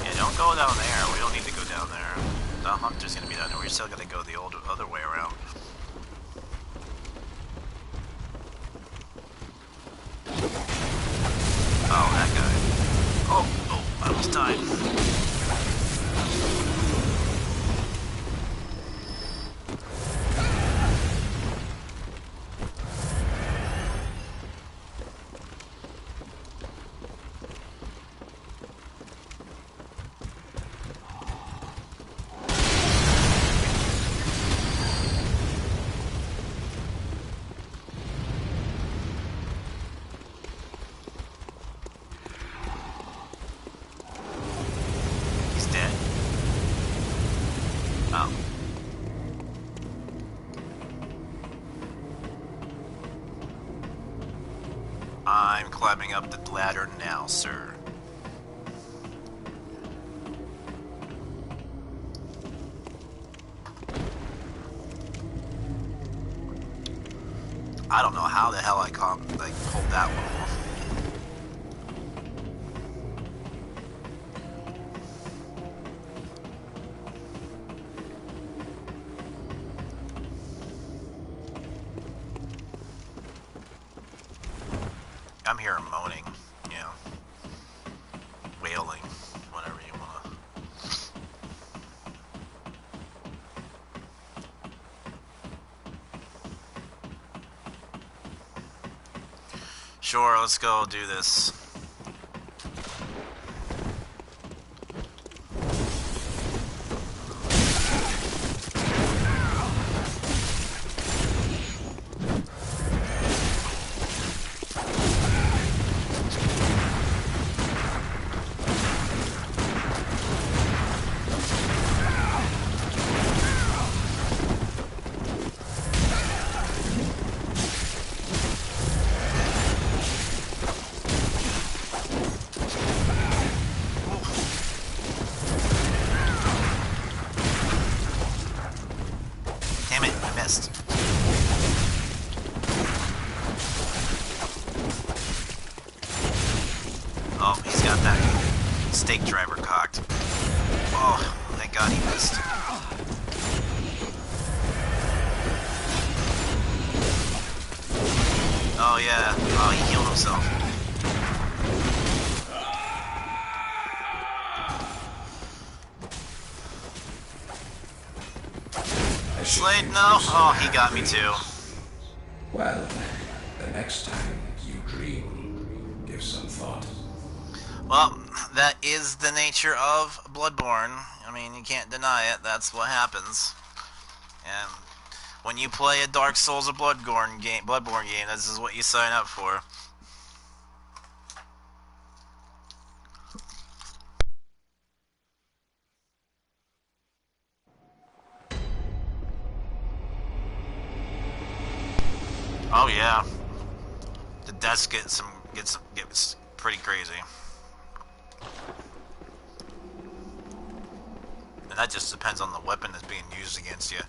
Yeah, don't go down there. We don't need to go down there. The hunter's gonna be down there. We're still gonna go the other way around. Oh, that guy. Oh, I almost died. I'm climbing up the ladder now, sir. I don't know how the hell I pulled that one off. I'm here moaning, you know, wailing, whatever you wanna. Sure, let's go do this. Oh, he's got that stake driver cocked. Oh, thank God he missed. Oh yeah, oh he healed himself. Slade, no? Oh, he got me too. Well, the next time you dream, give some thought. Well, that is the nature of Bloodborne. I mean, you can't deny it. That's what happens. And when you play a Dark Souls or Bloodborne game, this is what you sign up for. Oh yeah, the deaths gets pretty crazy, and that just depends on the weapon that's being used against you.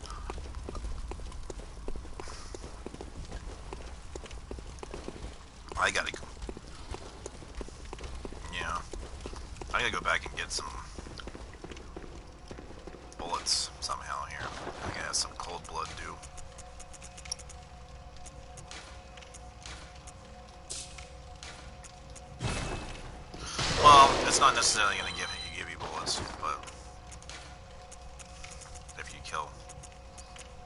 I gotta go back and get some bullets somehow here. I gotta have some cold blood too. Well, it's not necessarily going to give you bullets, but if you kill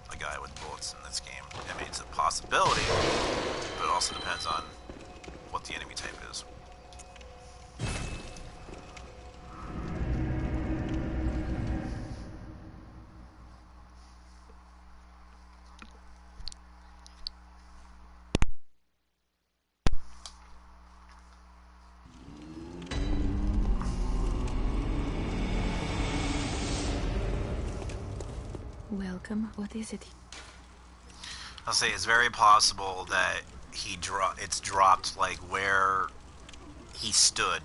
a guy with bullets in this game, I mean, it's a possibility, but it also depends on what the enemy type is. Welcome. What is it? I'll say it's very possible that it's dropped like where he stood.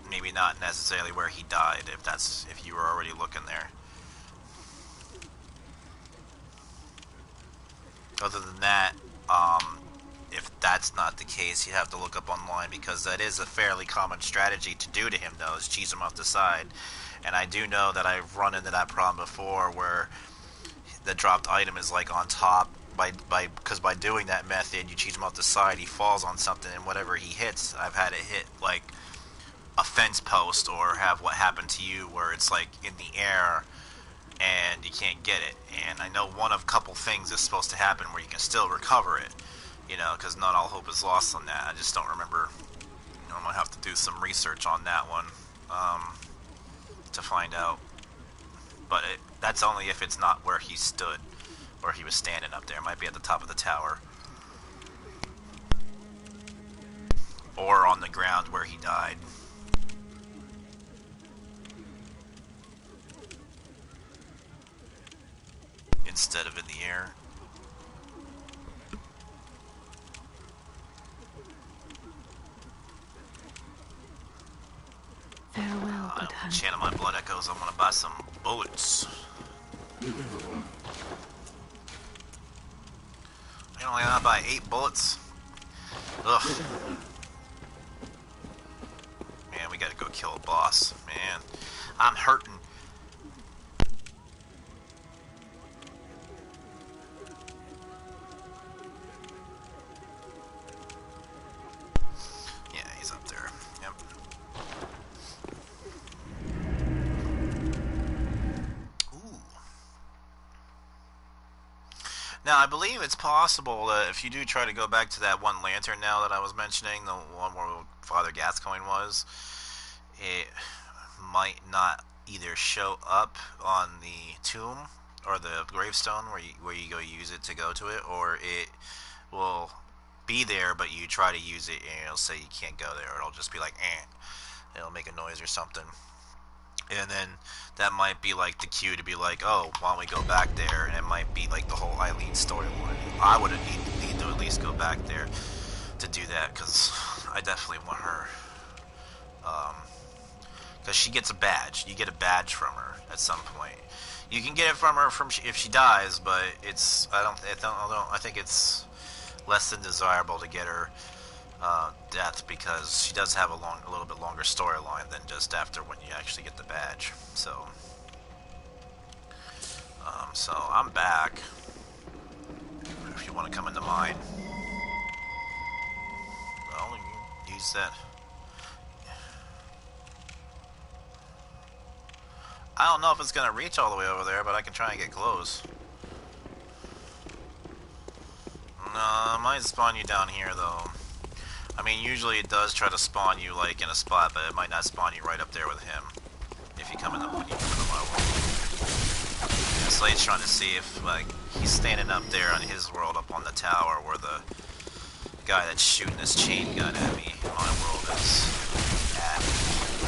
Maybe not necessarily where he died, if you were already looking there. Other than that, if that's not the case, you have to look up online, because that is a fairly common strategy to do to him, though, is cheese him off the side. And I do know that I've run into that problem before, where the dropped item is like on top, because by doing that method, you cheese him off the side, he falls on something, and whatever he hits, I've had it hit like a fence post, or have what happened to you, where it's like in the air and you can't get it. And I know one of a couple things is supposed to happen where you can still recover it, because not all hope is lost on that. I just don't remember. I'm gonna have to do some research on that one to find out. But that's only if it's not where he stood, where he was standing up there. It might be at the top of the tower, or on the ground where he died. Instead of in the air. Farewell, good hand. Channel my blood echoes. I'm gonna buy some bullets. I can only buy 8 bullets. Ugh. Man, we gotta go kill a boss. Man, I'm hurting. Yeah, he's up there. Yep. Now, I believe it's possible that if you do try to go back to that one lantern now that I was mentioning, the one where Father Gascoigne was, it might not either show up on the tomb or the gravestone where you go use it to go to it, or it will be there, but you try to use it and it'll say you can't go there. It'll just be like, eh. It'll make a noise or something. And then that might be like the cue to be like, oh, why don't we go back there? And it might be like the whole Eileen storyline. I would need to at least go back there to do that, because I definitely want her. Because she gets a badge. You get a badge from her at some point. You can get it from her if she dies, but it's I think it's less than desirable to get her death, because she does have a little bit longer storyline than just after when you actually get the badge. So I'm back. If you want to come into mine, well, you use that. I don't know if it's gonna reach all the way over there, but I can try and get close. No, it might spawn you down here though. I mean, usually it does try to spawn you like in a spot, but it might not spawn you right up there with him. If you come in when you come in the my world. Yeah, Slade's trying to see if like he's standing up there on his world, up on the tower where the guy that's shooting his chain gun at me, my world is at.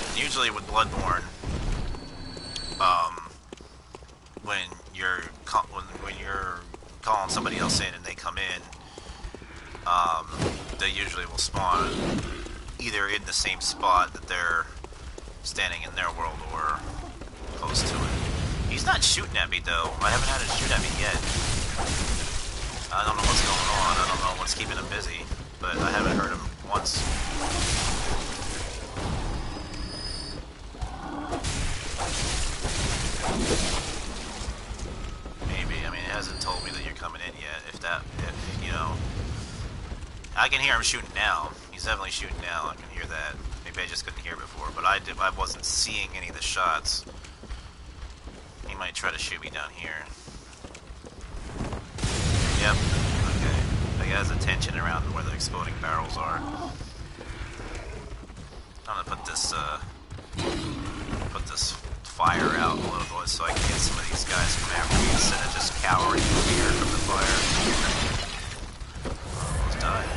And usually with Bloodborne, when you're calling somebody else in and they come in, they usually will spawn either in the same spot that they're standing in their world or close to it. He's not shooting at me though. I haven't had him shoot at me yet. I don't know what's going on. I don't know what's keeping him busy, but I haven't heard him once. Maybe. I mean, it hasn't told me that you're coming in yet. If you know, I can hear him shooting now. He's definitely shooting now. I can hear that. Maybe I just couldn't hear before, but I wasn't seeing any of the shots. He might try to shoot me down here. Yep. Okay. He has attention around where the exploding barrels are. I'm gonna put this fire out a little bit so I can get some of these guys from after me instead of just cowering in fear from the fire. Almost died.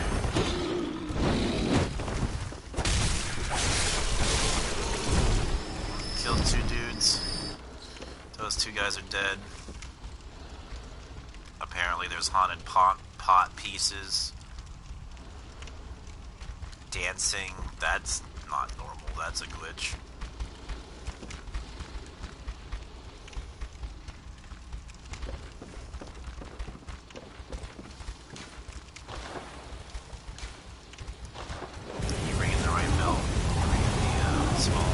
Killed 2 dudes. Those 2 guys are dead. Apparently there's haunted pot pieces. Dancing. That's not normal. That's a glitch. You ringing the right bell. Ringing the small.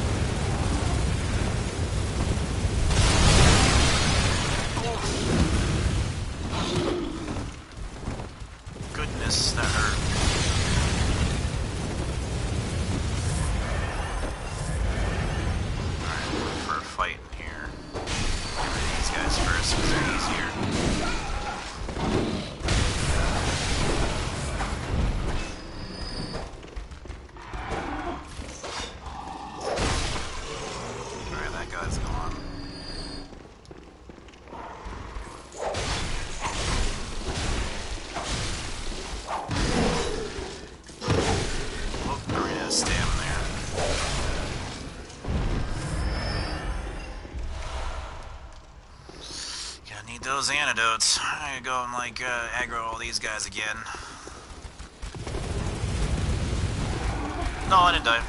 Goodness, that hurt. Alright, look for a fight in here. Get rid of these guys first because they're easier. Alright, that guy's gone. Those antidotes. I go and like aggro all these guys again. No, I didn't die.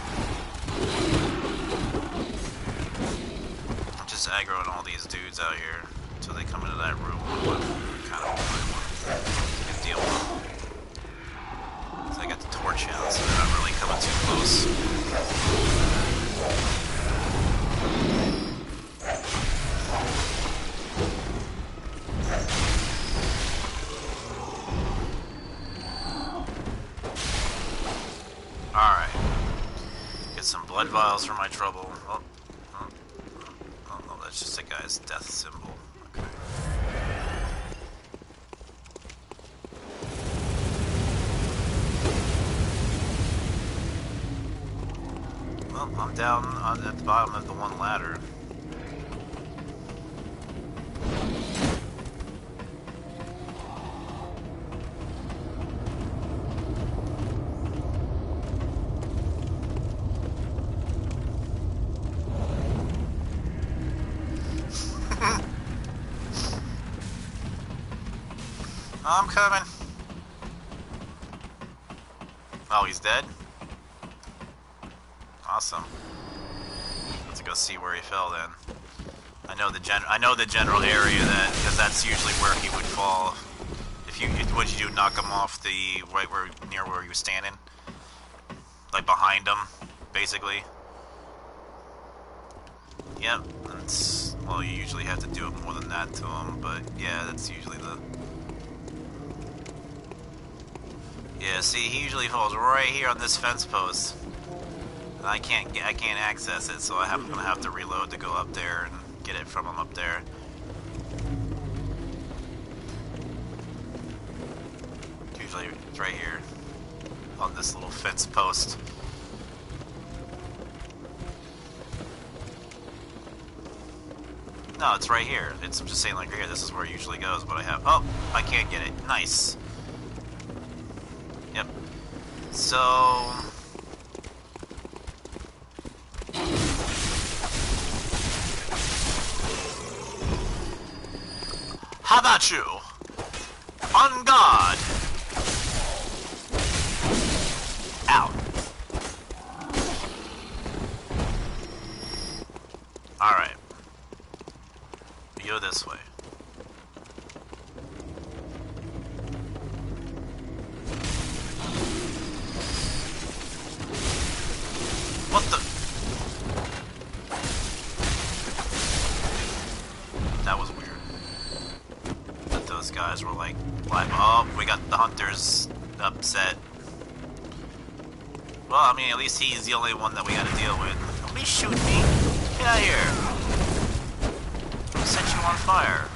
I'm just aggroing all these dudes out here until they come into that room. Kind of good deal with them. So I got the torch out, so they're not really coming too close. Alright. Get some blood vials for my trouble. Oh, no, that's just a guy's death symbol. Okay. Well, I'm down at the bottom of the one ladder. I'm coming. Oh, he's dead? Awesome. Let's go see where he fell then. I know the general area that, because that's usually where he would fall. What'd you do? Knock him off the near where you were standing? Like behind him, basically. Yep. Well, you usually have to do it more than that to him, but yeah, that's usually the. Yeah, see, he usually falls right here on this fence post. And I can't access it, so I'm gonna have to reload to go up there and get it from him up there. Usually it's right here on this little fence post. No, it's right here. I'm just saying, like, here, this is where it usually goes, but I have... Oh, I can't get it. Nice. Yep. So... How about you? On guard! Out. Alright. Go this way. What the? That was weird. That those guys were like, oh, we got the hunters upset. Well, I mean, at least he's the only one that we gotta deal with. Don't be shooting me. Get out of here. Set you on fire.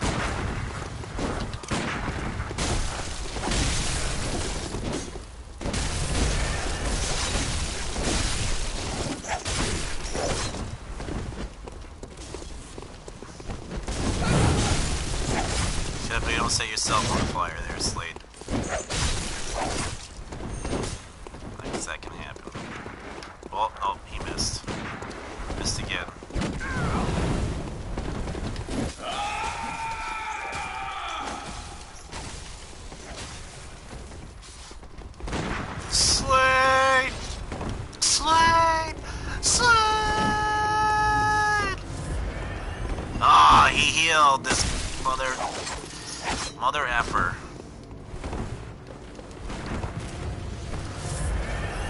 Shut up, you don't set yourself on fire there, Slade. I guess that can happen. Well, oh, he missed. Missed again. Slade! Slade! Slade! Ah, he healed this mother effer.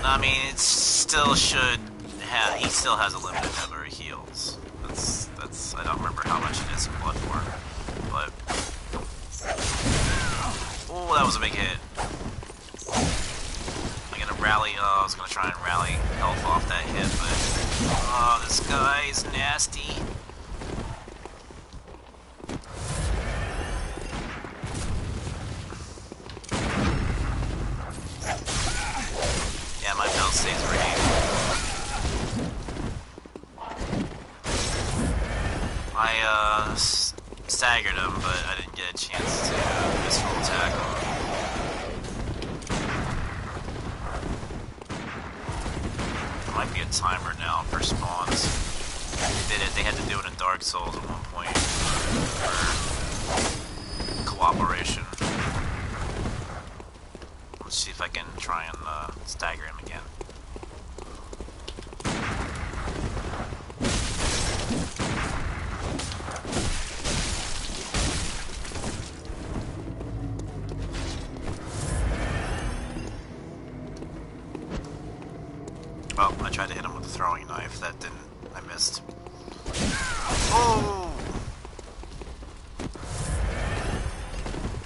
I mean, it still should have. He still has a limited number of heals. That's. I don't remember how much it is in Bloodborne, but. Oh, that was a big hit. Rally. Oh, I was gonna try and rally health off that hit, but oh, this guy's nasty. Yeah, my build stays pretty. I staggered him, but I didn't get a chance to visceral attack him. Might be a timer now for spawns. They did it. They had to do it in Dark Souls at one point for cooperation. Let's see if I can try and stagger him again. Well, I tried to hit him with a throwing knife. That didn't. I missed. Oh!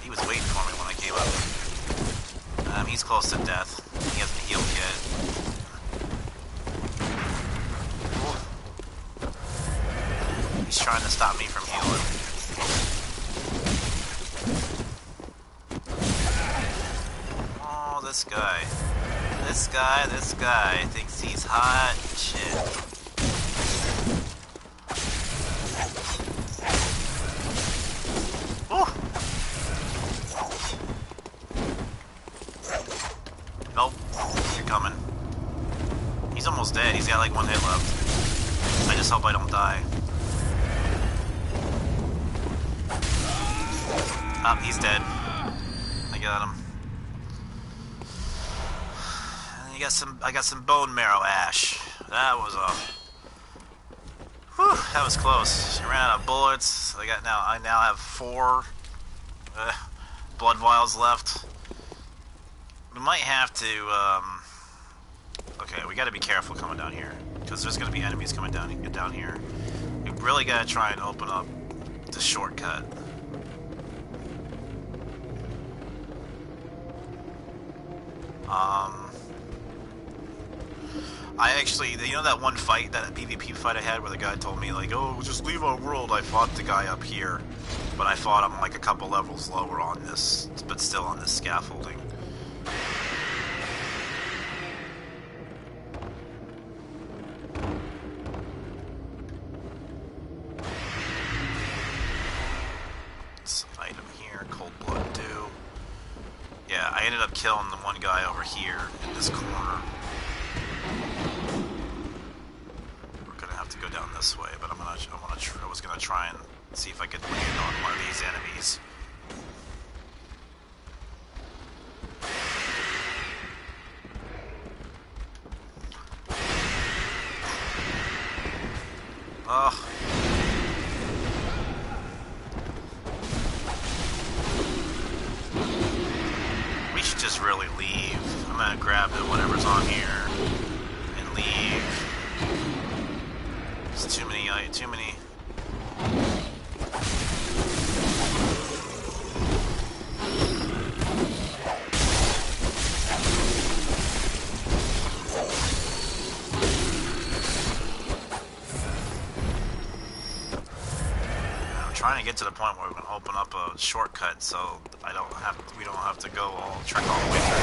He was waiting for me when I came up. He's close to death. He hasn't healed yet. Oh. He's trying to stop me from healing. Oh, this guy. This guy thinks he's hot shit. Oh! Nope. You're coming. He's almost dead. He's got like one hit left. I just hope I don't die. Oh, he's dead. I got him. I got some bone marrow ash. That was whew, that was close. I ran out of bullets. I now have 4 blood vials left. We might have to okay, we got to be careful coming down here because there's going to be enemies coming down here. We really got to try and open up the shortcut. I actually, you know that one fight, that PvP fight I had where the guy told me, like, oh, just leave our world? I fought the guy up here, but I fought him like a couple levels lower on this, but still on this scaffolding. This item here, cold blood dew. Yeah, I ended up killing the one guy over here in this corner. We're gonna have to go down this way, but I was gonna try and see if I could land on one of these enemies. Ugh. We should just really leave. I'm gonna grab whatever's on here and leave. There's too many. I'm trying to get to the point where we can open up a shortcut, so we don't have to go trek all the way through.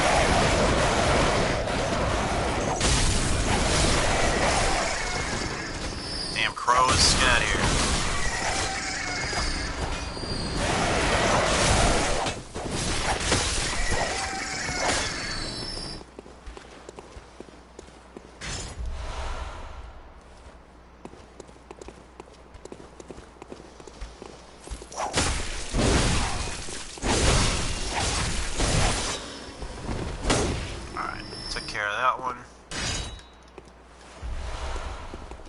Damn crows, get out of here. Alright, took care of that one.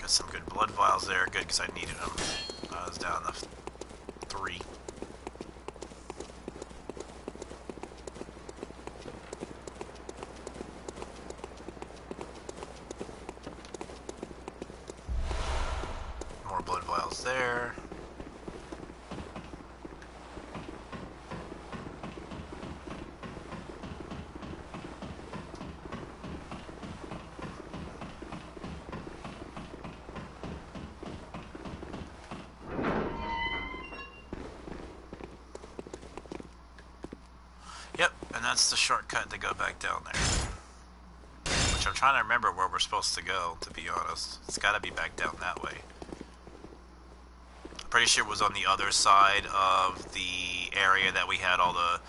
Got some good blood vials there, good because I needed them. I was down to 3. More blood vials there. Yep, and that's the shortcut to go back down there. Which I'm trying to remember where we're supposed to go, to be honest. It's gotta be back down that way. I'm pretty sure it was on the other side of the area that we had all the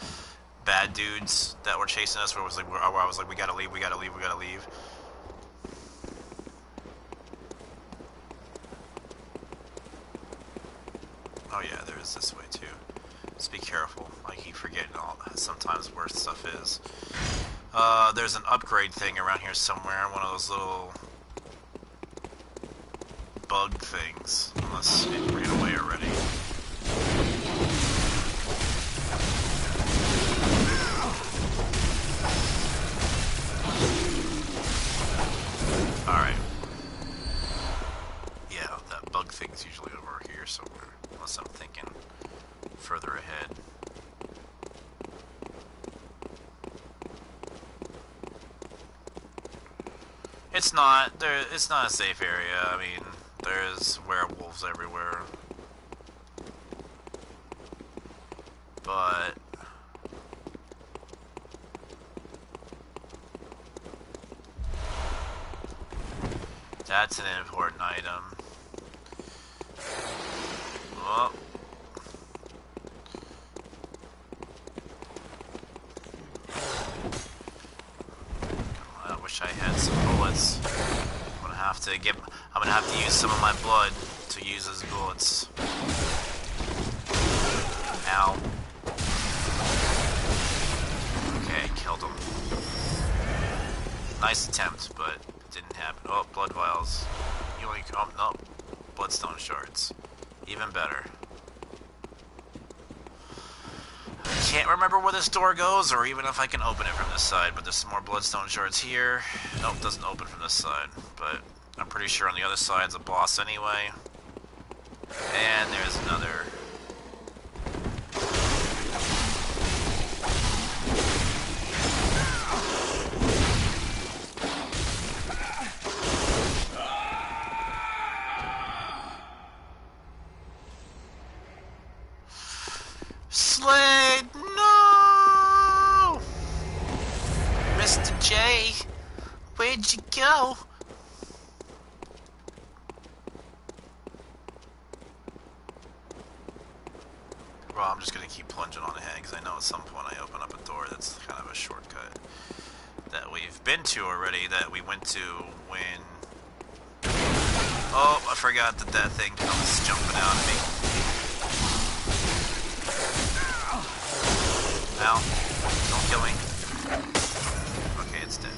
bad dudes that were chasing us, where I was like, we gotta leave, we gotta leave, we gotta leave. Oh yeah, there is this way too. Just be careful. I keep forgetting sometimes where stuff is. There's an upgrade thing around here somewhere. One of those little bug things. Unless it ran away already. Alright. Yeah, that bug thing's usually over here somewhere. Unless I'm thinking further ahead. It's not. It's not a safe area. I mean, there's werewolves everywhere. But that's an important item. Oh. I wish I had some bullets. I'm gonna have to use some of my blood to use as bullets. Ow. Okay, killed him. Nice attempt, but it didn't happen. Oh, blood vials. You only no, bloodstone shards. Even better. I can't remember where this door goes, or even if I can open it from this side, but there's some more bloodstone shards here. Nope, doesn't open from this side, but I'm pretty sure on the other side's a boss anyway. And there's another. Where'd you go? Well, I'm just gonna keep plunging on ahead because I know at some point I open up a door that's kind of a shortcut that we've been to already, that we went to when... Oh, I forgot that that thing comes jumping out at me. Ow. Don't kill me. Okay, it's dead.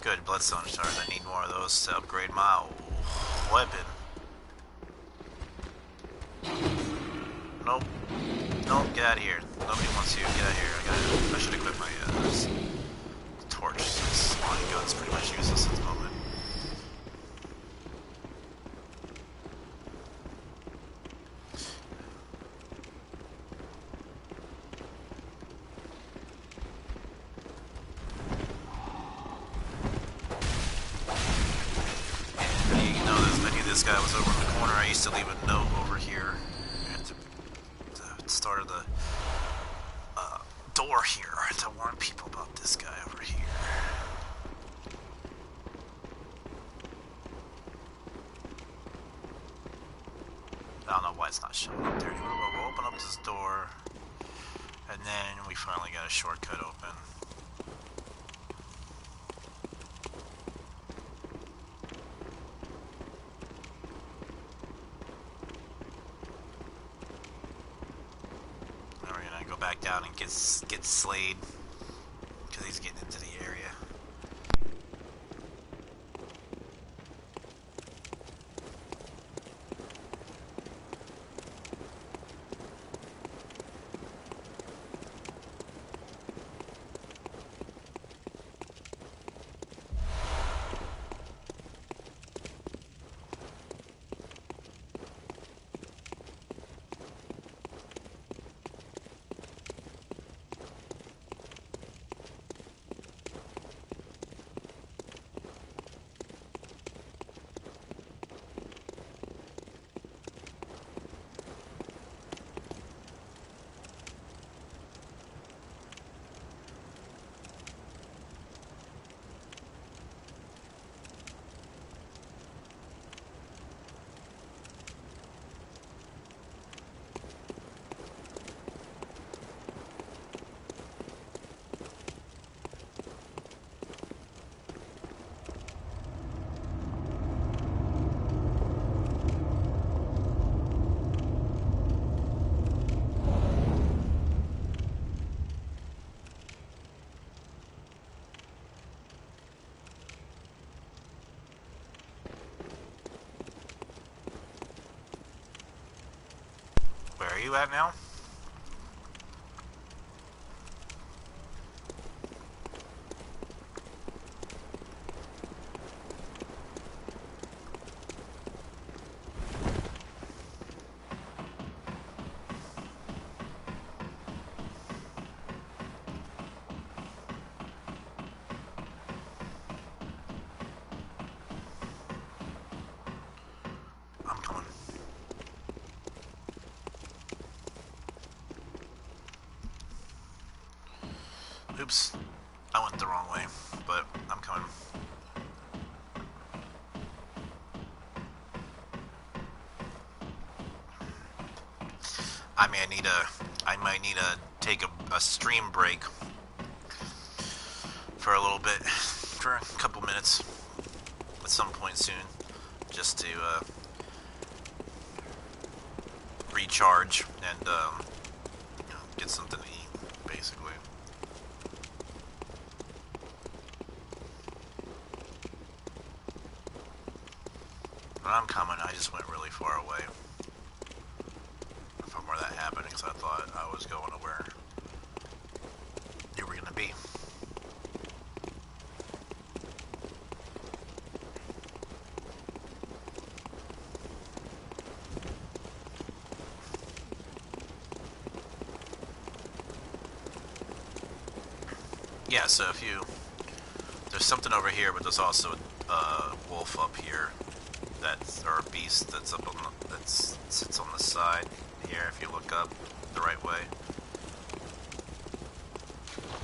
Good, bloodstone shards. I need more of those to upgrade my weapon. Nope. Nope, get out of here. Nobody wants you. Get out of here. I should equip my torch, since my gun's pretty much useless at the moment. This guy was over in the corner. I used to leave a note over here at the start of the door here to warn people about this guy over here. I don't know why it's not showing up there anymore, but we'll open up this door, and then we finally got a shortcut open. Back down and get slayed because he's getting into the area. Where are you at now? I'm coming. Oops, I went the wrong way, but I'm coming. I might need to take a stream break for a little bit, for a couple minutes, at some point soon, just to recharge and get something to eat, basically. I'm coming. I just went really far away from where that happened because I thought I was going to where you were going to be. Yeah, so if you... There's something over here, but there's also a wolf up here. Or a beast that's up on that sits on the side here if you look up the right way.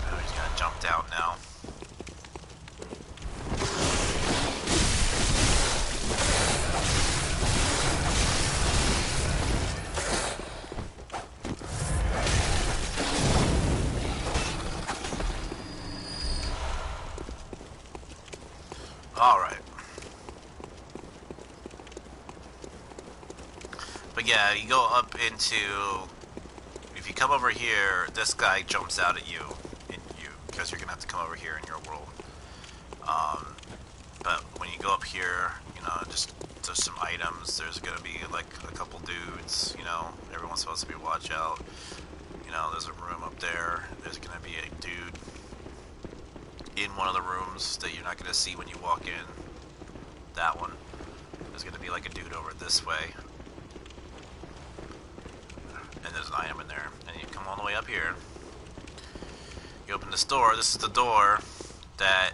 Oh, he's got jumped out now. Alright. But yeah, you go up into... If you come over here, this guy jumps out at you, because you're going to have to come over here in your world. But when you go up here, you know, just there's some items. There's going to be like a couple dudes, you know, everyone's supposed to be watch out. You know, there's a room up there. There's going to be a dude in one of the rooms that you're not going to see when you walk in. That one. There's going to be like a dude over this way. And there's an item in there. And you come all the way up here. You open this door. This is the door that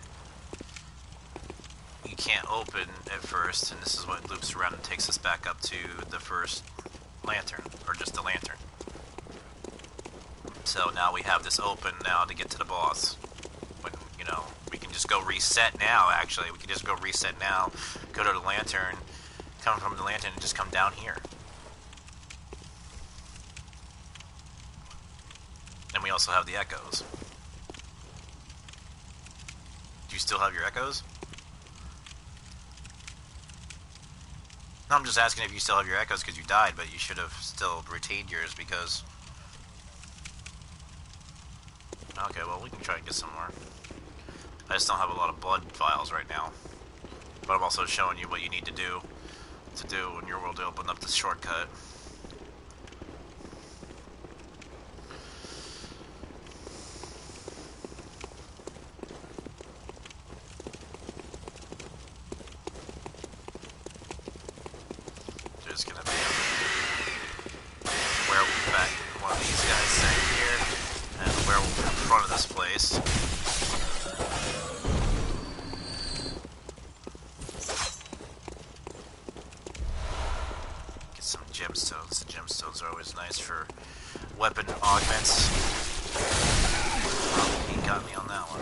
you can't open at first. And this is what loops around and takes us back up to the first lantern. Or just the lantern. So now we have this open now to get to the boss. When, you know, we can just go reset now, actually. We can just go reset now, go to the lantern, come from the lantern, and just come down here. And we also have the echoes. Do you still have your echoes? No, I'm just asking if you still have your echoes because you died, but you should have still retained yours because... Okay, well, we can try and get some more. I just don't have a lot of blood files right now. But I'm also showing you what you need to do in your world to open up this shortcut. There's gonna be a werewolf back, one of these guys sitting here, and a werewolf in front of this place. Get some gemstones. The gemstones are always nice for weapon augments. Oh, he got me on that one.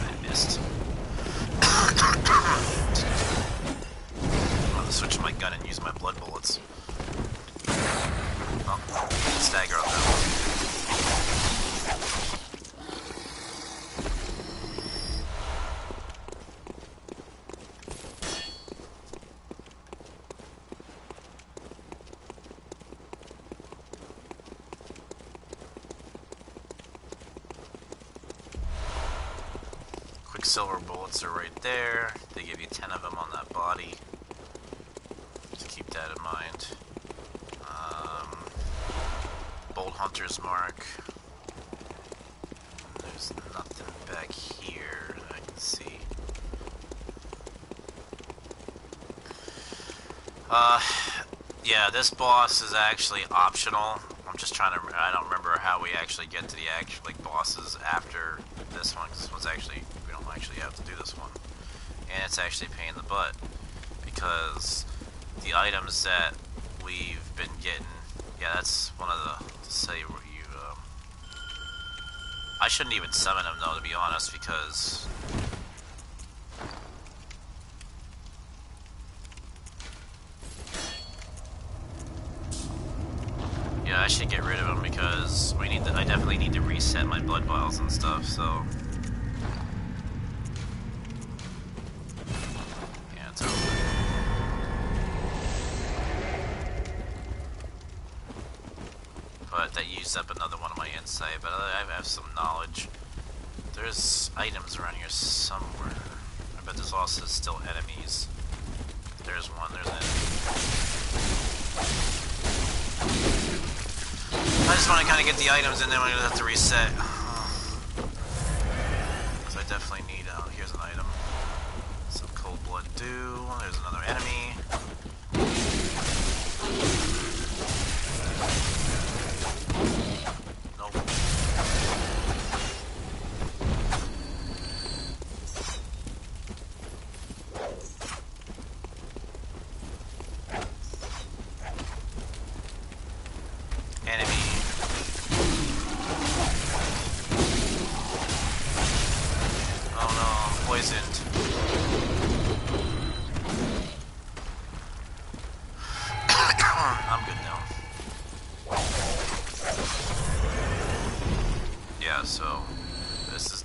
I missed. I'm gonna switch my gun and use my blood bullets. Oh, stagger on that one. Quicksilver bullets are right there. They give you 10 of them on that body. Just keep that in mind. Bolt Hunter's Mark. There's nothing back here that I can see. Yeah, this boss is actually optional. I'm just trying to... I don't remember how we actually get to the actual, like, bosses after this one. 'Cause this one's actually... We don't actually have to do this one. And it's actually a pain in the butt. Because the items that we've been getting... Yeah, that's one of the... Say where you... I shouldn't even summon them, though, to be honest, because... Yeah, I should get rid of them because we need to, I definitely need to reset my blood vials and stuff, so... Yeah, it's over. But that used up another one of my insight, but I have some knowledge. There's items around here somewhere. I bet there's also still enemies. There's one, there's an enemy. I just want to kind of get the items and then we're going to have to reset. Because I definitely need... here's an item. Some cold blood dew. There's another enemy. Nope. Enemy.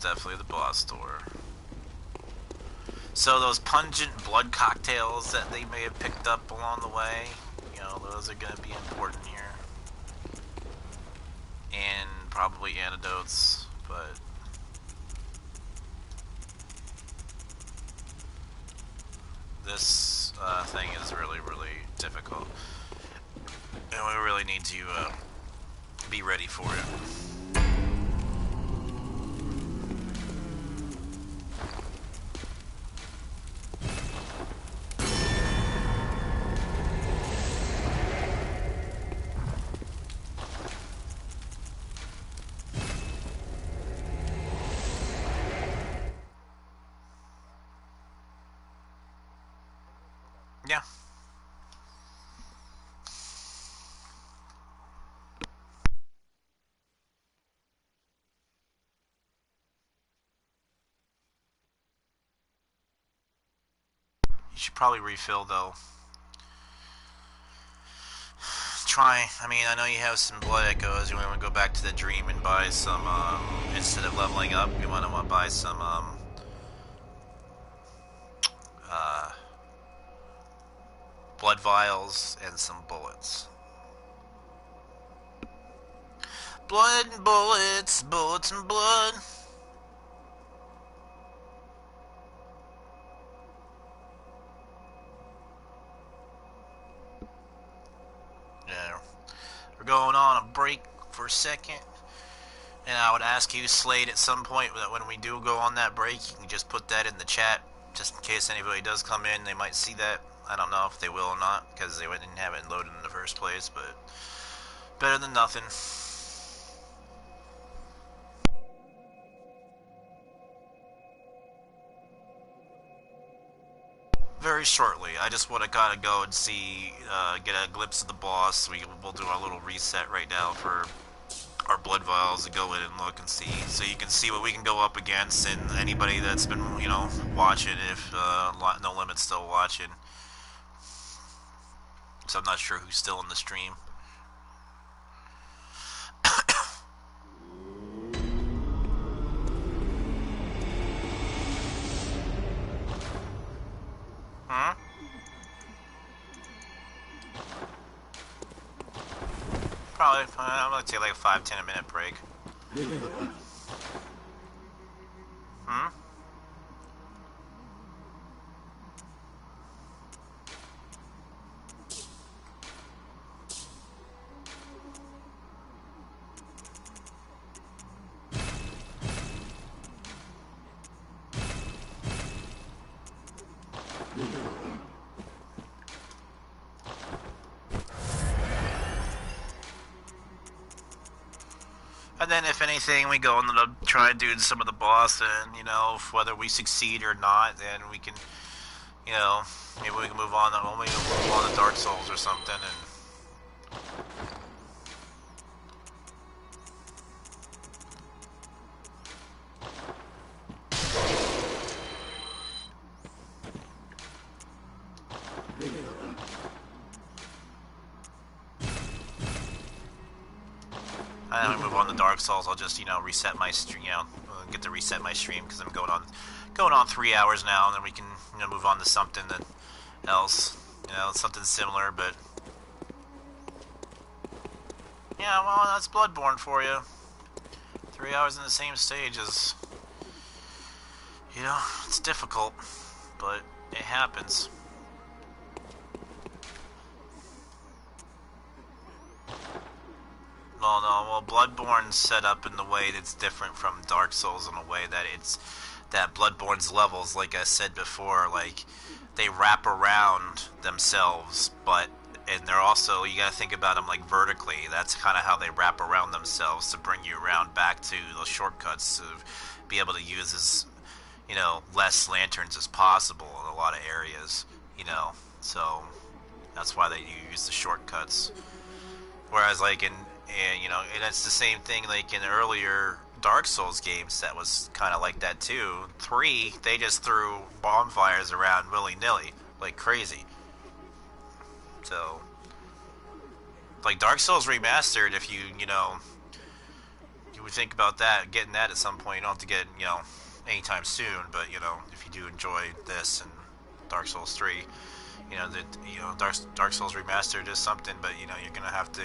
definitely the boss door. So those pungent blood cocktails that they may have picked up along the way, you know, those are going to be important here. And probably antidotes, but this thing is really, really difficult. And we really need to be ready for it. Yeah. You should probably refill though. I mean, I know you have some blood echoes. You want to go back to the dream and buy some, instead of leveling up, you want to buy some, blood vials and some bullets. Blood and bullets, bullets and blood. Yeah. We're going on a break for a second. And I would ask you, Slade, at some point that when we do go on that break, you can just put that in the chat, just in case anybody does come in, they might see that. I don't know if they will or not, because they didn't have it loaded in the first place, but better than nothing. Very shortly. I just want to kind of go and see, get a glimpse of the boss. We'll do our little reset right now for our blood vials and go in and look and see. So you can see what we can go up against, and anybody that's been, you know, watching, if No Limit's still watching. So I'm not sure who's still in the stream. Huh? Probably. I'm gonna take like a 5-10 minute break. Hmm? And then, if anything, we go and try and do some of the boss, and, you know, whether we succeed or not, then we can, you know, maybe we can move on to Dark Souls or something, and... And then we move on to Dark Souls. I'll just, you know, reset my stream. You know, get to reset my stream because I'm going on 3 hours now, and then we can, you know, move on to something else. You know, something similar, but yeah, well, that's Bloodborne for you. 3 hours in the same stage is, you know, it's difficult, but it happens. Well, Bloodborne's set up in the way that's different from Dark Souls in a way that Bloodborne's levels, like I said before, like, they wrap around themselves, and they're also, you gotta think about them like vertically. That's kind of how they wrap around themselves to bring you around back to those shortcuts to be able to use as, you know, less lanterns as possible in a lot of areas, you know, so that's why they use the shortcuts. Whereas, like, you know, and it's the same thing, like, in earlier Dark Souls games that was kind of like that, too. 3, they just threw bonfires around willy-nilly, like crazy. So, like, Dark Souls Remastered, if you know, we think about that, getting that at some point. You don't have to get, anytime soon, but, if you do enjoy this and Dark Souls 3, Dark Souls Remastered is something, but, you're going to have to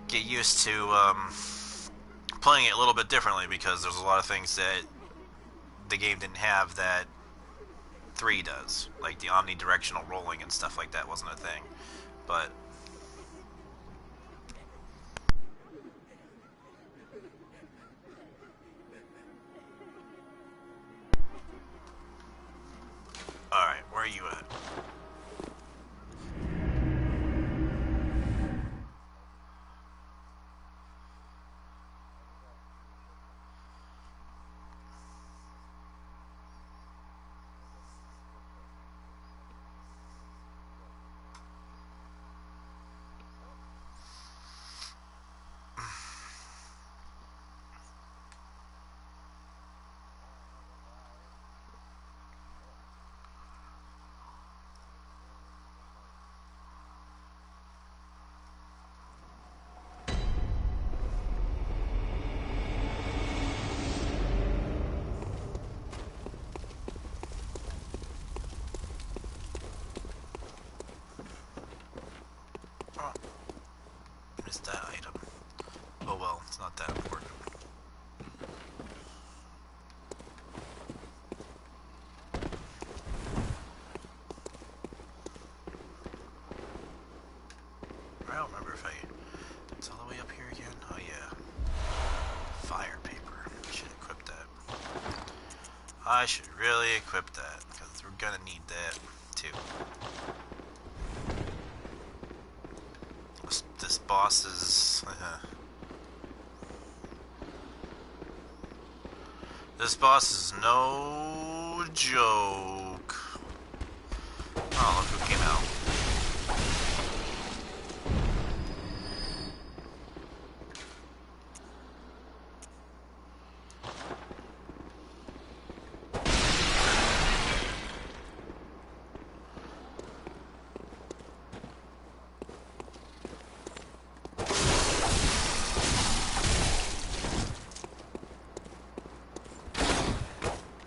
get used to playing it a little bit differently, because there's a lot of things that the game didn't have that 3 does. Like the omnidirectional rolling and stuff like that wasn't a thing. But alright, where are you at? Missed that item. Oh well, it's not that important. I don't remember if it's all the way up here again. Oh yeah. Fire paper. I should equip that. I should really equip that, because we're gonna need that too. This boss is... This boss is no joke. Oh, look who came out.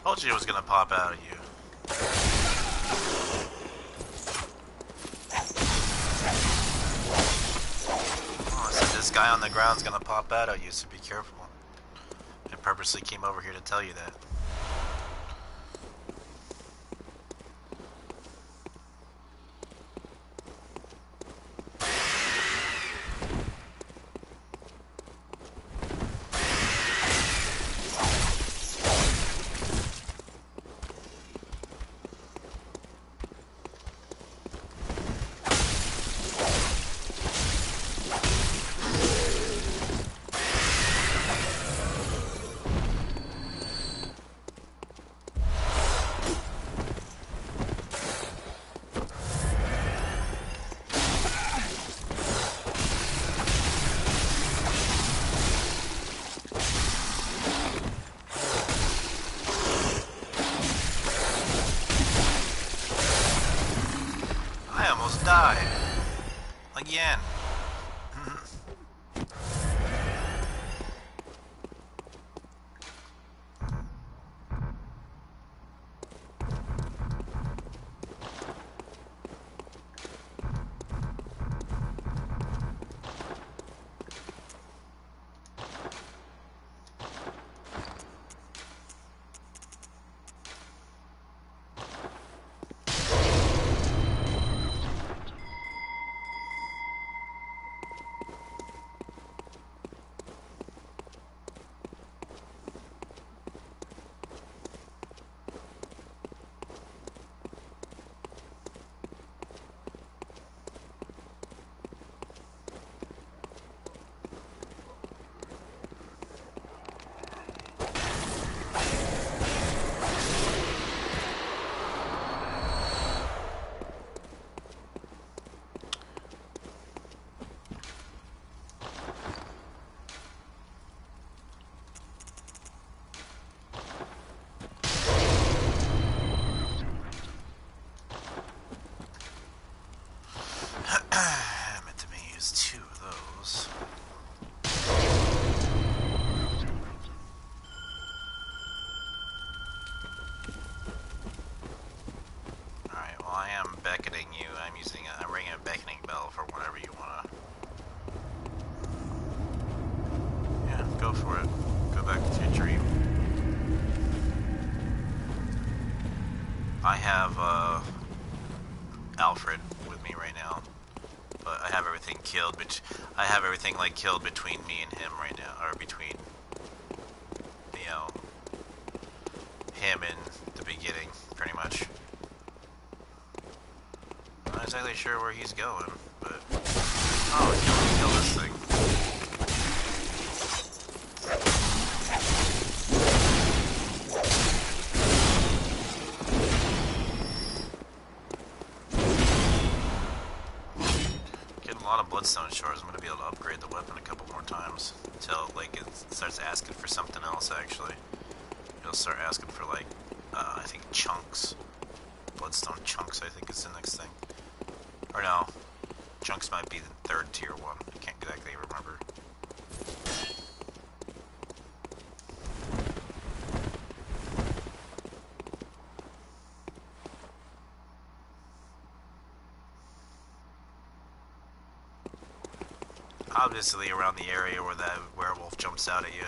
Told you it was gonna pop out of you. Oh, I said this guy on the ground's gonna pop out at you, so be careful. I purposely came over here to tell you that. Die. Again. me right now. But I have everything killed, I have everything like killed between me and him right now, or between, you know, him and the beginning, pretty much. I'm not exactly sure where he's going, but oh, kill this thing. Getting a lot of bloodstone shards. I'm gonna be able to upgrade the weapon a couple more times until like it starts asking for something else. Actually, it'll start asking for like I think chunks, bloodstone chunks. I think is the next thing. Or no, chunks might be the third tier one. I can't exactly remember. Obviously around the area where that werewolf jumps out at you.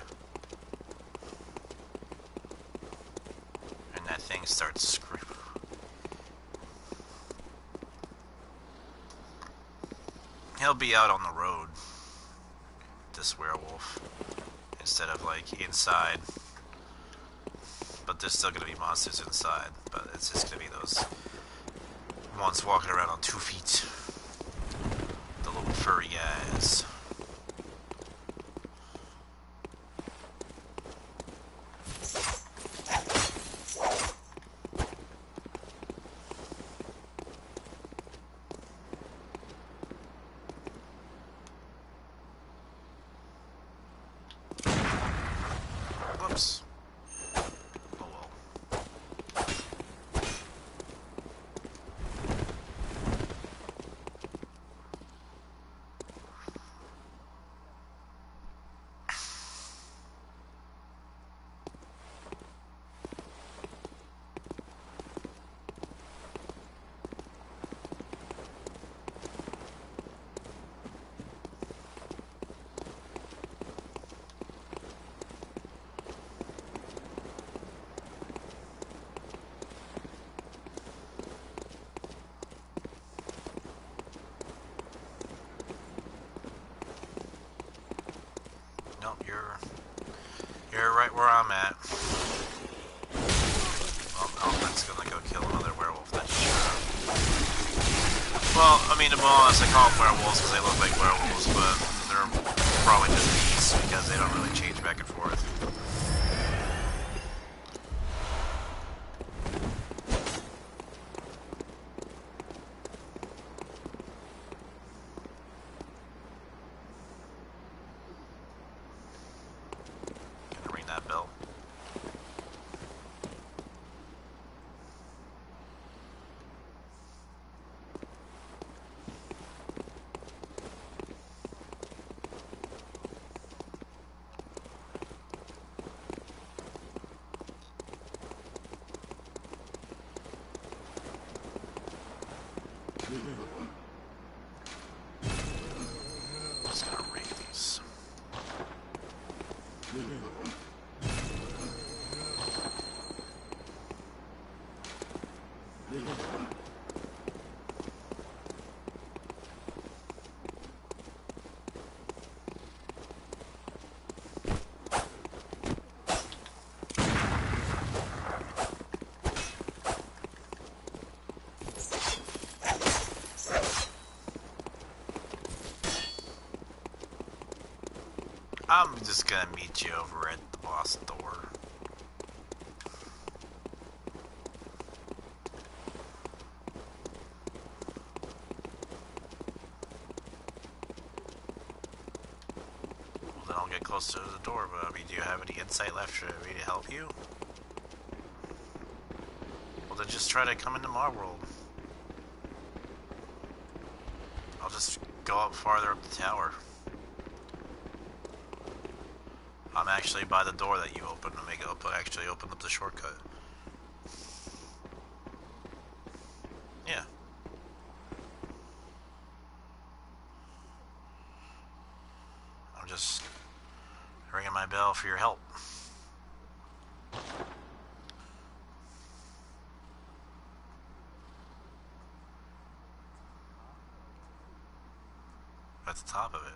And that thing starts screaming. He'll be out on the road, this werewolf, instead of like inside. But there's still gonna be monsters inside, but it's just gonna be those ones walking around on 2 feet. The little furry guys. Whoops. Oh well. Nope, you're right where I'm at. Well, that's gonna go kill another werewolf then. Well, I mean, to be honest, I call them werewolves because they look like werewolves, but they're probably just beasts because they don't really change back and forth. Gonna ring that bell. Just gonna ring these. I'm just gonna meet you over at the boss door. Well, then I'll get closer to the door, but I mean, do you have any insight left for me to help you? Well, then just try to come into my world. I'll just go up farther up the tower. I'm actually by the door that you opened to make it actually open up the shortcut. Yeah. I'm just ringing my bell for your help. at the top of it.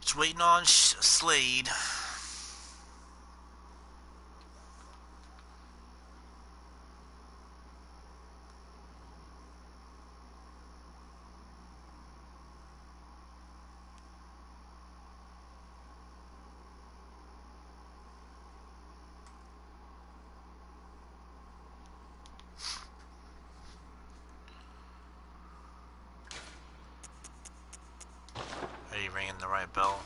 Just waiting on Slade. Are you ringing the right bell?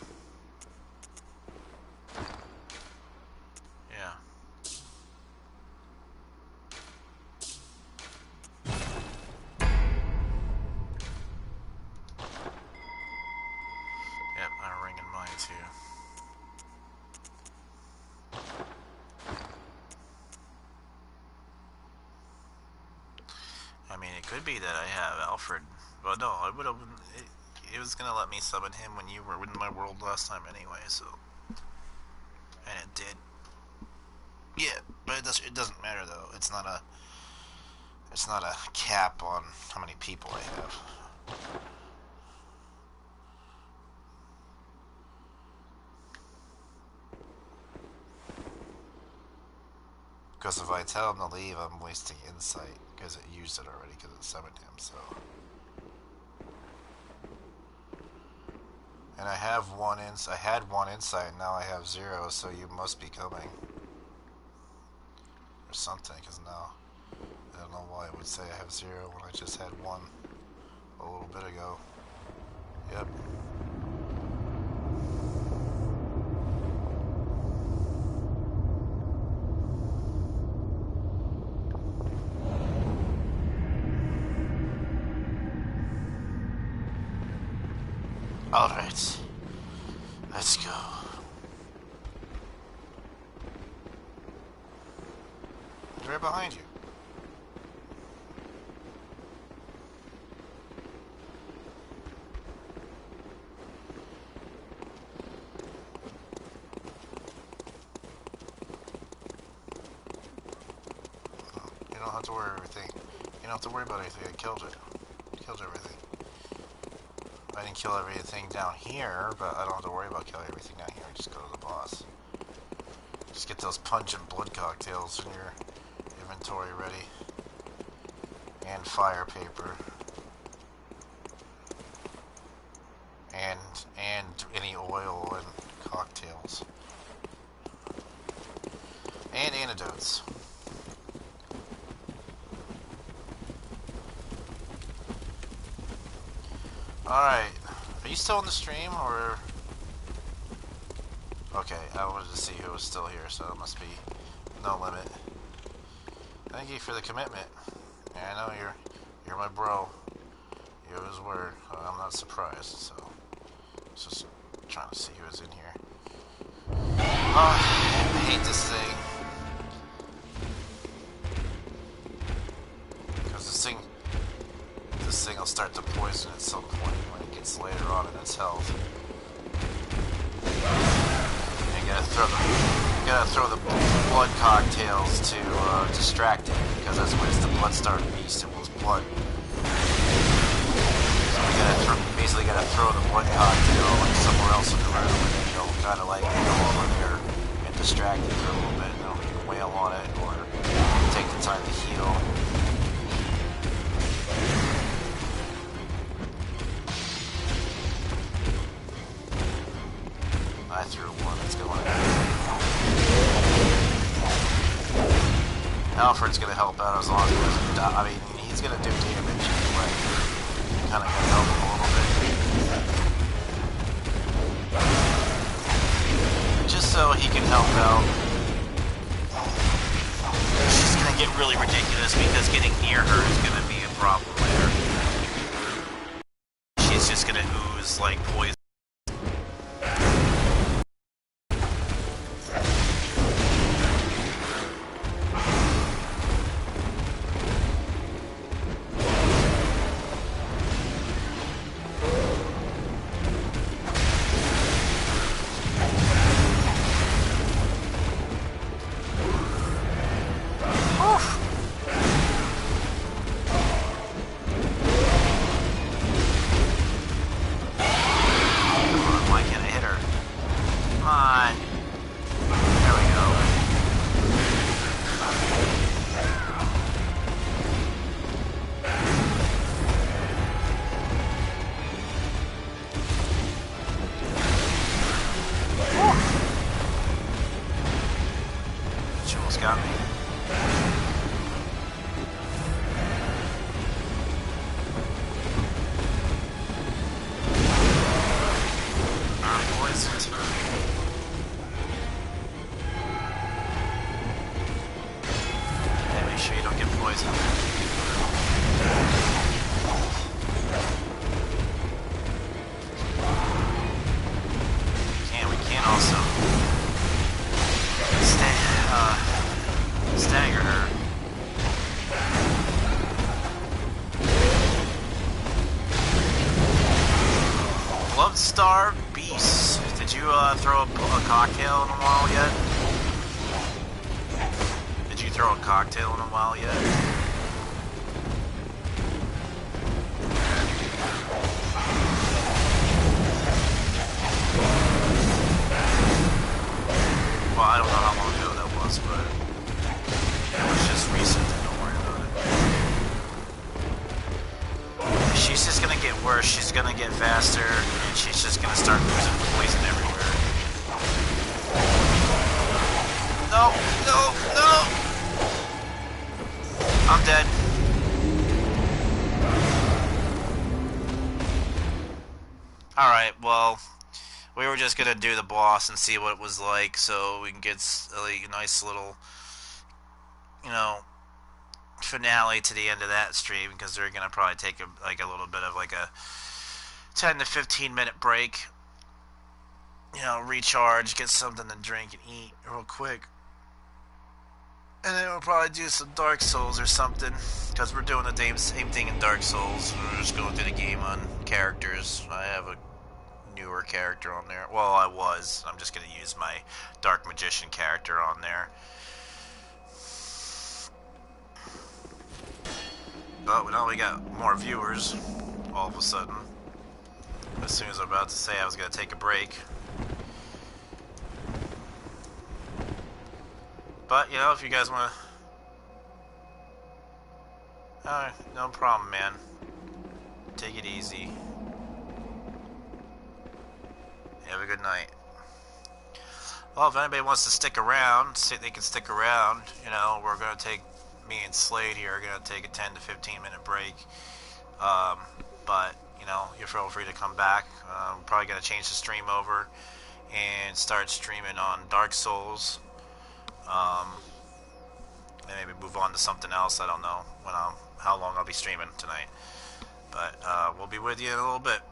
Yeah. Yep, I'm ringing mine too. I mean, it could be that I have Alfred, but no, I would have. It was gonna let me summon him when you were in my world last time anyway, so. And it did. Yeah, but it doesn't matter though. It's not a cap on how many people I have. Because if I tell him to leave, I'm wasting insight because it used it already because it summoned him. So. And I have I had one insight, and now I have 0, so you must be coming. Or something, because now, I don't know why it would say I have 0 when I just had 1 a little bit ago. Yep. Alright. Let's go. It's right behind you. You don't have to worry everything. You don't have to worry about anything. I killed it. Killed everything. I didn't kill everything down here, but I don't have to worry about killing everything down here. Just go to the boss. Just get those pungent blood cocktails in your inventory ready. And fire paper. And any oil and cocktails. And antidotes. Alright, are you still on the stream, or... Okay, I wanted to see who was still here, so it must be no limit. Thank you for the commitment. Yeah, I know you're my bro. You have his word. I'm not surprised, so... Just trying to see who is in here. Oh, I hate this thing. Because this thing will start to poison at some point when it gets later on in its health. And you gotta throw the blood cocktails to distract it, because that's when it's the blood-starved beast. It wants blood. So you basically gotta throw the blood cocktail like somewhere else in the room, and then you'll kind of like go over there and distract it for a little bit. You know, you can wail on it or take the time to heal. Alfred's gonna help out as long as he doesn't die. I mean, he's gonna do damage anyway. Kind of gonna help him a little bit. Just so he can help out. She's gonna get really ridiculous because getting near her is gonna be a problem later. She's just gonna ooze like poison. Star Beast. Did you throw a cocktail in a while yet? Did you throw a cocktail in a while yet? Well, I don't know how long ago that was, but it was just recent. Don't worry about it. She's just gonna get worse. She's gonna get faster. She's just gonna start losing poison everywhere. No, no, no! I'm dead. Alright, well, we were just gonna do the boss and see what it was like so we can get a nice little, you know, finale to the end of that stream, because they're gonna probably take a little bit of like a 10 to 15 minute break, you know, recharge, get something to drink and eat real quick, and then we'll probably do some Dark Souls or something, because we're doing the same thing in Dark Souls. We're just going through the game on characters. I have a newer character on there. Well, I'm just going to use my Dark Magician character on there. But now we got more viewers all of a sudden. As soon as I'm about to say I was going to take a break. But, you know, if you guys want to... no problem, man. Take it easy. Have a good night. Well, if anybody wants to stick around, they can stick around. You know, we're going to take... Me and Slade here are going to take a 10 to 15 minute break. But, you know, you feel free to come back. I'm probably going to change the stream over and start streaming on Dark Souls. And maybe move on to something else. I don't know how long I'll be streaming tonight. But we'll be with you in a little bit.